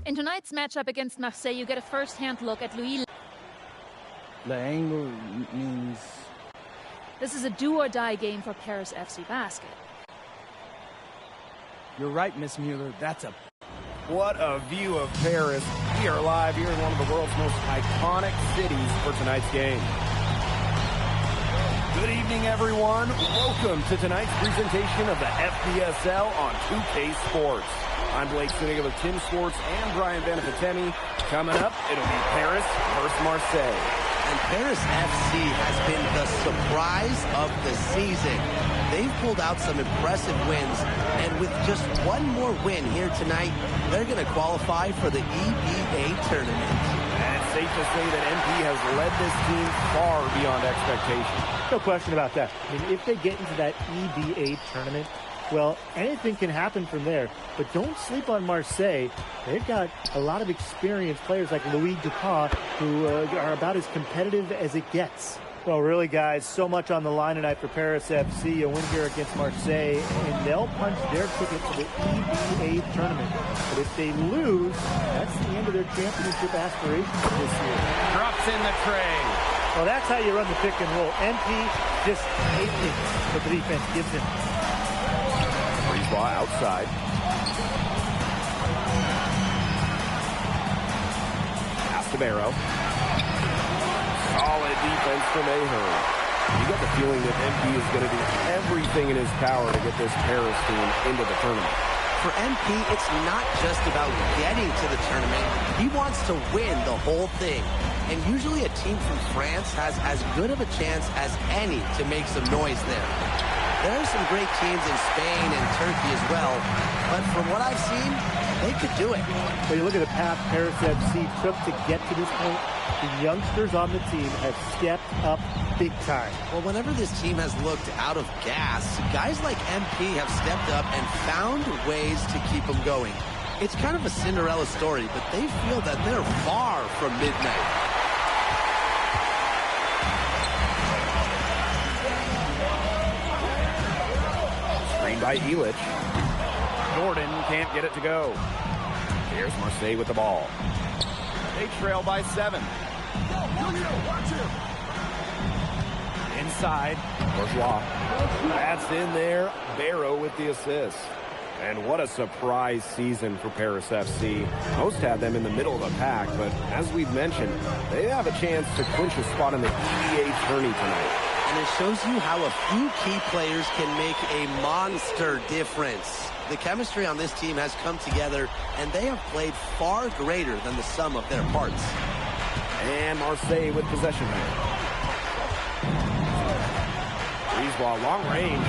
In tonight's matchup against Marseille, you get a first-hand look at Louis. The angle means... This is a do-or-die game for Paris FC Basket. You're right, Miss Mueller. That's a... What a view of Paris. We are live here in one of the world's most iconic cities for tonight's game. Good evening, everyone. Welcome to tonight's presentation of the FPSL on 2K Sports. I'm Blake Suniga with Tim Swartz and Brian Benefitemi. Coming up, it'll be Paris versus Marseille. And Paris FC has been the surprise of the season. They've pulled out some impressive wins, and with just one more win here tonight, they're going to qualify for the EBA tournament. And it's safe to say that MP has led this team far beyond expectations. No question about that. I mean, if they get into that EBA tournament, well, anything can happen from there. But don't sleep on Marseille. They've got a lot of experienced players like Louis Dupont, who are about as competitive as it gets. Well, really, guys, so much on the line tonight for Paris FC. A win here against Marseille, and they'll punch their ticket to the EBA tournament. But if they lose, that's the end of their championship aspirations this year. Drops in the tray. Well, that's how you run the pick and roll. MP just hates what the defense gives him. Ball outside. Pass to Barrow. Solid defense from Ahern. You got the feeling that MP is going to do everything in his power to get this Paris team into the tournament. For MP, it's not just about getting to the tournament. He wants to win the whole thing. And usually a team from France has as good of a chance as any to make some noise there. There are some great teams in Spain and Turkey as well, but from what I've seen, they could do it. Well, you look at the path Paris FC took to get to this point. The youngsters on the team have stepped up big time. Well, whenever this team has looked out of gas, guys like MP have stepped up and found ways to keep them going. It's kind of a Cinderella story, but they feel that they're far from midnight. By Elich. Jordan can't get it to go. Here's Marseille with the ball. They trail by 7. Inside. Bourgeois. That's in there. Barrow with the assist. And what a surprise season for Paris FC. Most had them in the middle of the pack, but as we've mentioned, they have a chance to clinch a spot in the EBA tourney tonight. And it shows you how a few key players can make a monster difference. The chemistry on this team has come together, and they have played far greater than the sum of their parts. And Marseille with possession here. Breeze ball, long range.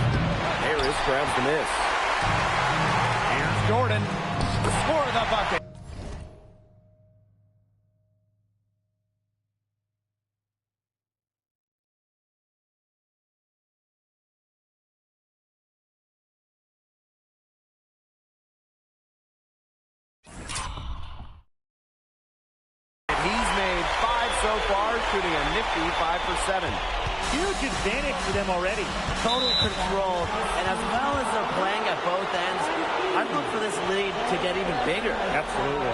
Harris grabs the miss. Here's Jordan to score the bucket. So far, shooting a nifty 5 for 7. Huge advantage for them already. Total control, and as well as they're playing at both ends, I'd look for this lead to get even bigger. Absolutely.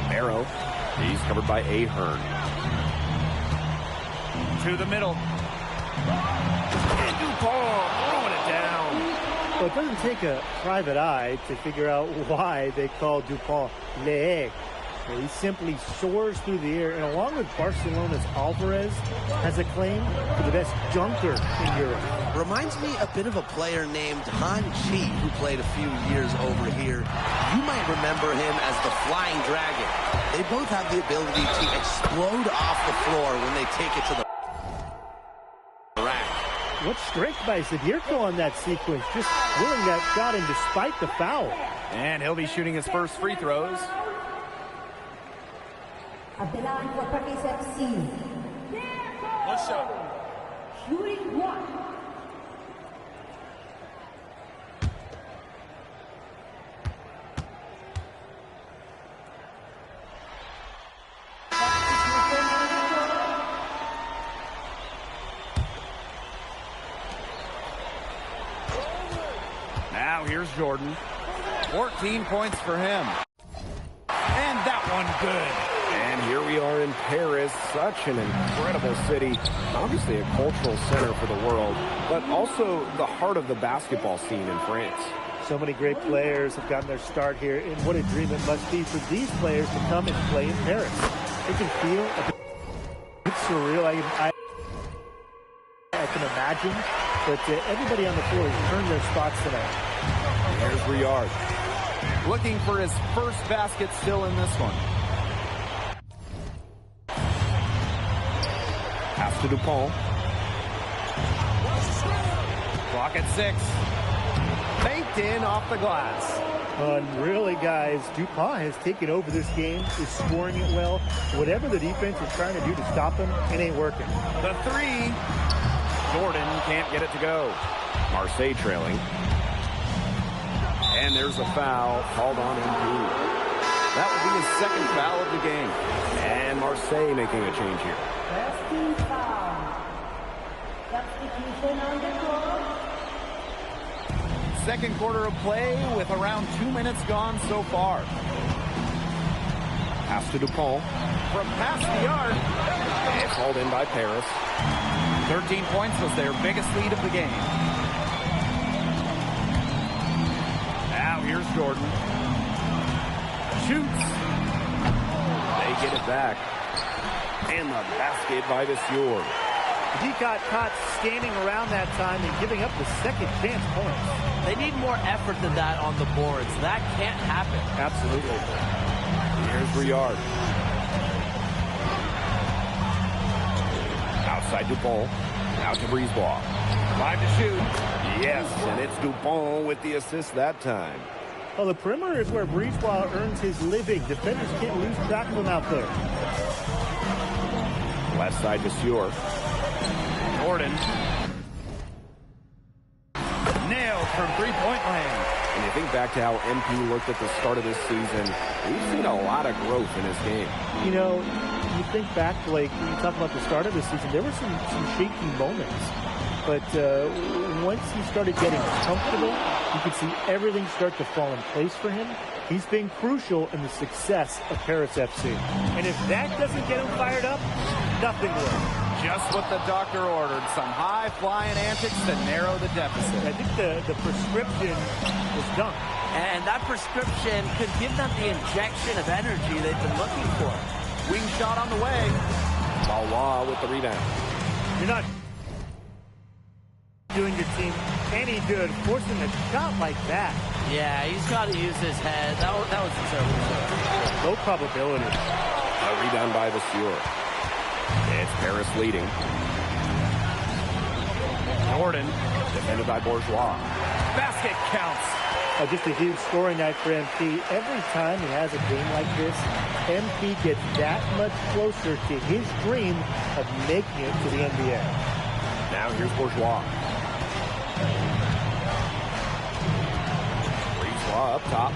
Barrow, he's covered by Ahern. To the middle. And Dupont throwing it down. Well, it doesn't take a private eye to figure out why they call Dupont Le. He simply soars through the air, and along with Barcelona's Alvarez, has a claim to the best dunker in Europe. Reminds me a bit of a player named Han Chi, who played a few years over here. You might remember him as the Flying Dragon. They both have the ability to explode off the floor when they take it to the rack. What strength by Zadirko on that sequence, just willing that shot in despite the foul. And he'll be shooting his first free throws. At the line for Paris FC. One shot. Shooting one. Jordan. 14 points for him. And that one good. And here we are in Paris, such an incredible city. Obviously a cultural center for the world, but also the heart of the basketball scene in France. So many great players have gotten their start here, and what a dream it must be for these players to come and play in Paris. It can feel a bit surreal. I can imagine, but everybody on the floor has earned their spots tonight. Here's Riyard. Looking for his first basket still in this one. Pass to DuPont. Clock at 6. Faked in off the glass. Really, guys, DuPont has taken over this game, is scoring it well. Whatever the defense is trying to do to stop him, it ain't working. The 3. Jordan can't get it to go. Marseille trailing. And there's a foul called on MP. That will be his second foul of the game. And Marseille making a change here. Second quarter of play with around 2 minutes gone so far. Pass to DuPont. From past the arc. And called in by Paris. 13 points was their biggest lead of the game. Now here's Jordan. Shoots. They get it back. And the basket by Vasseur. He got caught standing around that time and giving up the second chance points. They need more effort than that on the boards. That can't happen. Absolutely. Here's Riyard. Outside DuPont. Out to Brisebois. 5 to shoot. Yes, and it's DuPont with the assist that time. Well, the perimeter is where Brisebois earns his living. Defenders can't lose track of him out there. Left side Vasseur. Jordan. Nailed from three-point land. And you think back to how MP looked at the start of this season, we've seen a lot of growth in his game. You know, you think back, Blake, when you talk about the start of the season, there were some shaky moments. But once he started getting comfortable, you could see everything start to fall in place for him. He's been crucial in the success of Paris FC. And if that doesn't get him fired up, nothing will. Just what the doctor ordered. Some high-flying antics to narrow the deficit. I think the prescription was done. And that prescription could give them the injection of energy they've been looking for. Wing shot on the way. Valois with the rebound. You're not doing your team any good forcing a shot like that. Yeah, he's got to use his head. That was deserved. Low probability. A rebound by Vasseur. It's Paris leading. Jordan. Defended by Bourgeois. Basket counts. Just a huge scoring night for MP. Every time he has a game like this, MP gets that much closer to his dream of making it to the NBA. Now here's Bourgeois. Bourgeois up top.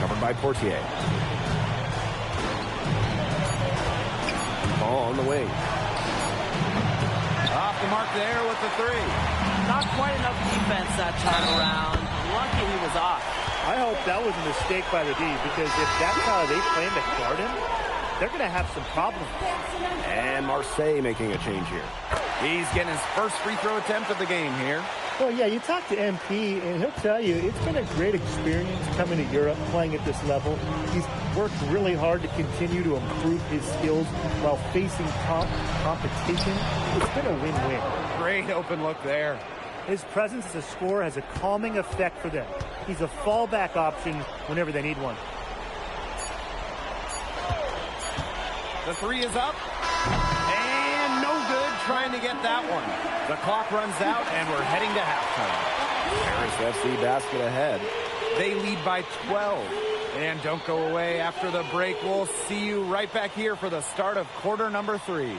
Covered by Portier. Ball on the wing. Off the mark there with the 3. Not quite enough defense that time around. Lucky he was off. I hope that was a mistake by the D, because if that's how they plan to guard him, they're going to have some problems. And Marseille making a change here. He's getting his first free throw attempt of the game here. Well, yeah, you talk to MP, and he'll tell you it's been a great experience coming to Europe, playing at this level. He's worked really hard to continue to improve his skills while facing competition. It's been a win-win. Great open look there. His presence as a scorer has a calming effect for them. He's a fallback option whenever they need one. The 3 is up. And no good trying to get that one. The clock runs out, and we're heading to halftime. Paris FC basket ahead. They lead by 12. And don't go away after the break. We'll see you right back here for the start of quarter number 3.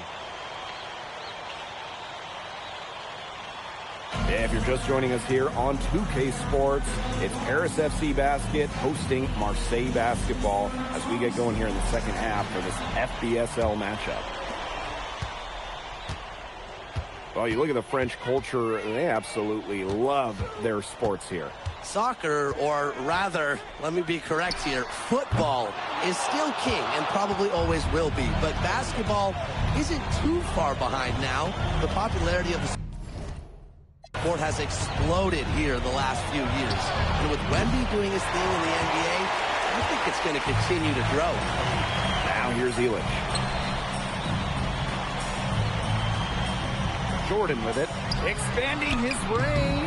If you're just joining us here on 2K Sports, it's Paris FC Basket hosting Marseille Basketball as we get going here in the second half for this FBSL matchup. Well, you look at the French culture, they absolutely love their sports here. Soccer, or rather, let me be correct here, football is still king and probably always will be. But basketball isn't too far behind now. The popularity of the sport has exploded here the last few years. And with Wemby doing his thing in the NBA, I think it's going to continue to grow. Now here's Elich. Jordan with it, expanding his range.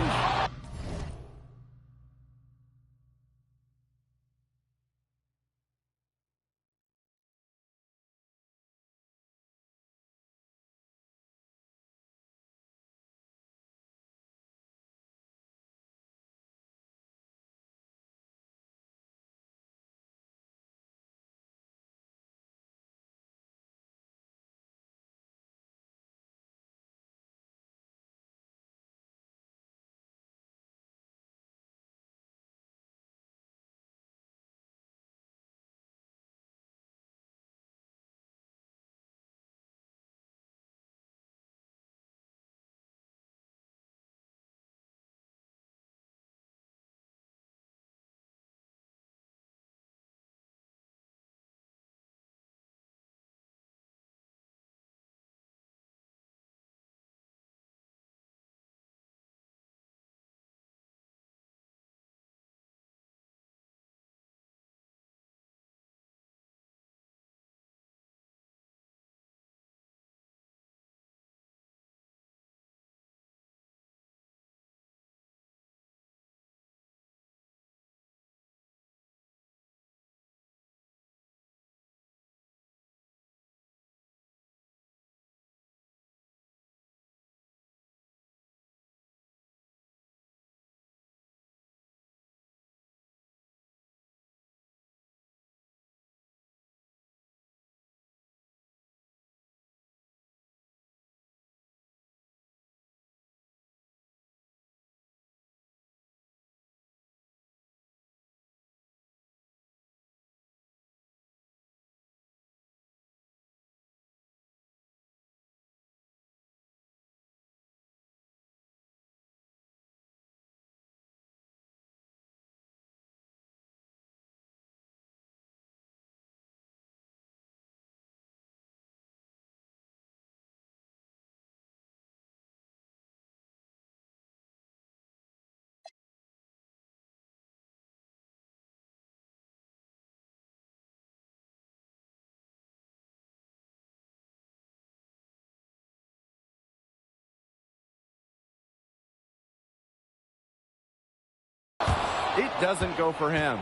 It doesn't go for him.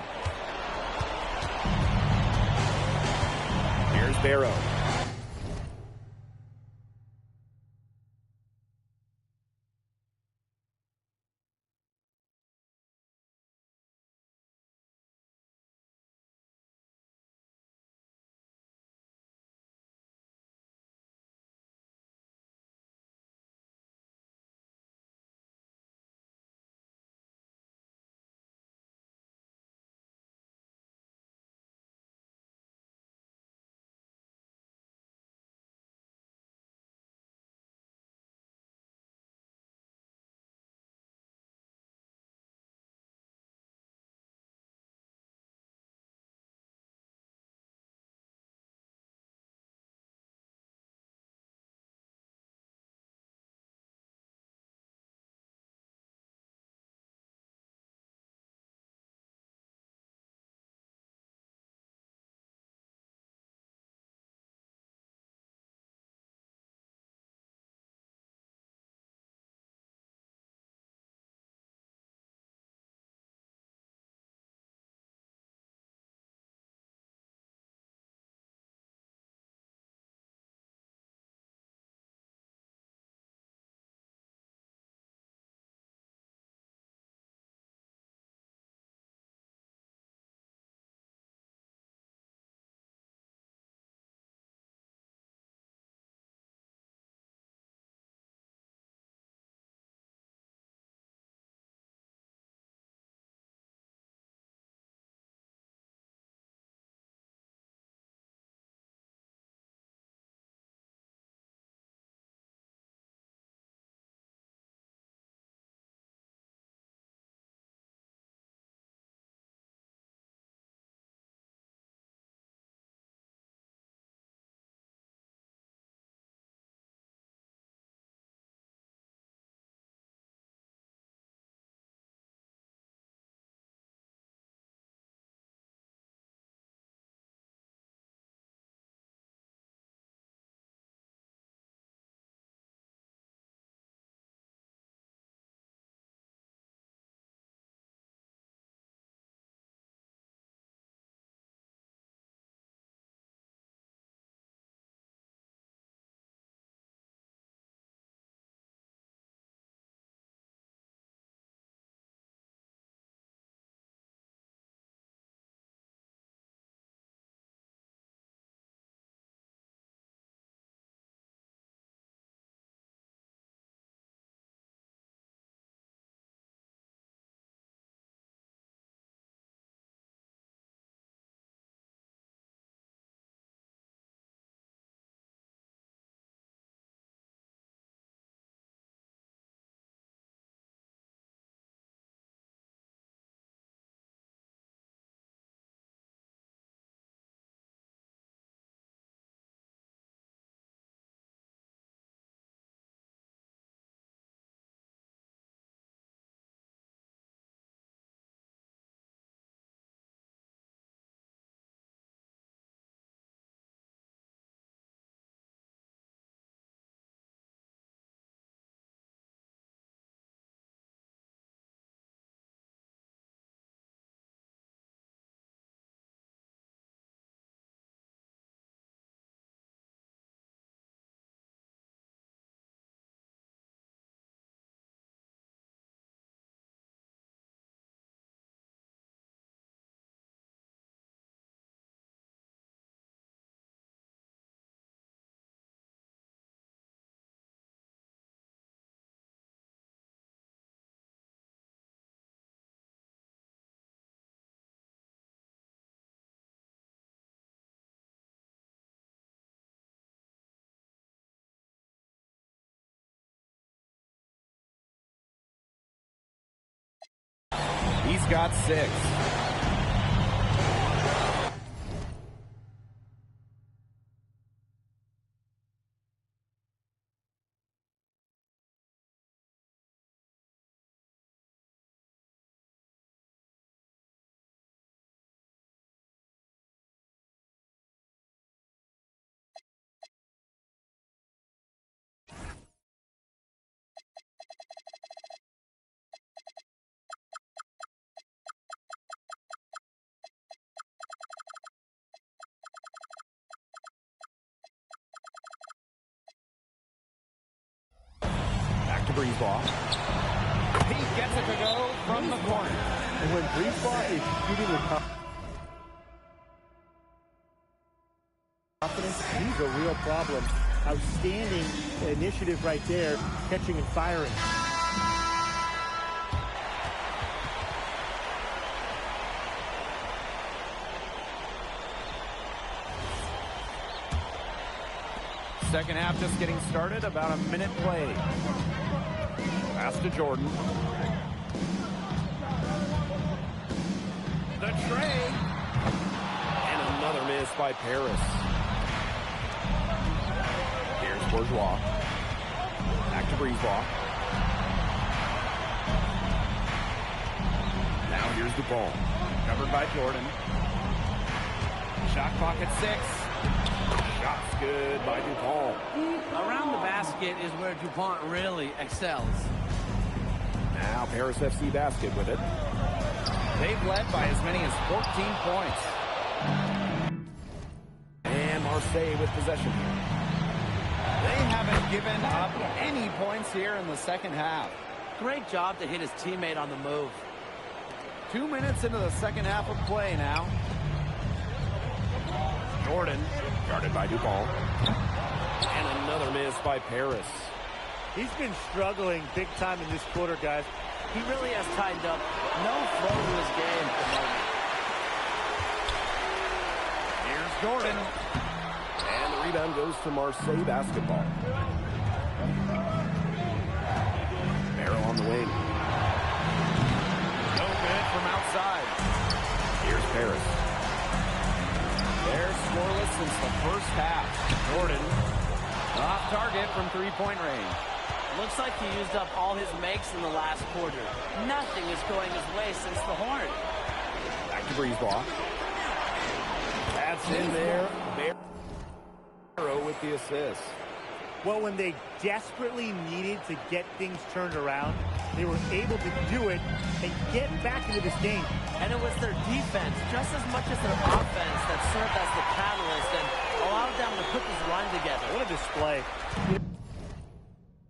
Here's Barrow. got 6. Back to Breezeball. He gets it to go from the corner. And when Breezeball is shooting with confidence, he's a real problem. Outstanding initiative right there, catching and firing. Second half just getting started, about a minute played. Pass to Jordan. The tray. And another miss by Paris. Here's Bourgeois. Back to Breezeball. Now here's DuPont. Covered by Jordan. Shot clock at 6. Shot's good by DuPont. Around the basket is where DuPont really excels. Now Paris FC basket with it. They've led by as many as 14 points. And Marseille with possession here. They haven't given up any points here in the second half. Great job to hit his teammate on the move. 2 minutes into the second half of play now. Jordan, guarded by DuPont. And another miss by Paris. He's been struggling big time in this quarter, guys. He really has tightened up. No flow to his game at the moment. Here's Jordan. And the rebound goes to Marseille basketball. Merrill on the wing. No good from outside. Here's Paris. They're scoreless since the first half. Jordan off target from three-point range. Looks like he used up all his makes in the last quarter. Nothing is going his way since the horn. Back to Breezeball. That's in there. Barrow with the assist. Well, when they desperately needed to get things turned around, they were able to do it and get back into this game. And it was their defense, just as much as their offense, that served as the catalyst and allowed them to put this run together. What a display.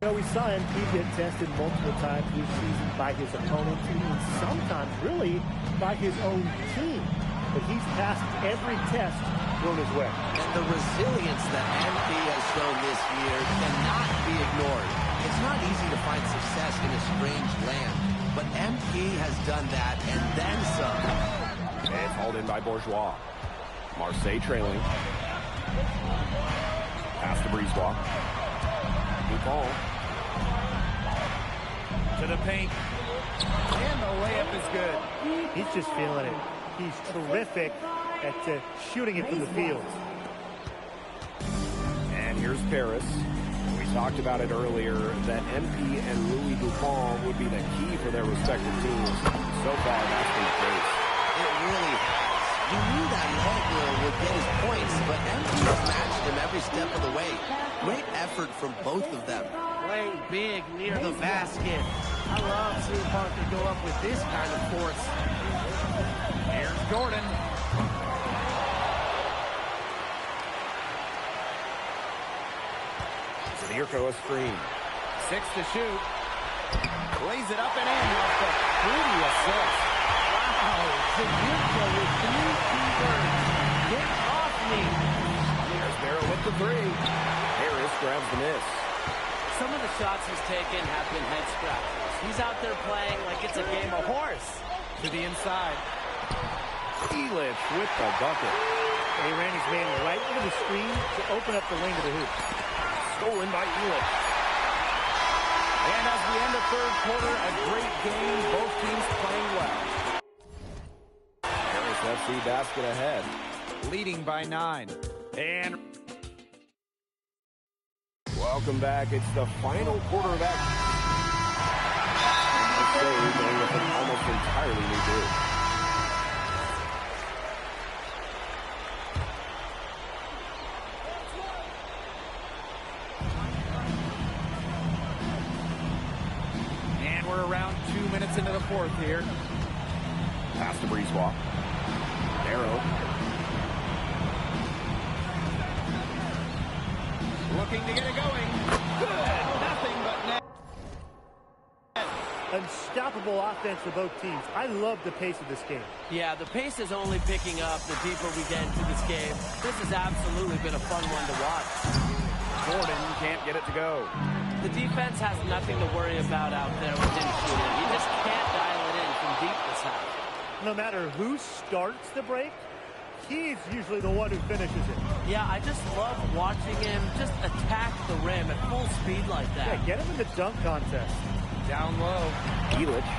You know, we saw MP get tested multiple times this season by his opponent, and sometimes really by his own team. But he's passed every test thrown his way. And the resilience that MP has shown this year cannot be ignored. It's not easy to find success in a strange land, but MP has done that and then some. And hauled in by Bourgeois. Marseille trailing. Pass to Breezeball. DuPont. To the paint. And the layup is good. He's just feeling it. He's terrific at shooting it from the field. And here's Paris. We talked about it earlier that MP and Louis DuPont would be the key for their respective teams. So far, that's been the case. It really has. You knew that Hegler would get his points, but MP has matched him every step of the way. Great effort from both of them. Play big near the basket. I love seeing Parker go up with this kind of force. Here's Jordan. Zbirko a screen. 6 to shoot. Lays it up and in off the pretty assist. Wow, Zbirko with 3 key words. Get off me. There's Barrow with the 3. Harris grabs the miss. Some of the shots he's taken have been head scratchers. He's out there playing like it's a game of horse. To the inside. Elich with the bucket. He ran his man right into the screen to open up the lane to the hoop. Stolen by Elich. And as we end the third quarter, a great game. Both teams playing well. FC basket ahead. Leading by 9. And welcome back. It's the final quarter of action. Marseille going with an almost entirely new group. And we're around 2 minutes into the fourth here. Pass to Brisebois. Arrow. Looking to get it going. Good. Nothing but net. Unstoppable offense for both teams. I love the pace of this game. Yeah, the pace is only picking up the deeper we get into this game. This has absolutely been a fun one to watch. Gordon can't get it to go. The defense has nothing to worry about out there with him shooting. He just can't dial it in from deep this half. No matter who starts the break, he's usually the one who finishes it. Yeah, I just love watching him just attack the rim at full speed like that. Yeah, get him in the dunk contest. Down low. Gielich.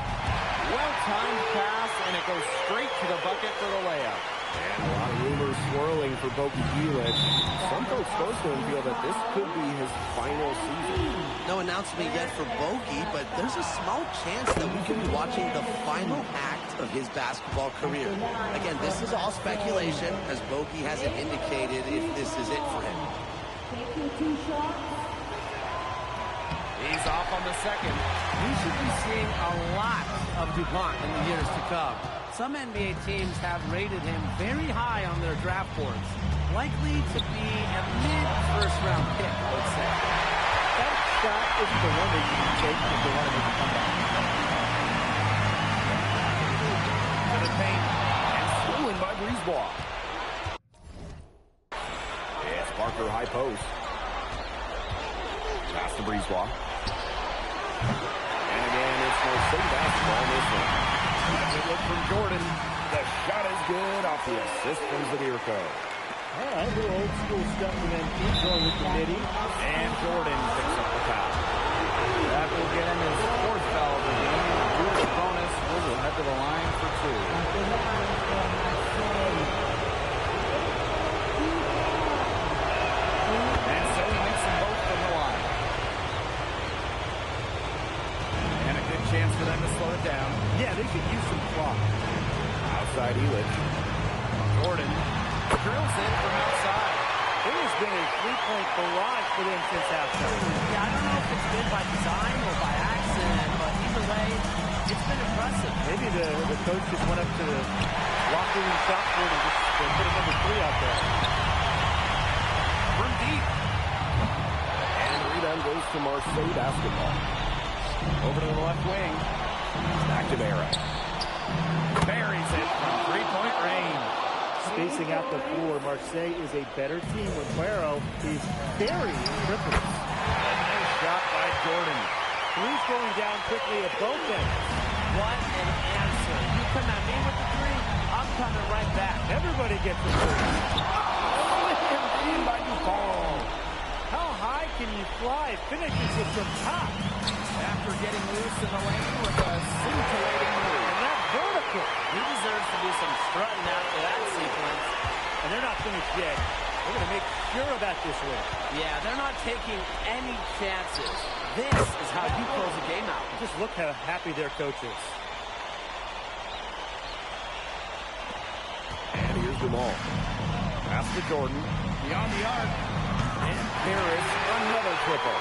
Well-timed pass, and it goes straight to the bucket for the layup. And a lot of rumors swirling for Boki Gielich. Some folks close to him feel that this could be his final season. No announcement yet for Boki, but there's a small chance that we could be watching the final act of his basketball career. Again, this is all speculation, as Boki hasn't indicated if this is it for him. He's off on the second. We should be seeing a lot of DuPont in the years to come. Some NBA teams have rated him very high on their draft boards. Likely to be a mid-first-round pick, I would say. That shot isn't the one that you can take if they want to make a comeback. To the paint. And stolen by Brisebois. It's Parker high post. Pass to Brisebois. And again, it's Marseille basketball this one. Good look from Jordan. The shot is good off the assist from Zadirko. All right, a little old school stuff from MP going with the midi. And Jordan picks up the foul. That will get him his fourth foul of the game. With the bonus, will head to the line for 2. And so he makes them both from the line. And a good chance for them to slow it down. Yeah, they could use some clock. Outside Elich. Jordan drills it from outside. It has been a three-point barrage for them since halftime. Yeah, I don't know if it's been by design or by accident, but either way, it's been impressive. Maybe the coach just went up to the locker room shot board and just put a number 3 out there. From deep. And the rebound goes to Marseille basketball. Over to the left wing. Back to Barra. Buries it from three-point range. Spacing out the floor, Marseille is a better team when Barrow is burying triples. A nice shot by Jordan. Three's going down quickly at both ends. What an answer. You come at me with the 3, I'm coming right back. Everybody gets a 3. In by DuPont. How high can you fly? Finishes with some top. After getting loose in the lane with a scintillating move. And that vertical. He deserves to do some strutting after that sequence. And they're not finished yet. They're going to make sure about this win. Yeah, they're not taking any chances. This is how you close a game out. Just look how happy their coach is. And here's Jamal. Pass to Jordan. Beyond the arc. And Paris, another triple.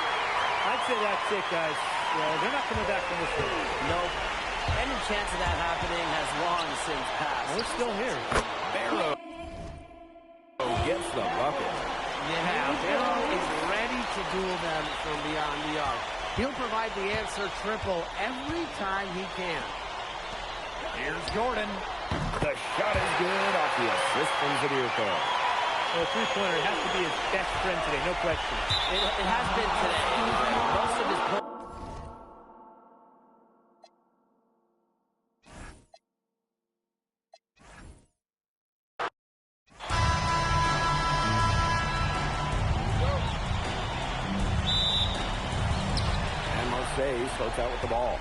I'd say that's it, guys. They're not coming back from this one. Nope. Any chance of that happening has long since passed. We're still here. Barrow gets the bucket. Yeah, Barrow is ready to duel them from beyond the arc. He'll provide the answer triple every time he can. Here's Jordan. The shot is good off the assist from Zadirko. Well, a three-pointer has to be his best friend today, no question. It has been today. Most of his points. And Marseille starts out with the ball.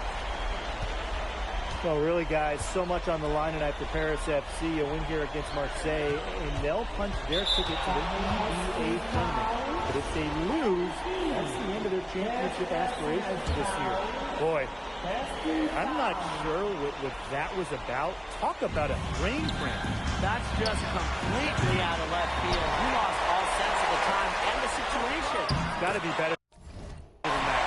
Well, really, guys, so much on the line tonight for Paris FC. A win here against Marseille, and they'll punch their ticket to the EVA tournament. But if they lose, that's the end of their championship aspirations for this year. Boy, I'm not sure what that was about. Talk about a brain cramp. That's just completely out of left field. He lost all sense of the time and the situation. Got to be better than that.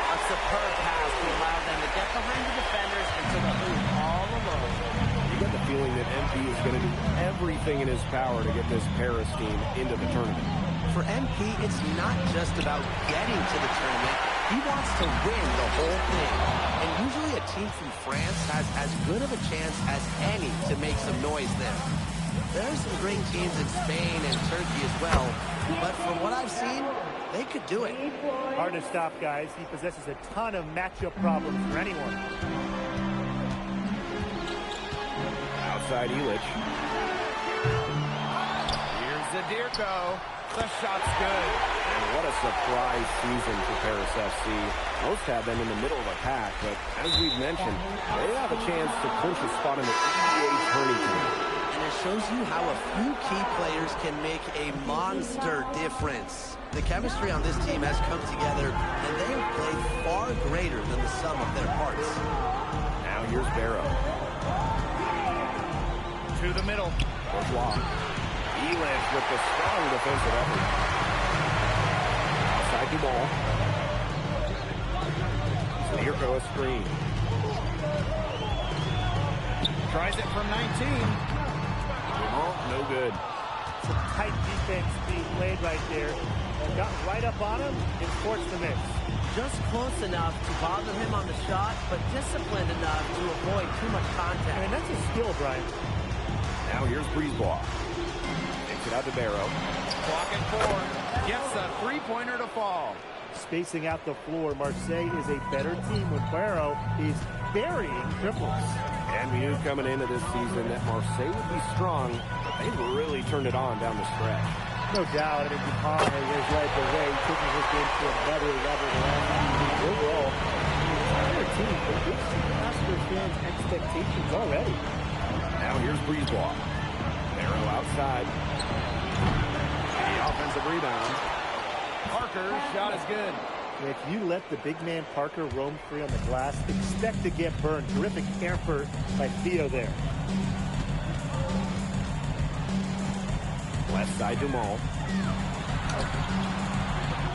A superb pass to allow them to get behind the defenders and to the hoop all alone. You get the feeling that MP is going to do everything in his power to get this Paris team into the tournament. For MP, it's not just about getting to the tournament. He wants to win the whole thing. And usually a team from France has as good of a chance as any to make some noise there. There are some great teams in Spain and Turkey as well, but from what I've seen, they could do it. Hard to stop, guys. He possesses a ton of matchup problems for anyone. Outside Illich. Here's Zadirko. The shot's good. And what a surprise season for Paris FC. Most have been in the middle of the pack, but as we've mentioned, they have a chance to clinch a spot in the EVA tournament. And it shows you how a few key players can make a monster difference. The chemistry on this team has come together, and they have played far greater than the sum of their parts. Now here's Barrow. To the middle. Bourgeois. Elish with the strong defensive effort. Outside Duval. Zadirko a screen. Tries it from 19. Dumont, no good. Some tight defense being played right there. And got right up on him and forced the miss. Just close enough to bother him on the shot, but disciplined enough to avoid too much contact. I mean, that's a skill, Brian. Now here's Brisebois. Takes it out to Barrow. Clock at 4. Gets a three-pointer to fall. Spacing out the floor, Marseille is a better team when Barrow is burying triples. And we knew coming into this season that Marseille would be strong, but they really turned it on down the stretch. No doubt. I mean, Dupont has led the way, taking his game to another level. Overall, the entire team surpassed their fans' expectations already. Now here's Brisebois. Barrow outside. The offensive rebound. Parker's shot is good. If you let the big man Parker roam free on the glass, expect to get burned. Terrific effort by Theo there. Left side Dumont.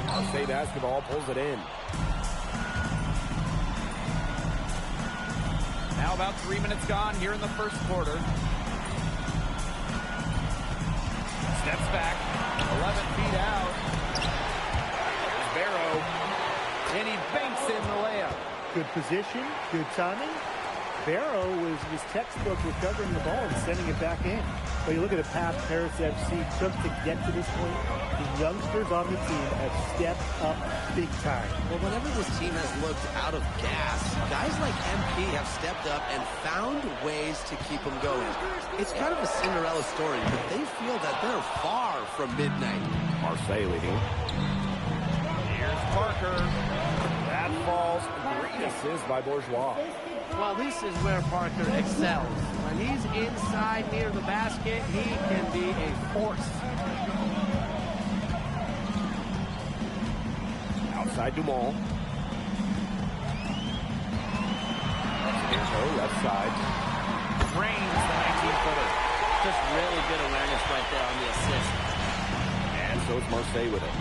Marseille basketball pulls it in. Now about 3 minutes gone here in the first quarter. Steps back. 11 feet out. There's Barrow. And he banks in the layup. Good position, good timing. Barrow was textbook recovering the ball and sending it back in. But you look at the path Paris FC took to get to this point. The youngsters on the team have stepped up big time. Well, whenever this team has looked out of gas, guys like MP have stepped up and found ways to keep them going. It's kind of a Cinderella story, but they feel that they're far from midnight. Marseille leading. Here's Parker. That falls. Great assist by Bourgeois. Well, this is where Parker excels. When he's inside near the basket, he can be a force. Outside Dumont. Zadirko, left side. Drains the 19-footer. Just really good awareness right there on the assist. And so it's Marseille with it.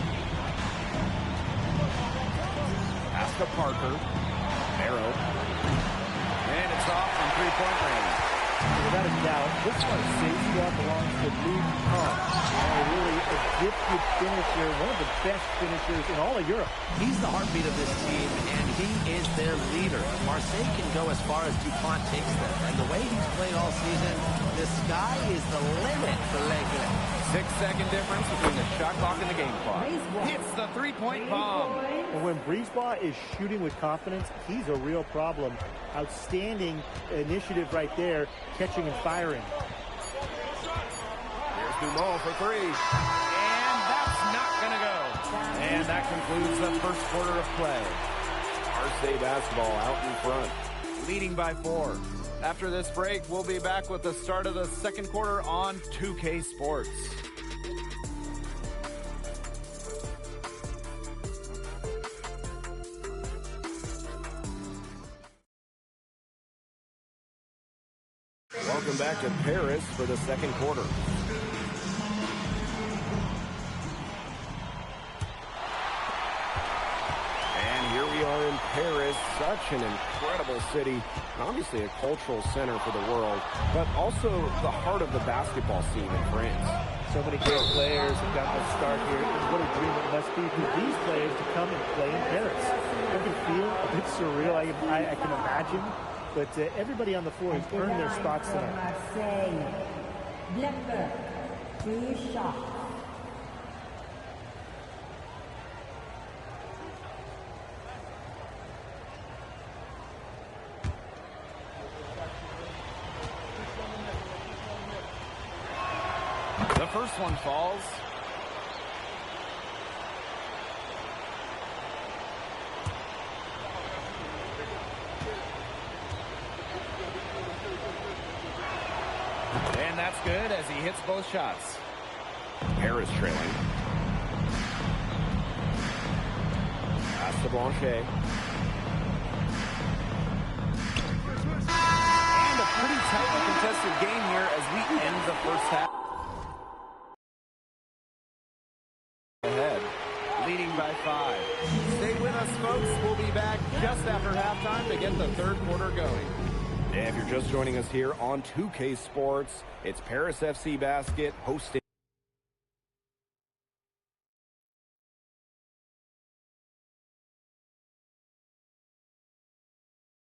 Pass to Parker. Barrow. And it's off from three-point range. Without a doubt, this Marseille squad belongs to Louis Dupont. Really a gifted finisher, one of the best finishers in all of Europe. He's the heartbeat of this team, and he is their leader. Marseille can go as far as Dupont takes them, and the way he's played all season, the sky is the limit for L'Aigle. 6-second difference between the shot clock and the game clock. Hits the three-point bomb. And when Brisebois is shooting with confidence, he's a real problem. Outstanding initiative right there, catching and firing. Here's Dumont for three. And that's not going to go. And that concludes the first quarter of play. Marseille basketball out in front. leading by 4. After this break, we'll be back with the start of the second quarter on 2K Sports. Welcome back to Paris for the second quarter. Here we are in Paris, such an incredible city, and obviously a cultural center for the world, but also the heart of the basketball scene in France. So many great players have gotten a start here. What a dream it must be for these players to come and play in Paris. It can feel a bit surreal, I can imagine, but everybody on the floor has earned their spots tonight. Marseille. Blemper, 3 shots. The first one falls. And that's good as he hits both shots. Paris trailing. Pass to Blanchet. And a pretty tightly contested game here as we end the first half. Ahead, leading by 5. Stay with us, folks. We'll be back just after halftime to get the third quarter going. If you're just joining us here on 2K Sports, it's Paris FC Basket hosting